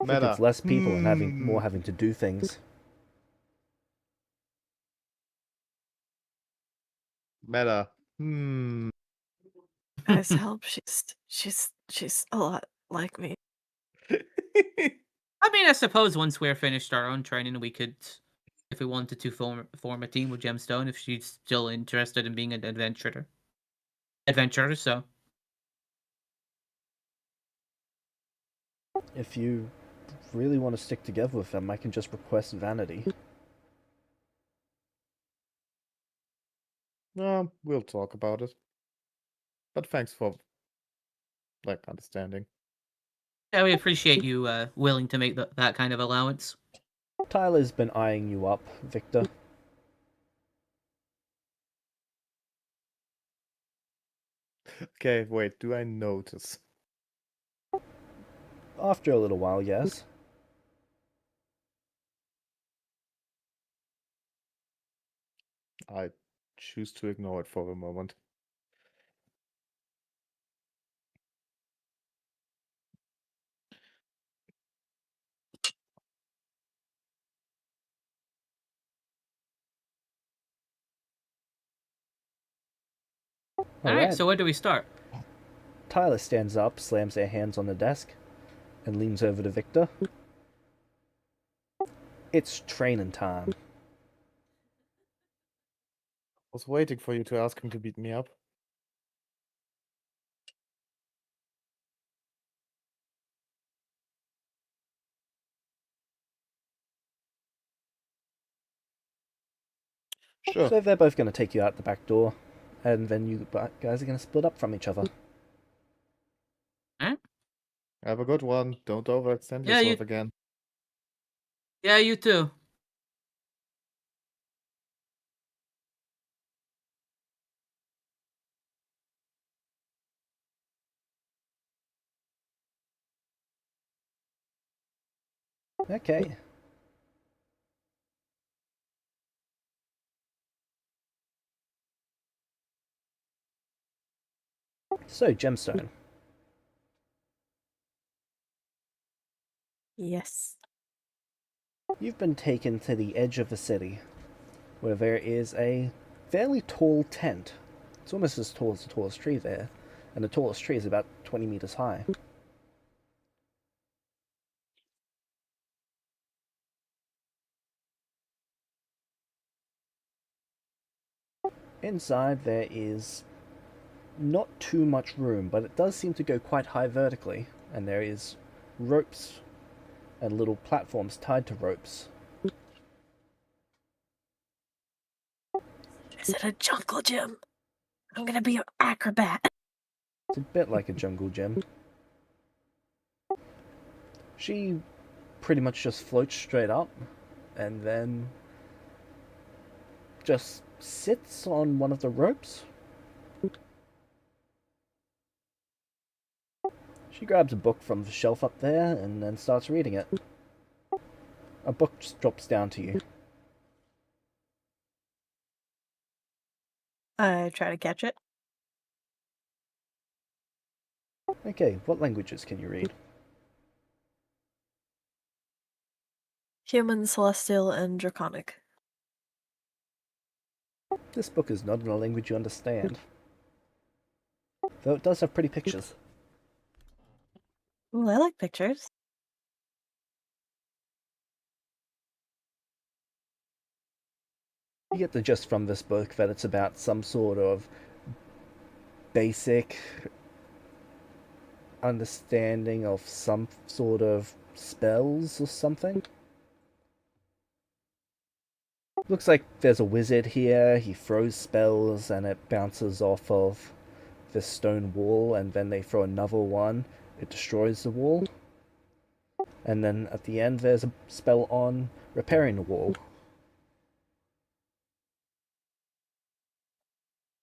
I think it's less people and Hmm. having to do things. Meta. Hmm. Guys, help! She's a lot like me. I mean, I suppose once we're finished our own training, we could, if we wanted to, form a team with Gemstone if she's still interested in being an adventurer. So If you really want to stick together with them, I can just request Vanity. We'll talk about it. But thanks for, understanding. yeah, we appreciate you willing to make that kind of allowance. Tyler's been eyeing you up, Victor. Okay, wait, do I notice? After a little while, yes. I choose to ignore it for a moment. Alright, so where do we start? Tyler stands up, slams their hands on the desk, and leans over to Victor. It's training time. I was waiting for you to ask him to beat me up. Sure. So they're both going to take you out the back door, and then you guys are going to split up from each other. Alright? Have a good one. Don't overextend Yeah, yourself again. Yeah, you too. Okay. So, Gemstone. Yes. You've been taken to the edge of the city, where there is a fairly tall tent. It's almost as tall as the tallest tree there, and the tallest tree is about 20 meters high. Inside there is not too much room, but it does seem to go quite high vertically, and there is ropes and little platforms tied to ropes. Is it a jungle gym? I'm gonna be an acrobat. It's a bit like a jungle gym. She pretty much just floats straight up, and then just sits on one of the ropes. She grabs a book from the shelf up there and then starts reading it. A book just drops down to you. I try to catch it. Okay, what languages can you read? Human, celestial, and draconic. This book is not in a language you understand. Though it does have pretty pictures. Ooh, I like pictures. You get the gist from this book that it's about some sort of basic understanding of some sort of spells or something. Looks like there's a wizard here, he throws spells and it bounces off of this stone wall, and then they throw another one, it destroys the wall. And then at the end there's a spell on repairing the wall.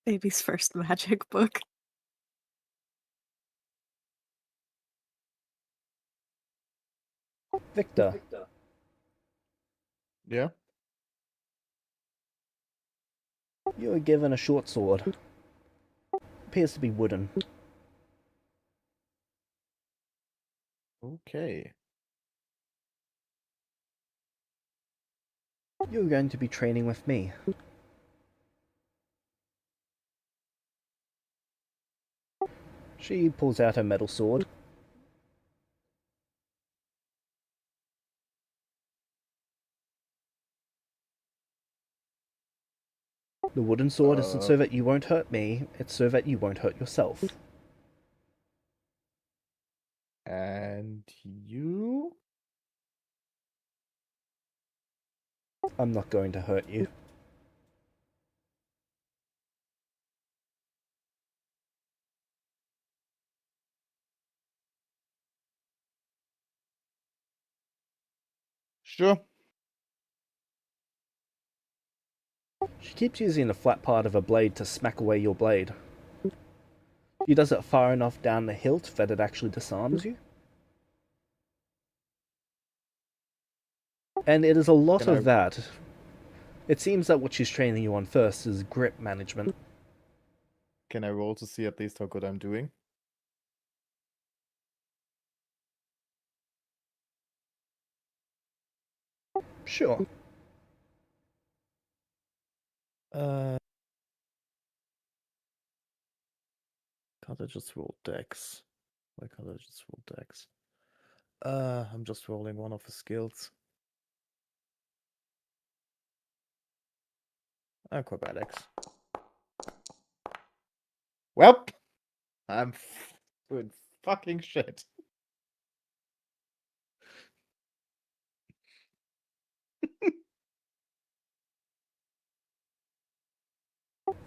Baby's first magic book. Victor, Yeah? you are given a short sword. Appears to be wooden. Okay. You're going to be training with me. She pulls out her metal sword. The wooden sword isn't so that you won't hurt me, it's so that you won't hurt yourself. And you? I'm not going to hurt you. Sure. She keeps using the flat part of her blade to smack away your blade. She does it far enough down the hilt that it actually disarms you. And it is a lot Can of that. It seems that what she's training you on first is grip management. Can I roll to see at least how good I'm doing? Sure. Uh, Can't I just roll Dex? Why can't I just roll Dex? I'm just rolling one of the skills. Acrobatics. Well, I'm doing fucking shit.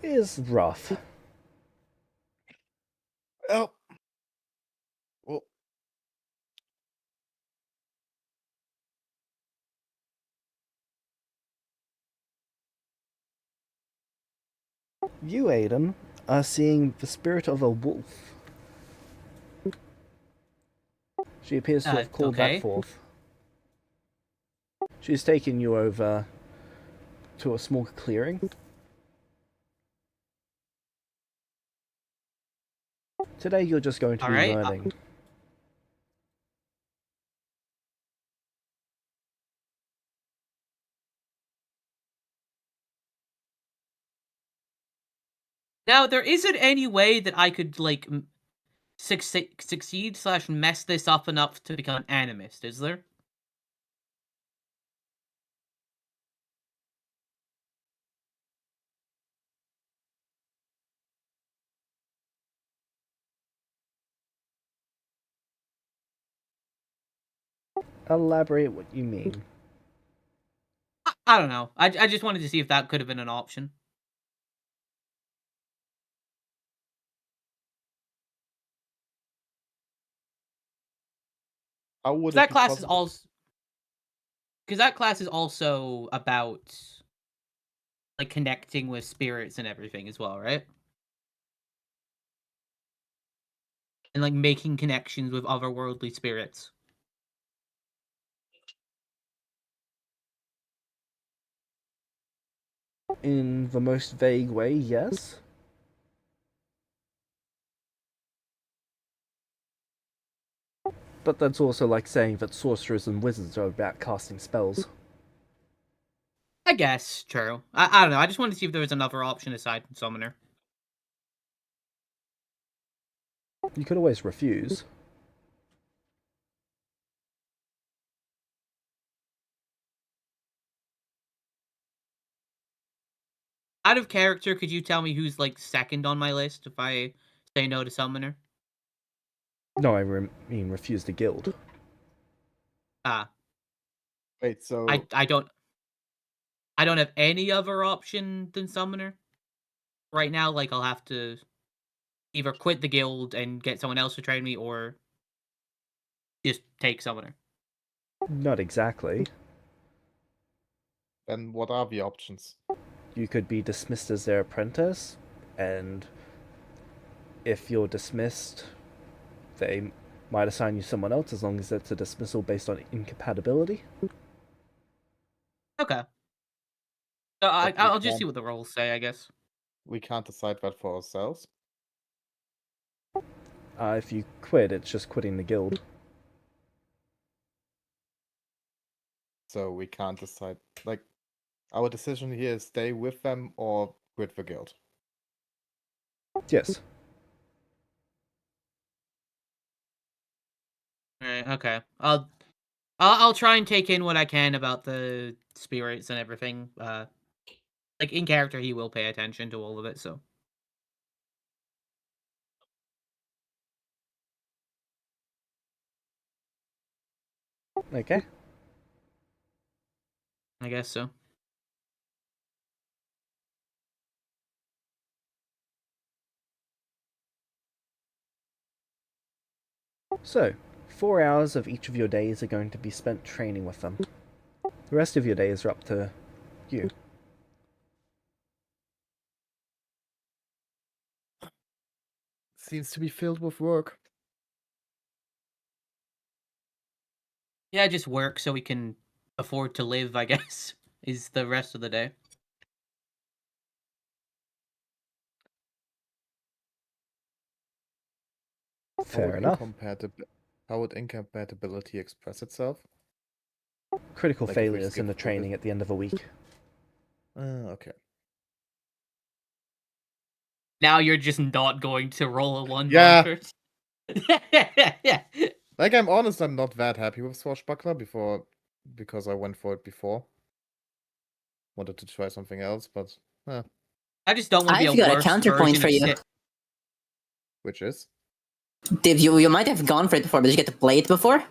Is rough. Oh. Well, You, Aiden, are seeing the spirit of a wolf. She appears to have called that Okay. forth. She's taken you over to a small clearing. Today you're just going to be Alright, learning. Now, there isn't any way that I could, like, succeed / mess this up enough to become an animist, is there? Elaborate what you mean. I don't know. I just wanted to see if that could have been an option. how would it That be class is possible? also... Because that class is also about, like, connecting with spirits and everything as well, right? And, like, making connections with otherworldly spirits. In the most vague way, yes. But that's also like saying that sorcerers and wizards are about casting spells. I guess, true. I don't know. I just wanted to see if there was another option aside from Summoner. You could always refuse. Out of character, could you tell me who's, like, second on my list if I say no to Summoner? No, I mean refuse the guild. Ah. Wait, so I don't have any other option than Summoner. Right now, like, I'll have to either quit the guild and get someone else to train me, or just take Summoner. Not exactly. then what are the options? You could be dismissed as their apprentice, and if you're dismissed, they might assign you someone else as long as it's a dismissal based on incompatibility. Okay. So But we I'll just see can't- what the rules say, I guess. We can't decide that for ourselves. If you quit, it's just quitting the guild. So we can't decide. Like, our decision here is stay with them or quit the guild. Yes. Alright, okay. I'll try and take in what I can about the spirits and everything. Like, in character, he will pay attention to all of it, so. Okay. I guess so. So, 4 hours of each of your days are going to be spent training with them. The rest of your days are up to you. Seems to be filled with work. Yeah, just work so we can afford to live, I guess, is the rest of the day. Fair enough. How would incompatibility express itself? Critical Like if we failures in the skip training at the end of a week. Okay. Now you're just not going to roll a 1 Yeah. Bonfort. Like, I'm honest, I'm not that happy with Swashbuckler because I went for it before. Wanted to try something else, but I just don't want to be I've a got a worse counterpoint version for of you. which is? Dave, you might have gone for it before, but did you get to play it before?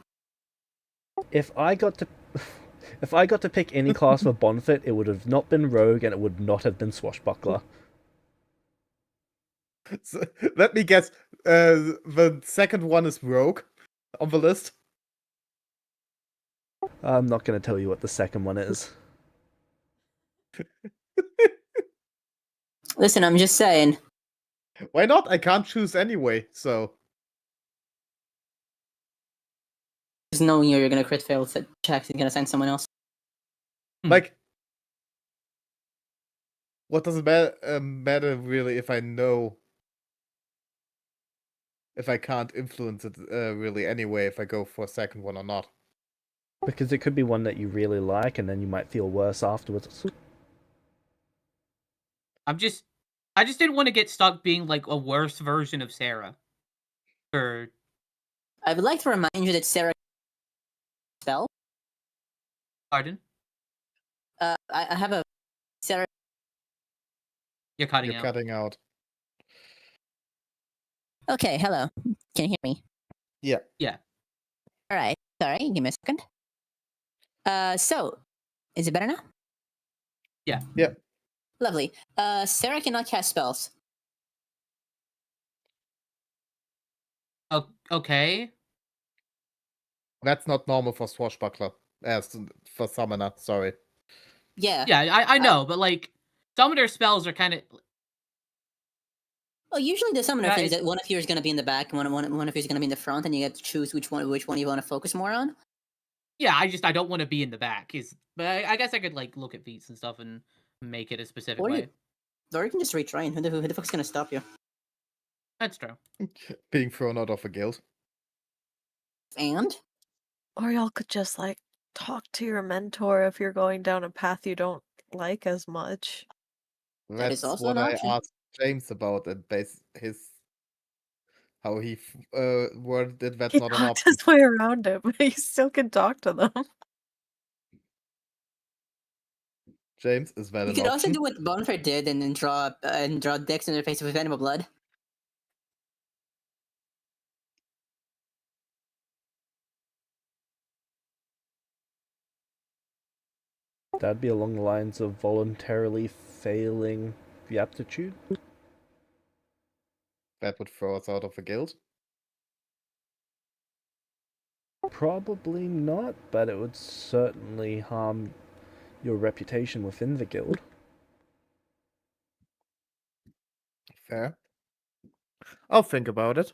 If I got to pick any class for Bonfit, it would have not been Rogue, and it would not have been Swashbuckler. So, let me guess. The second one is Rogue on the list. I'm not going to tell you what the second one is. Listen, I'm just saying. Why not? I can't choose anyway, so. Just knowing you're gonna crit fail checks, you're gonna send someone else. Like, what does it matter really if I know? If I can't influence it really anyway, if I go for a second one or not. Because it could be one that you really like, and then you might feel worse afterwards. I just didn't want to get stuck being like a worse version of Sarah. Or I would like to remind you that Sarah spell. pardon? I have a Sarah. You're cutting You're out. cutting out. Okay, hello. Can you hear me? Yeah. Yeah. All right. Sorry, give me a second. So, is it better now? Yeah. Yeah. Lovely. Sarah cannot cast spells. Oh, okay. That's not normal for Swashbuckler. For Summoner, sorry. Yeah. Yeah, I know, but like some of their spells are kind of. Well, usually the summoner Yeah, things that one of you is going to be in the back, and one of you is going to be in the front, and you get to choose which one you want to focus more on. Yeah, I don't want to be in the back. But I guess I could like look at feats and stuff and make it a specific Or way. you can just retrain. Who the fuck's going to stop you? That's true. Being thrown out of a guild. And Or y'all could just like talk to your mentor if you're going down a path you don't like as much. That is That's also what an I option. asked James about, and how he worded it. That's He not an talked option. his way around it, but he still can talk to them. James, is that you an could also option? do what Bonfire did and then draw dicks in their face with animal blood. That'd be along the lines of voluntarily failing the aptitude. That would throw us out of a guild. Probably not, but it would certainly harm your reputation within the guild. Fair. I'll think about it.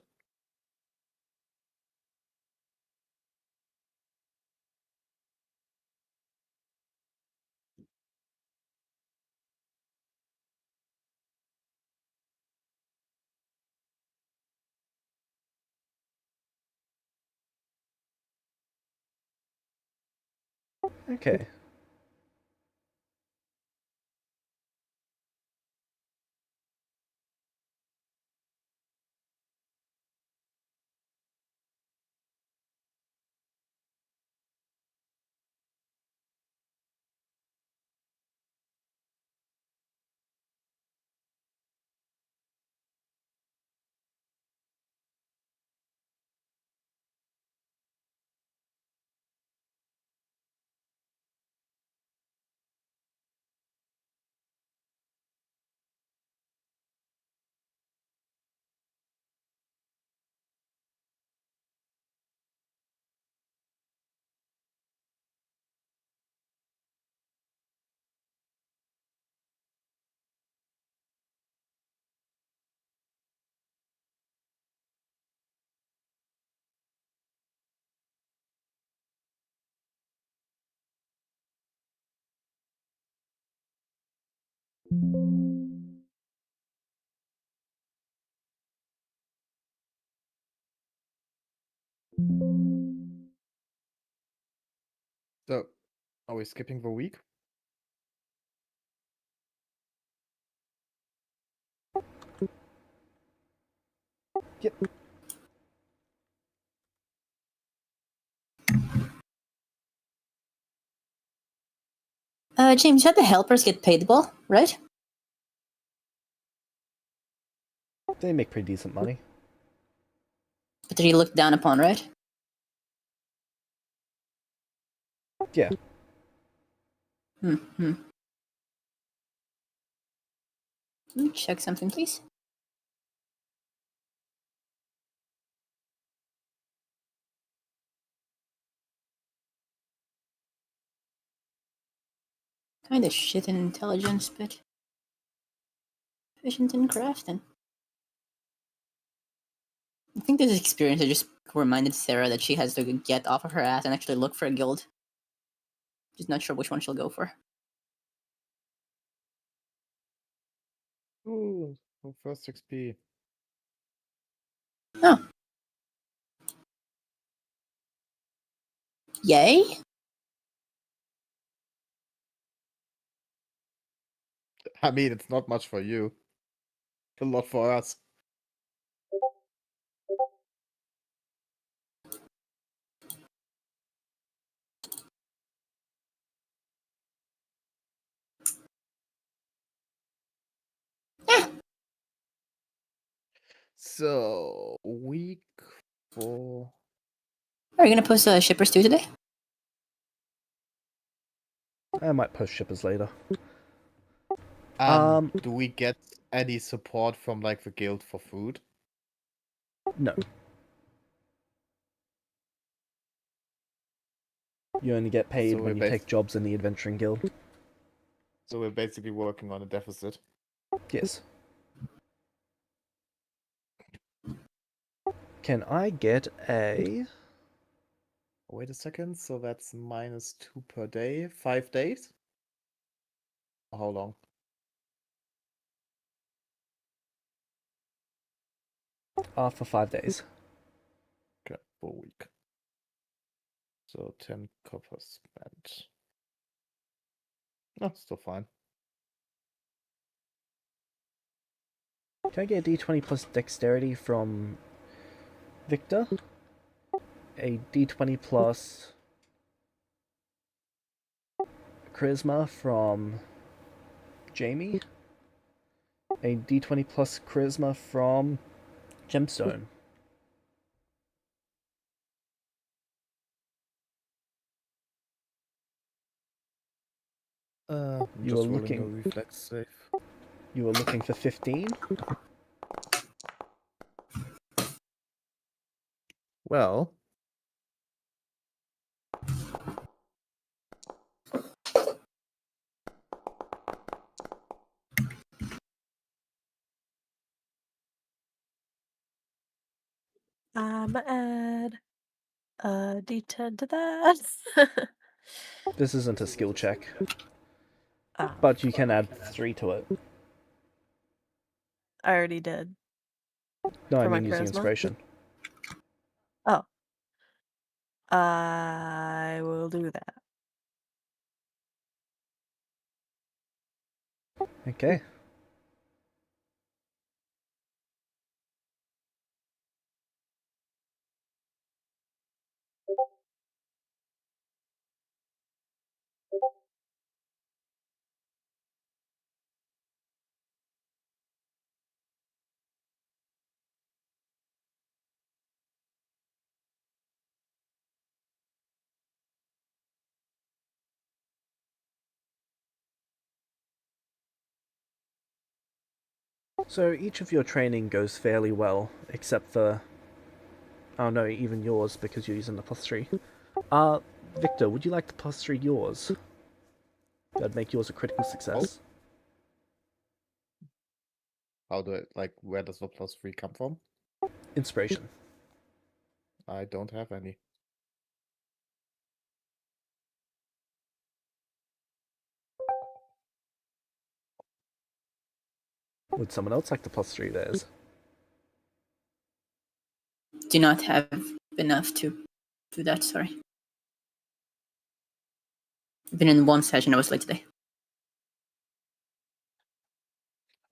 Okay. So, are we skipping the week? Yep. James, you had the helpers get paid well, right? They make pretty decent money. But they're looked down upon, right? Yeah. Hmm. Let me check something, please. Kind of shit in intelligence, but efficient in crafting. I think this experience has just reminded Sarah that she has to get off of her ass and actually look for a guild. She's not sure which one she'll go for. Ooh, first XP. Oh. Yay? I mean, it's not much for you. A lot for us. So, week 4. Are you gonna post shippers too today? I might post shippers later. Do we get any support from like the guild for food? No. You only get paid So when we're you take jobs in the Adventuring Guild. So we're basically working on a deficit. Yes. Can I get a... Wait a second, so that's -2 per day, 5 days? How long? for 5 days. Okay, for a week. So 10 copper spent. No, still fine. Can I get a d20 plus dexterity from Victor? A d20 plus charisma from Jamie? A d20 plus charisma from Gemstone. I'm You just are rolling looking- a reflex save. You were looking for 15? Well, I'm add a d10 to that. This isn't a skill check, Oh, but you can add 3 to it. I already did. No, I For my mean using charisma? inspiration. Oh. I will do that. Okay. So each of your training goes fairly well, except for... Oh no, even yours, because you're using the +3. Victor, would you like to +3 yours? That'd make yours a critical success. how do I, like, where does the +3 come from? Inspiration. I don't have any. Would someone else like to +3 theirs? Do not have enough to do that, sorry. I've been in one session, I was late today.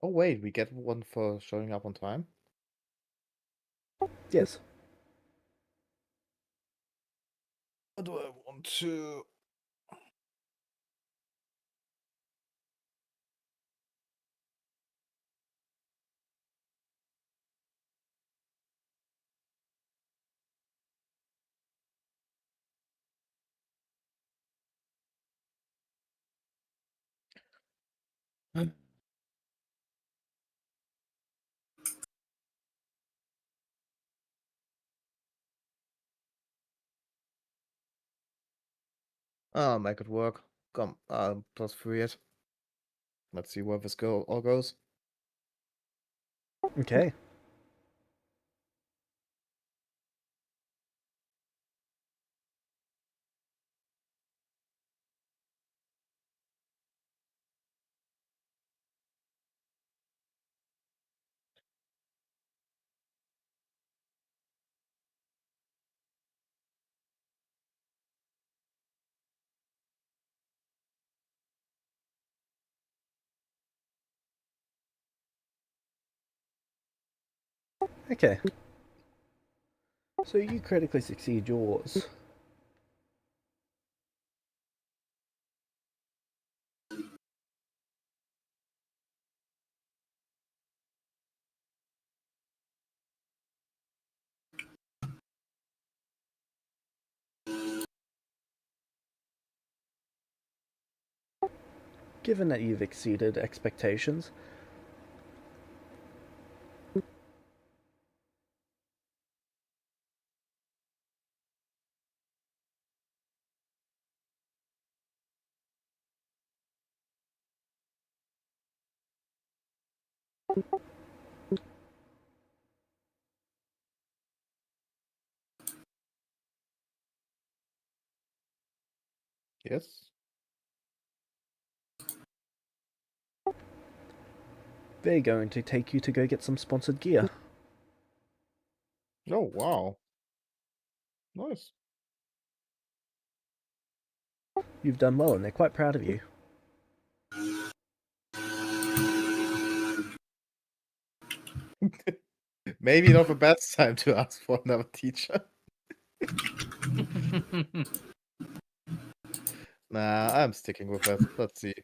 Oh wait, we get one for showing up on time? Yes. What do I want to? I'll make it work. Come, plus 3 it. Let's see where this all goes. Okay. Okay. So you critically succeed yours. Given that you've exceeded expectations, Yes. they're going to take you to go get some sponsored gear. Oh, wow. Nice. You've done well, and they're quite proud of you. Maybe not the best time to ask for another teacher. Nah, I'm sticking with that. Let's see.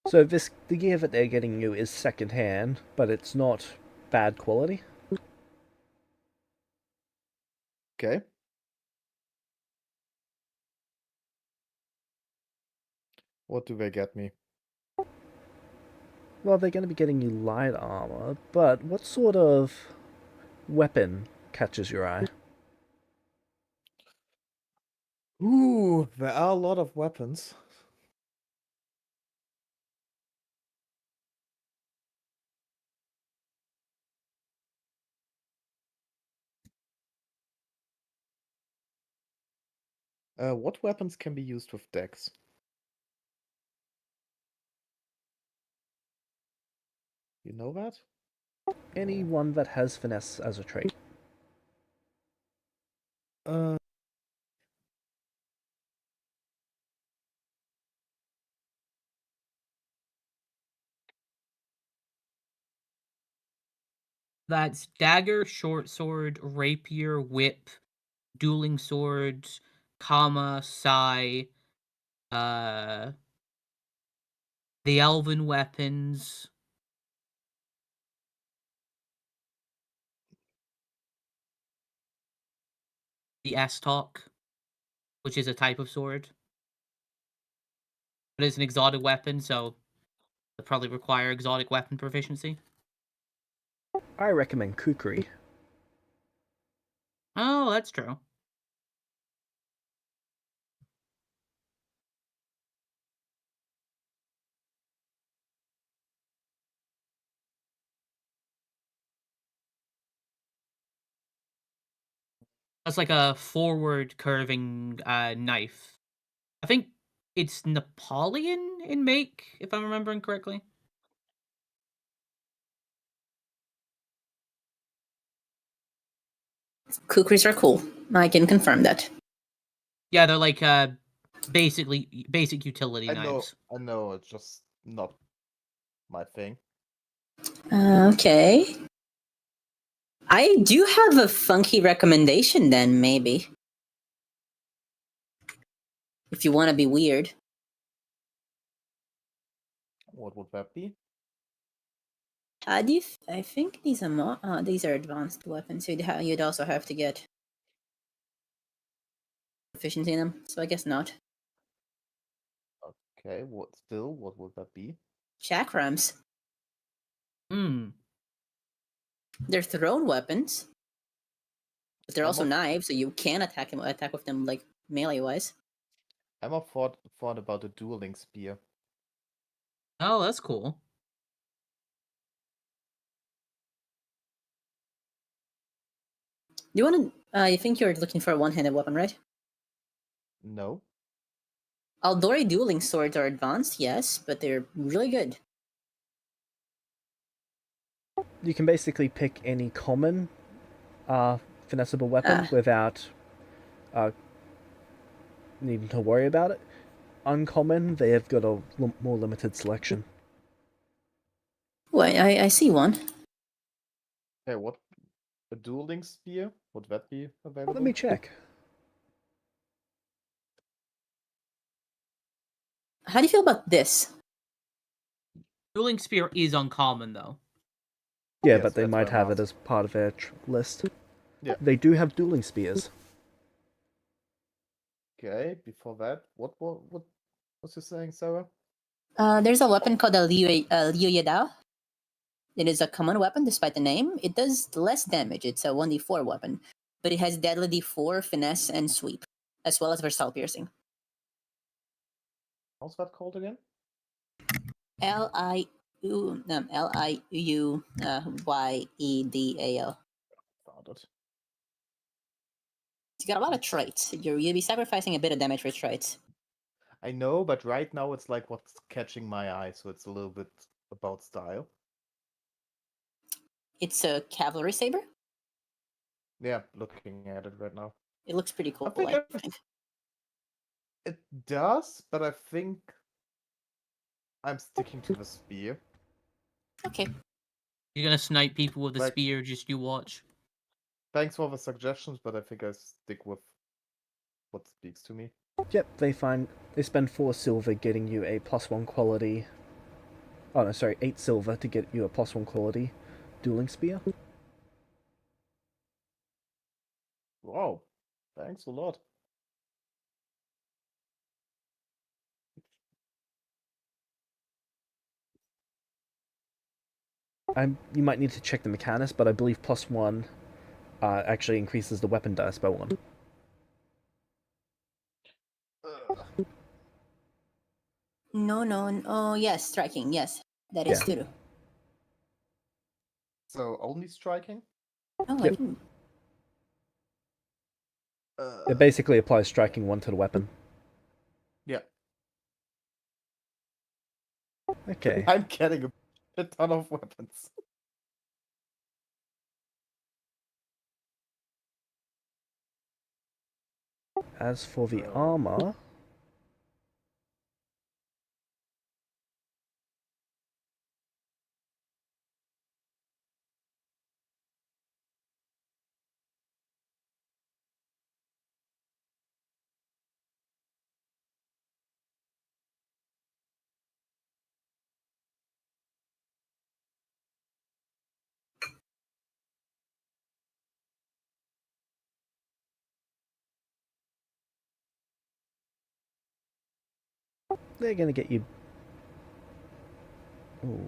So the gear that they're getting you is second-hand, but it's not bad quality. Okay. What do they get me? Well, they're going to be getting you light armor, but what sort of weapon catches your eye? Ooh, there are a lot of weapons. What weapons can be used with dex? You know that? Anyone that has finesse as a trait. Uh, That's dagger, short sword, rapier, whip, dueling swords, comma, sai, the elven weapons. The S-Talk, which is a type of sword. But it's an exotic weapon, so it'll probably require exotic weapon proficiency. I recommend kukri. Oh, that's true. That's like a forward curving knife. I think it's Napoleon in make, if I'm remembering correctly. Kukris are cool. I can confirm that. Yeah, they're like basic utility I know, knives. I know. It's just not my thing. Okay. I do have a funky recommendation then, maybe. If you want to be weird. What would that be? I think these are these are advanced weapons. You'd also have to get proficiency in them. So I guess not. Okay, what would that be? Chakrams. Hmm. They're thrown weapons, but they're I'm also a- knives, so you can attack with them like melee wise. I'm a thought about a dueling spear. Oh, that's cool. You want to? You think you're looking for a one-handed weapon, right? No. Aldori dueling swords are advanced, yes, but they're really good. You can basically pick any common finessable weapon Ah. without needing to worry about it. Uncommon, they have got a more limited selection. Wait, I see one. Okay, what? A dueling spear? Would that be available? Let me check. How do you feel about this? Dueling spear is uncommon though. Yeah, Yes, but they that's might what I'm have it asking. as part of their list. Yeah. They do have dueling spears. Okay, before that, what was you saying, Sarah? There's a weapon called a Liu Yadao. It is a common weapon despite the name. It does less damage. It's a 1d4 weapon, but it has deadly d4, finesse, and sweep, as well as versatile piercing. How's that called again? Liuyedal. Found it. It's got a lot of traits. You'll be sacrificing a bit of damage for traits. I know, but right now it's like what's catching my eye, so it's a little bit about style. It's a cavalry saber. Yeah, looking at it right now. It looks pretty cool, think I think. It does, but I think I'm sticking to the spear. Okay. You're gonna snipe people with a Like- spear, just you watch. Thanks for the suggestions, but I think I stick with what speaks to me. Yep, they spend 4 silver getting you a +1 quality. Oh no, sorry, 8 silver to get you a +1 quality dueling spear. Wow, thanks a lot. You might need to check the mechanics, but I believe +1 actually increases the weapon dice by 1. No. Oh, yes, striking. Yes, that is Yeah. true. So only striking? Oh, Yep. It basically applies striking 1 to the weapon. Yeah. Okay. I'm getting a ton of weapons. As for the armor, they're gonna get you. Ooh.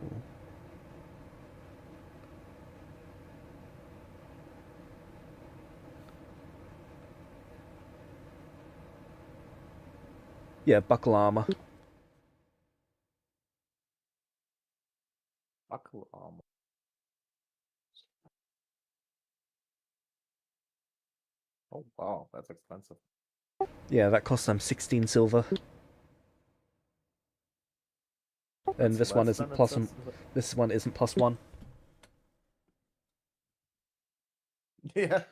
Yeah, buckle armor. Buckle armor. Oh wow, that's expensive. Yeah, that costs them 16 silver. And That's this one less isn't than it plus. says. This one isn't +1. Yeah.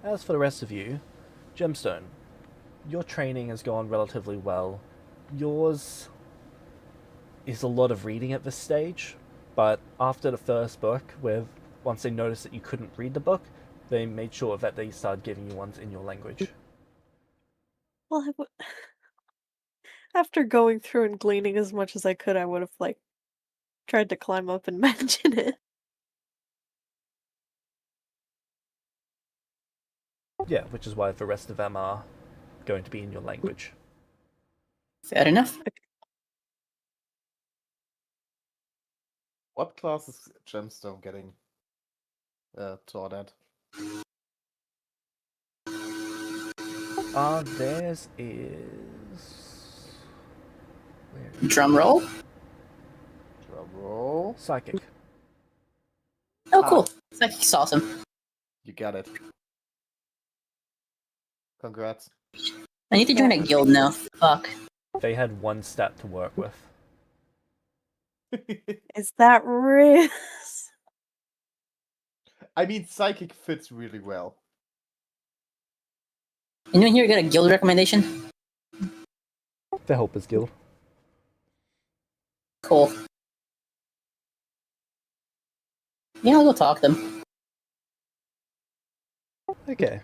As for the rest of you, Gemstone, your training has gone relatively well. Yours is a lot of reading at this stage, but after the first book, once they noticed that you couldn't read the book, they made sure that they started giving you ones in your language. Well, after going through and gleaning as much as I could, I would have, like, tried to climb up and mention it. Yeah, which is why the rest of them are going to be in your language. Fair enough. What class is Gemstone getting taught at? Theirs is... Drum roll. Drum roll. Psychic. Oh, cool. That's awesome. You got it. Congrats. I need to join a guild now. Fuck. They had one stat to work with. Is that real? I mean, psychic fits really well. Anyone here got a guild recommendation? The Helpers Guild. Cool. Yeah, I'll go talk to them. Okay.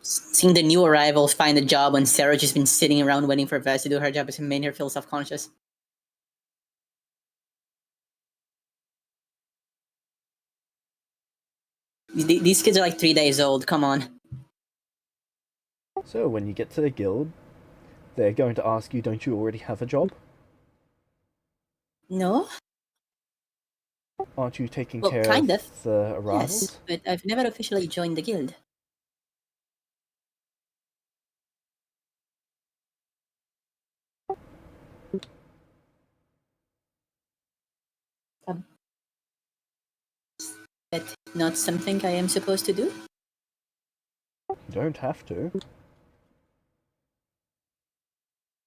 Seeing the new arrivals find a job when Sarah just been sitting around waiting for Vaz to do her job has made her feel self-conscious. These kids are like 3 days old, come on. So when you get to the guild, they're going to ask you, don't you already have a job? No? Aren't you taking Well, care kind of of. the arrivals? Yes, but I've never officially joined the guild. That's not something I am supposed to do? You don't have to.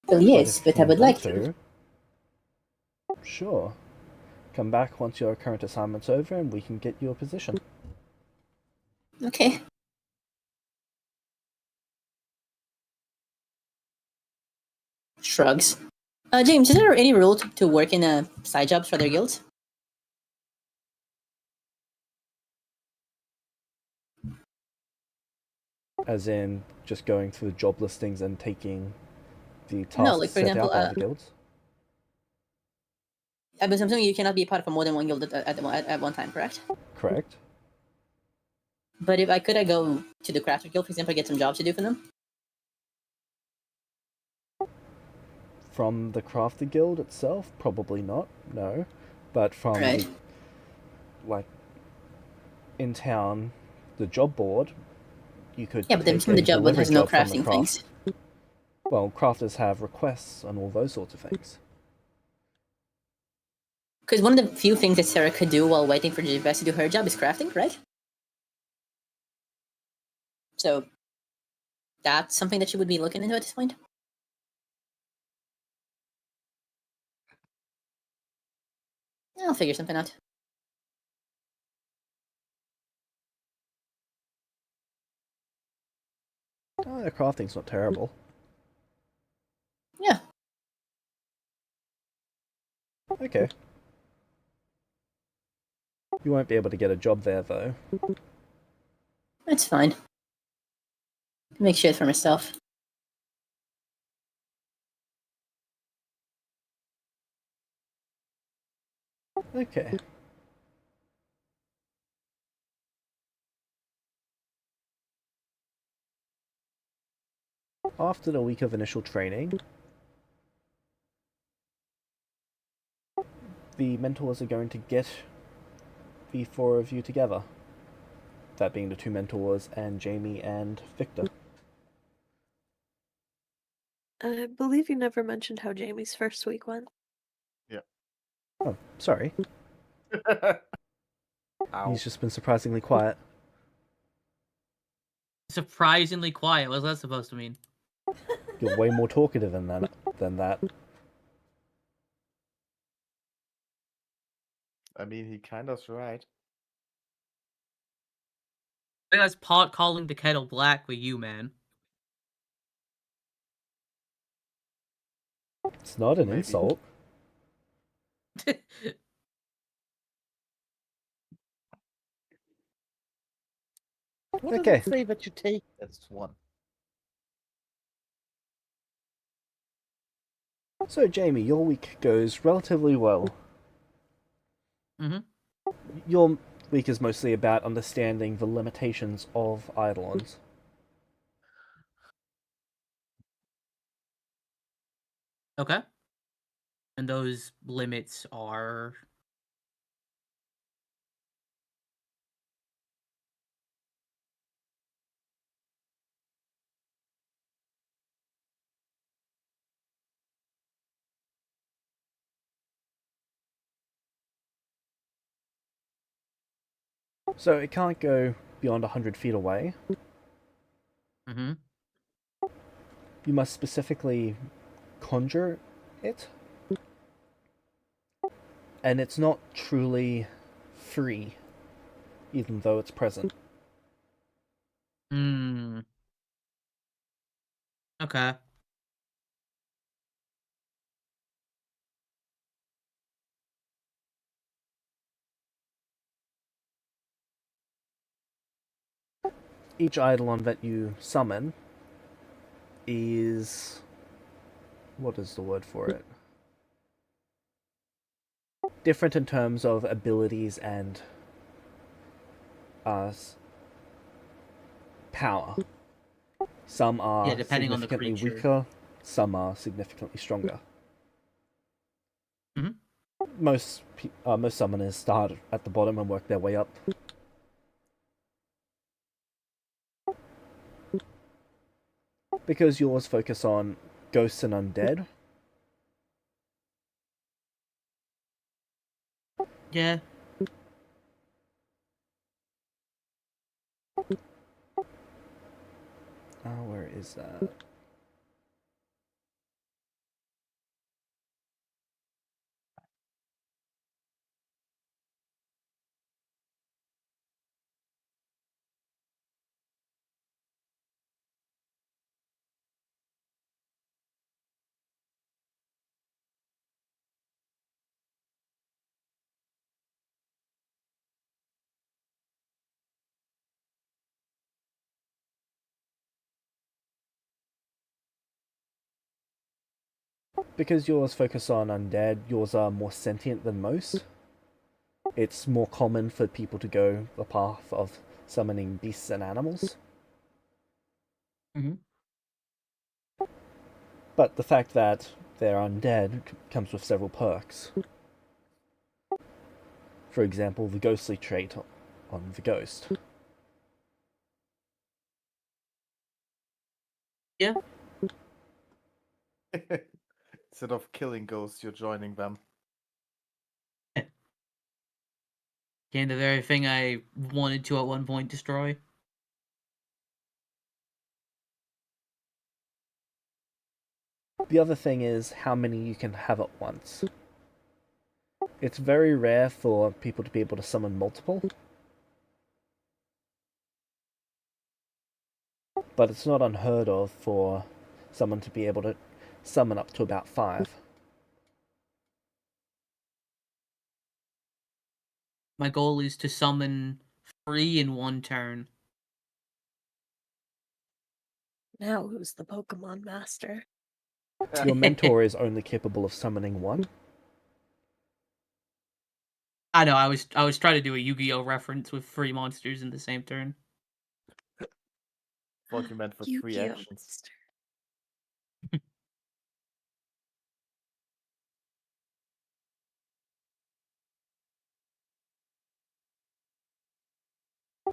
Well, yes, if but I you would want like to. Sure. Come back once your current assignment's over and we can get you a position. Okay. Shrugs. James, is there any rule to work in side jobs for their guilds? As in, just going through the job listings and taking the tasks No, like, for set example, out by the guilds? I'm assuming you cannot be part of more than one guild at one time, correct? Correct. But if I go to the crafter guild, for example, get some jobs to do for them? From the crafter guild itself, probably not, no. But from, Right. like, in town, the job board, you could Yeah, but then take some of the a job board has delivery no job from the crafting craft. things. Well, crafters have requests and all those sorts of things. Because one of the few things that Sarah could do while waiting for Jess to do her job is crafting, right? So that's something that she would be looking into at this point. I'll figure something out. Oh, their crafting's not terrible. Yeah. Okay. You won't be able to get a job there, though. That's fine. Make shit for myself. Okay. After the week of initial training, the mentors are going to get the four of you together. That being the two mentors and Jamie and Victor. I believe you never mentioned how Jamie's first week went. Oh, sorry. Ow. He's just been surprisingly quiet. Surprisingly quiet. What's that supposed to mean? You're way more talkative than that. I mean, he kind of's right. think that's pot calling the kettle black with you, man. It's not an Maybe. insult. What Okay. does it say that you take as one? So, Jamie, your week goes relatively well. Mm-hmm. Your week is mostly about understanding the limitations of Eidolons. Okay. And those limits are... So, it can't go beyond 100 feet away. Mm-hmm. You must specifically conjure it. And it's not truly free, even though it's present. Hmm. Okay. Each Eidolon that you summon is... what is the word for it? Different in terms of abilities and power. Some are Yeah, depending on the significantly creature. weaker, some are significantly stronger. Mhm. Most summoners start at the bottom and work their way up. Because yours focus on ghosts and undead, Yeah. where is that? Because yours focus on undead, yours are more sentient than most. It's more common for people to go the path of summoning beasts and animals. Mhm. But the fact that they're undead comes with several perks. For example, the ghostly trait on the ghost. Yeah. Instead of killing ghosts, you're joining them. Again, the very thing I wanted to at one point destroy. The other thing is how many you can have at once. It's very rare for people to be able to summon multiple. But it's not unheard of for someone to be able to summon up to about 5. My goal is to summon 3 in one turn. Now who's the Pokemon master? Your mentor is only capable of summoning 1. I know, I was trying to do a Yu-Gi-Oh reference with 3 monsters in the same turn. Thought you meant for 3 Yu-Gi-Oh! actions. master.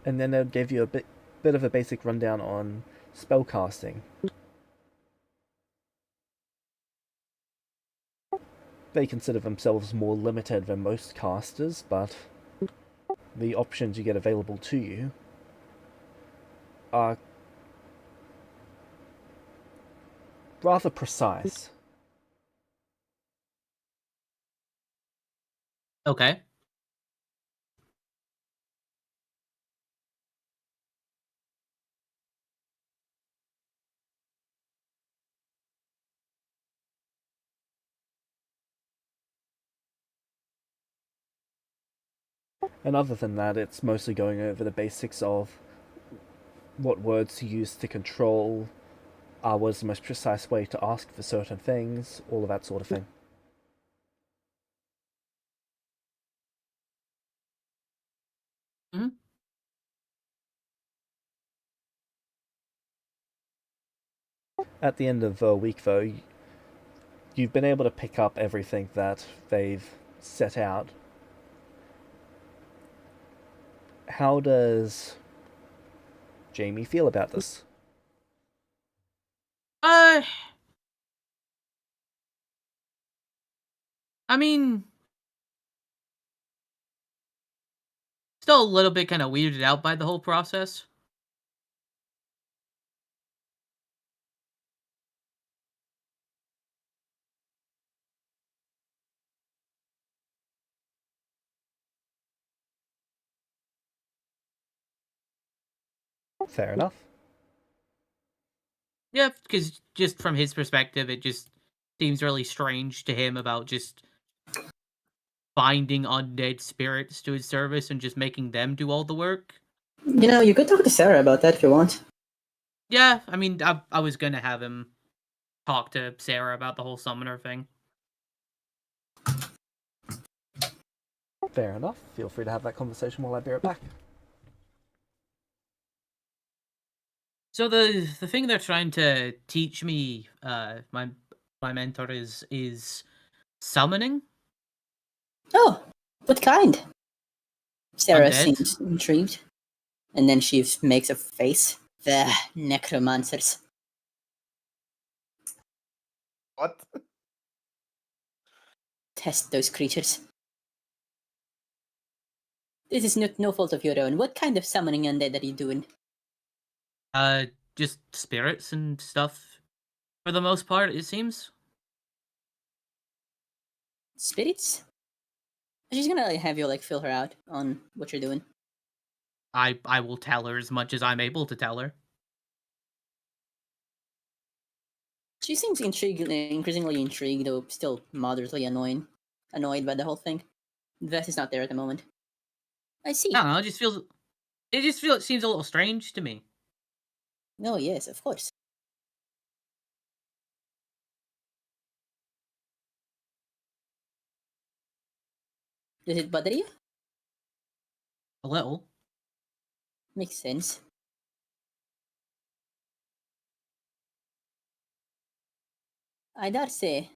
And then they'll give you a bit of a basic rundown on spellcasting. They consider themselves more limited than most casters, but the options you get available to you are rather precise. Okay. And other than that, it's mostly going over the basics of what words to use to control, what is the most precise way to ask for certain things, all of that sort of thing. Mm-hmm. At the end of a week, though, you've been able to pick up everything that they've set out. How does Jamie feel about this? I mean, still a little bit kind of weirded out by the whole process. Fair enough. Yeah, because just from his perspective, it just seems really strange to him about just finding undead spirits to his service and just making them do all the work. You could talk to Sarah about that if you want. Yeah, I mean, I was gonna have him talk to Sarah about the whole summoner thing. Fair enough. Feel free to have that conversation while I be right back. So the thing they're trying to teach me, my mentor is summoning Oh, what kind? Sarah undead. seems intrigued. And then she makes a face. The necromancers. What? Test those creatures. This is no fault of your own. What kind of summoning undead are you doing? Just spirits and stuff. For the most part, it seems. Spirits? She's gonna have you like fill her out on what you're doing. I will tell her as much as I'm able to tell her. She seems increasingly intrigued, though still moderately annoyed by the whole thing. Vess is not there at the moment. I see. I don't know. It seems a little strange to me. Oh yes, of course. Does it bother you? A little. Makes sense. I dare say.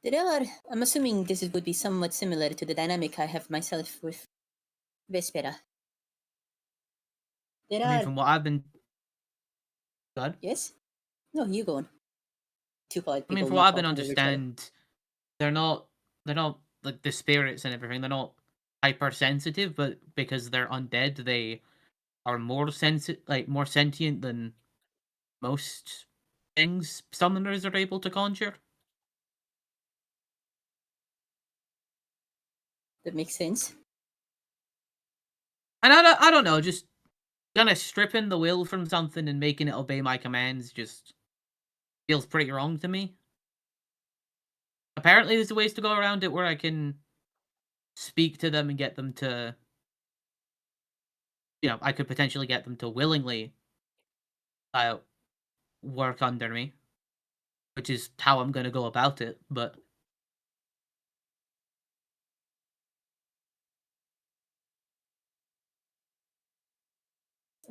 I'm assuming this would be somewhat similar to the dynamic I have myself with Vespera. There I mean, are, from what I've been. Good. yes? No, you go on. Two polite I mean, people from what not I've been talking over each other. they're not they're not like the spirits and everything. They're not hypersensitive, but because they're undead, they are more sentient than most things summoners are able to conjure. That makes sense. And I don't know, just kind of stripping the will from something and making it obey my commands just feels pretty wrong to me. Apparently, there's ways to go around it where I can speak to them and get them to, I could potentially get them to willingly uh, work under me, which is how I'm going to go about it. But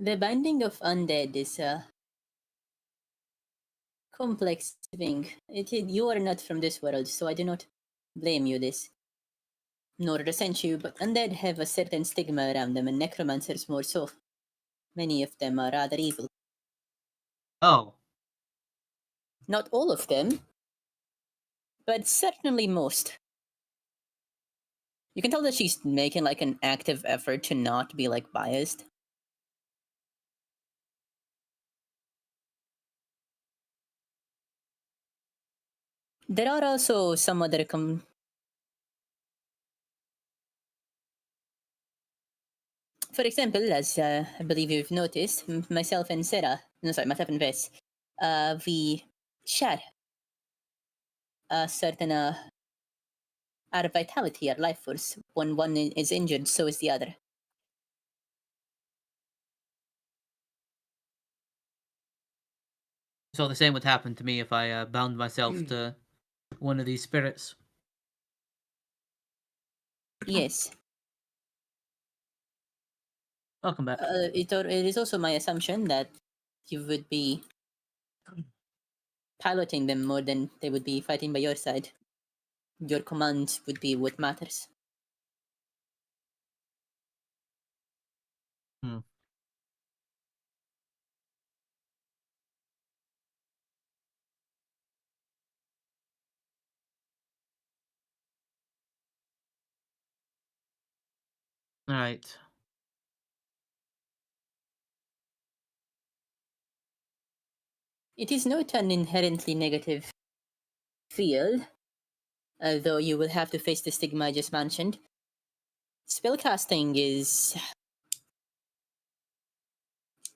The binding of undead is a complex thing. You are not from this world, so I do not blame you this. Nor resent you, but undead have a certain stigma around them, and necromancers more so. Many of them are rather evil. oh, Not all of them, but certainly most. You can tell that she's making like an active effort to not be like biased. There are also some other For example, as I believe you've noticed, myself and Vess, we share a certain our vitality, our life force. When one is injured, so is the other. So the same would happen to me if I bound myself to one of these spirits. Yes. Welcome back. It is also my assumption that you would be piloting them more than they would be fighting by your side. Your command would be what matters. All right. It is not an inherently negative field, although you will have to face the stigma I just mentioned. Spellcasting is,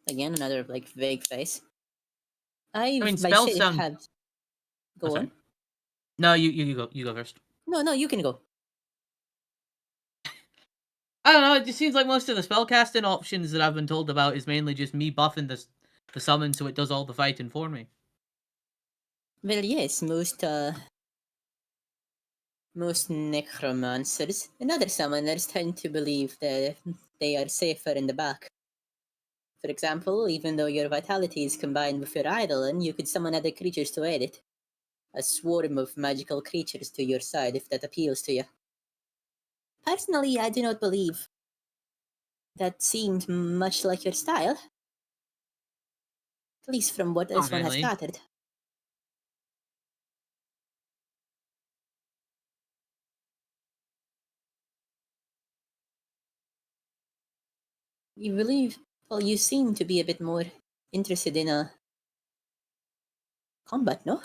again, another vague face. I mean, myself spells sound. have. Go sorry? on. No, you go. You go first. No, you can go. I don't know. It just seems like most of the spellcasting options that I've been told about is mainly just me buffing the summon so it does all the fighting for me. Well, yes, most necromancers and other summoners tend to believe that they are safer in the back. For example, even though your vitality is combined with your eidolon, you could summon other creatures to aid it. A swarm of magical creatures to your side if that appeals to you. Personally, I do not believe that seems much like your style. At least from what this one has really. gathered. You believe, well, you seem to be a bit more interested in combat, no?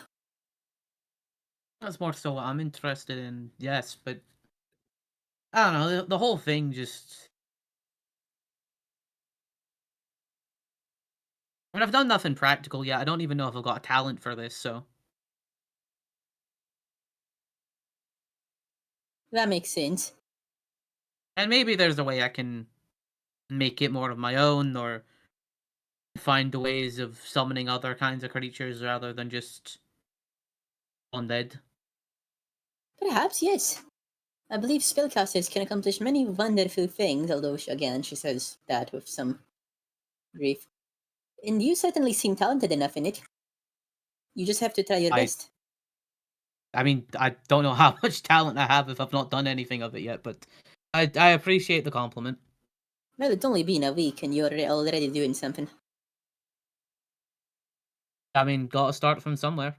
That's more so what I'm interested in, yes, but I don't know, the whole thing just. I mean, I've done nothing practical yet. I don't even know if I've got a talent for this, so. That makes sense. And maybe there's a way I can make it more of my own, or find ways of summoning other kinds of creatures rather than just undead. Perhaps, yes. I believe spellcasters can accomplish many wonderful things, although, again, she says that with some grief. And you certainly seem talented enough in it. You just have to try your best. I mean, I don't know how much talent I have if I've not done anything of it yet, but I appreciate the compliment. Well, it's only been a week and you're already doing something. I mean, gotta start from somewhere.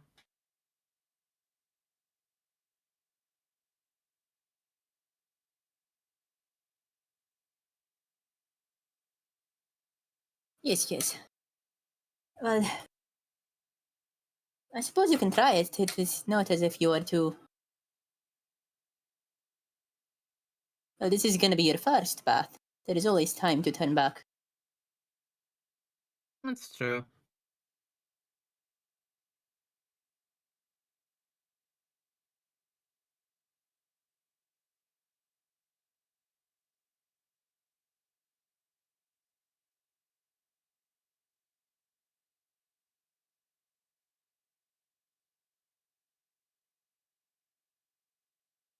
Yes. Well, I suppose you can try it. It is not as if you were to. Well, this is going to be your first path. There is always time to turn back. That's true.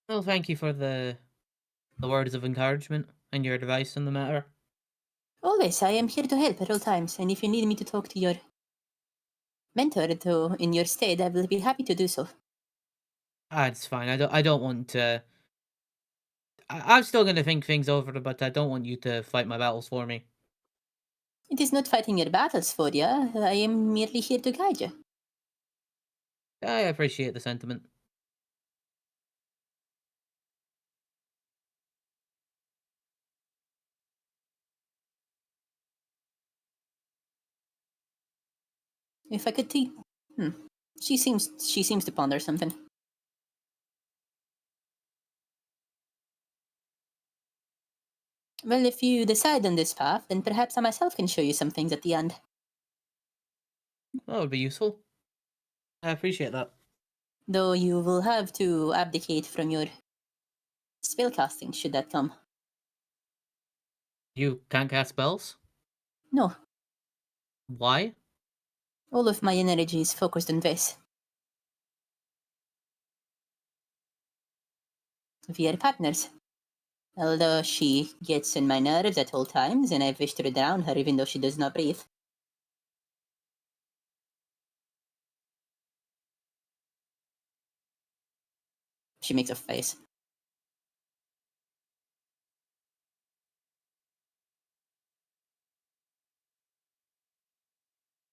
Well, thank you for the words of encouragement and your advice on the matter. Always, I am here to help at all times, and if you need me to talk to your mentor in your stead, I will be happy to do so. It's fine. I don't want to. I'm still gonna think things over, but I don't want you to fight my battles for me. It is not fighting your battles for you. I am merely here to guide you. I appreciate the sentiment. If I could She seems to ponder something. Well, if you decide on this path, then perhaps I myself can show you some things at the end. That would be useful. I appreciate that. Though you will have to abdicate from your spellcasting should that come. You can't cast spells? No, Why? all of my energy is focused on this. We are partners. Although she gets on my nerves at all times, and I wish to drown her even though she does not breathe. She makes a face.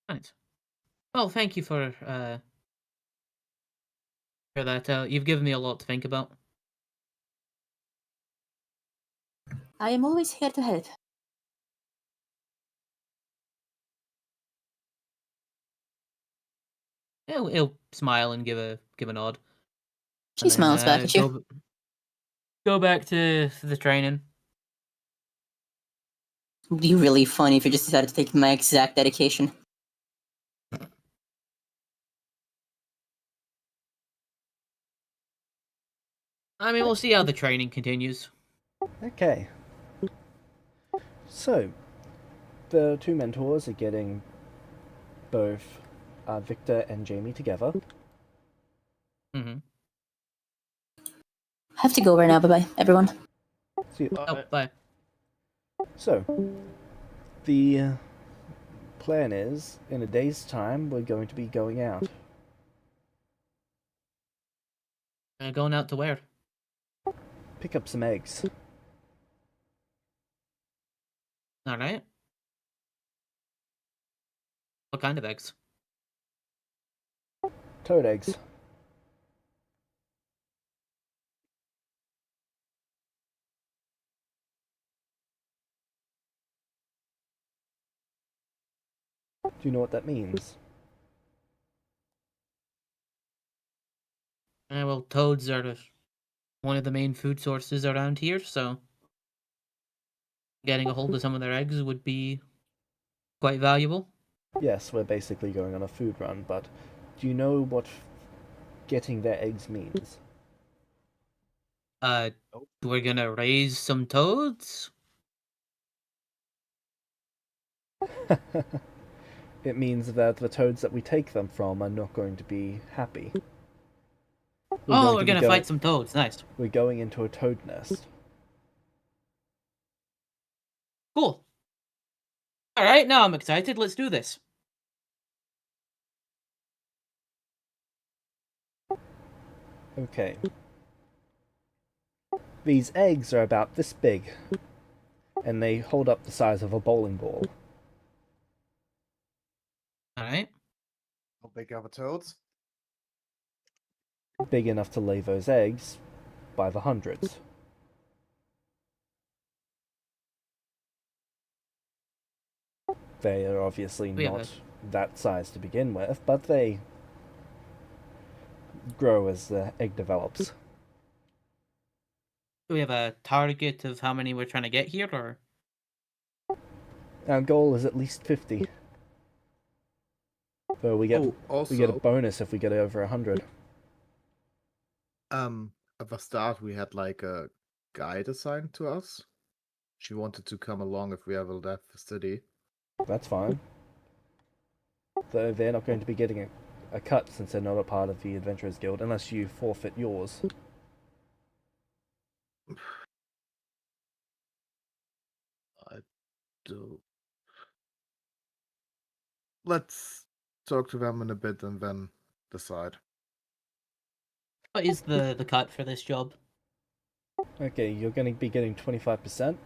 Right. Well, thank you for that. You've given me a lot to think about. I am always here to help. He'll smile and give a nod. She And then, smiles back at you. Go back to the training. It'd be really funny if you just decided to take my exact dedication. I mean, we'll see how the training continues. Okay. So, the two mentors are getting both Victor and Jamie together. Mm-hmm. Have to go right now. Bye bye, everyone. Oh, bye. So, the plan is, in a day's time, we're going to be going out. Going out to where? Pick up some eggs. All right. What kind of eggs? Toad eggs. Do you know what that means? Well, toads are one of the main food sources around here, so getting a hold of some of their eggs would be quite valuable. Yes, we're basically going on a food run, but do you know what getting their eggs means? We're gonna raise some toads. It means that the toads that we take them from are not going to be happy. We're gonna fight some toads. Nice. We're going into a toad nest. Cool. All right, now I'm excited. Let's do this. Okay. These eggs are about this big, and they hold up the size of a bowling ball. All right. How big are the toads? Big enough to lay those eggs by the hundreds. They are obviously not that size to begin with, but they grow as the egg develops. Do we have a target of how many we're trying to get here, or? Our goal is at least 50. Though we get a bonus if we get over 100. At the start we had like a guide assigned to us. She wanted to come along if we ever left the city. That's fine. Though they're not going to be getting a cut since they're not a part of the Adventurers Guild, unless you forfeit yours. I do. Let's talk to them in a bit and then decide. What is the cut for this job? Okay, you're going to be getting 25%.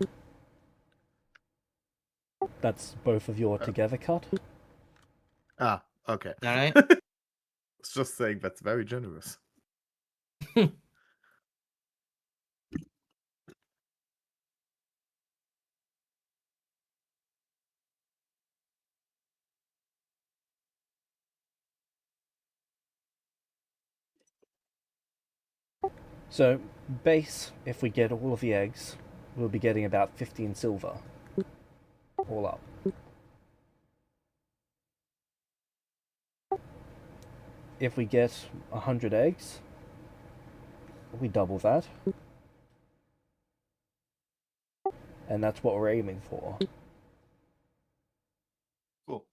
That's both of your together cut. Ah, okay. All right. It's just saying that's very generous. So, base, if we get all of the eggs, we'll be getting about 15 silver. All up. If we get 100 eggs, we double that. And that's what we're aiming for. Cool.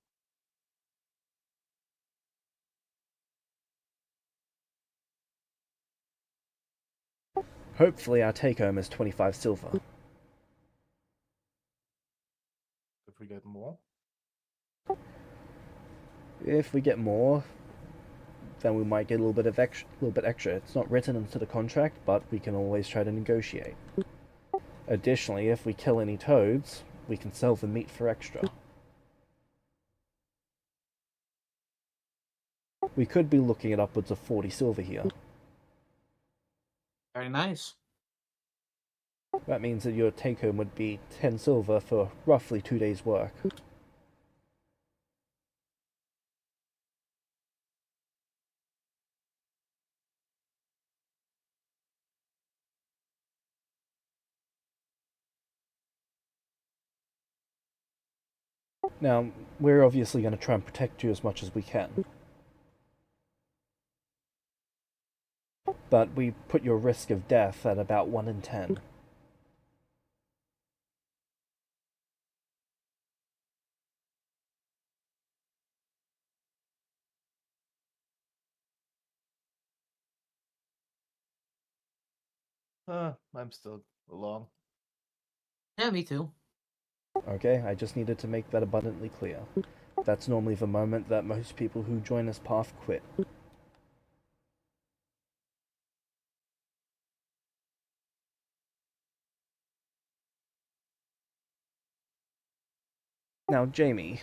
Hopefully our take home is 25 silver. If we get more, If we get more, then we might get a little bit extra. It's not written into the contract, but we can always try to negotiate. Additionally, if we kill any toads, we can sell the meat for extra. We could be looking at upwards of 40 silver here. Very nice. That means that your take home would be 10 silver for roughly 2 days' work. Now, we're obviously going to try and protect you as much as we can. But we put your risk of death at about 1 in 10. I'm still along. Yeah, me too. Okay, I just needed to make that abundantly clear. That's normally the moment that most people who join this path quit. Now, Jamie,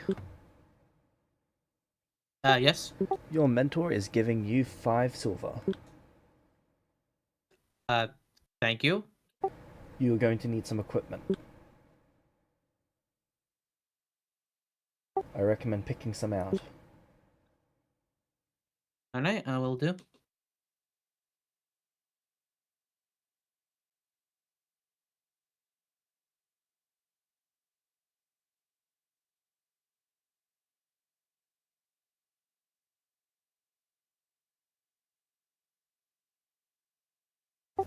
Yes. your mentor is giving you 5 silver. Thank you. You are going to need some equipment. I recommend picking some out. Alright, I will do.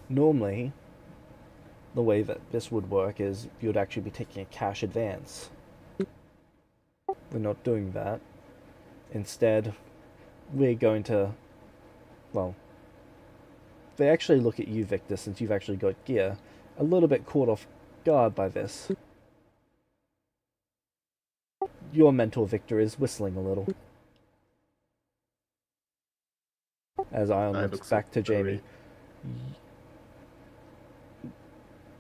Normally, the way that this would work is you'd actually be taking a cash advance. We're not doing that. Instead, we're going to, well, they actually look at you, Victor, since you've actually got gear, a little bit caught off guard by this. Your mentor, Victor, is whistling a little. As Ion I looks look so back to Jamie.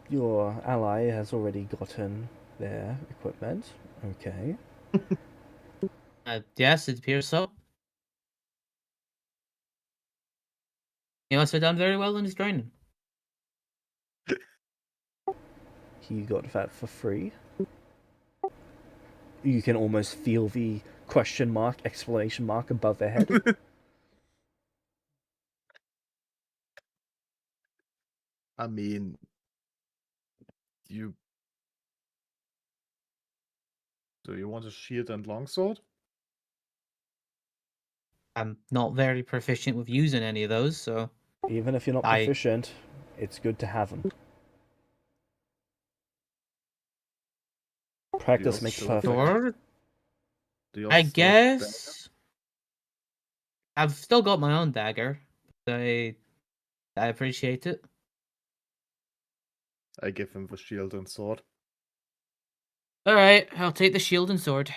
Your ally has already gotten their equipment. Okay. Yes, it appears so. He must have done very well in his training. He got that for free. You can almost feel the question mark, exclamation mark above their head. I mean, do you want a shield and longsword? I'm not very proficient with using any of those, so Even if you're not I- proficient, it's good to have them. Practice also makes show perfect. sure. Do you I also still have guess I've still got my own dagger. I appreciate it. I give him the shield and sword. Alright, I'll take the shield and sword.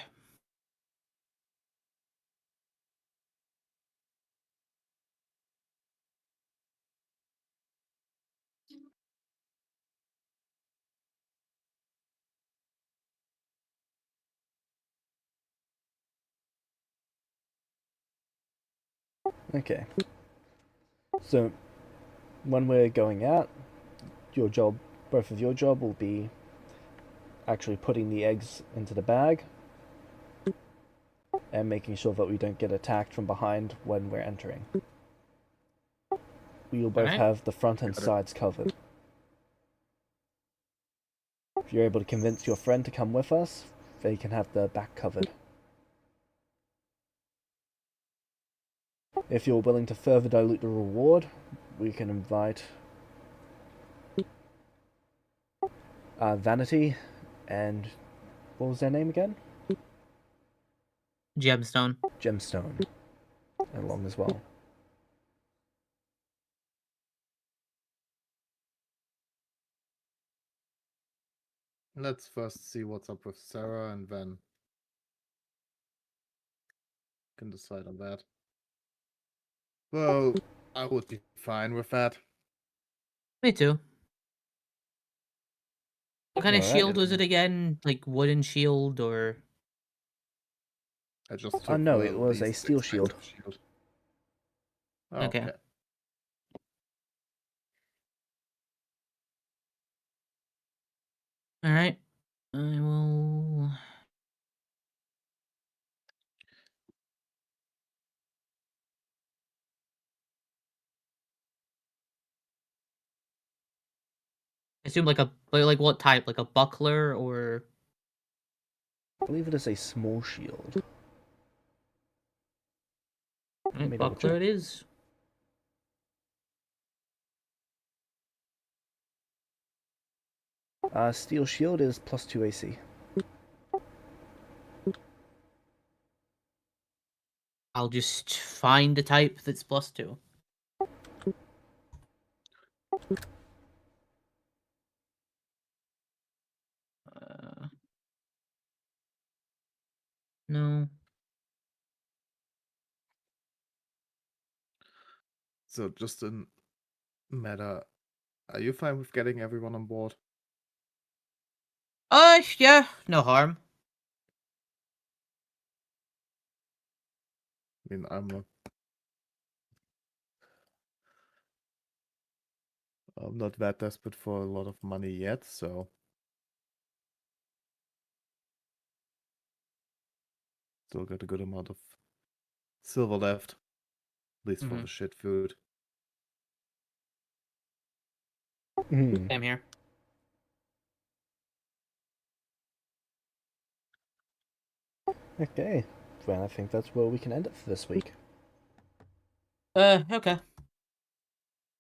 Okay. So, when we're going out, your job, both of your job will be actually putting the eggs into the bag and making sure that we don't get attacked from behind when we're entering. We will both Alright. have the front and Got it. sides covered. If you're able to convince your friend to come with us, they can have their back covered. If you're willing to further dilute the reward, we can invite Vanity and what was their name again? Gemstone. Gemstone along as well. Let's first see what's up with Sarah and then can decide on that. Well, I would be fine with that. Me too. What kind of Alright. shield was it again? Like wooden shield or? I just took no, the it was a least steel expensive shield. shield. Okay. Okay. All right. I will. I assume like what type? Like a buckler or? I believe it is a small shield. All right, me double buckler check. it is. Steel shield is +2 AC. I'll just find a type that's +2. No. So just in matter, are you fine with getting everyone on board? Yeah, no harm. I mean, I'm not that desperate for a lot of money yet, so still got a good amount of silver left, at least for Mhm. the shit food. Same here. Okay, well I think that's where we can end it for this week. Okay.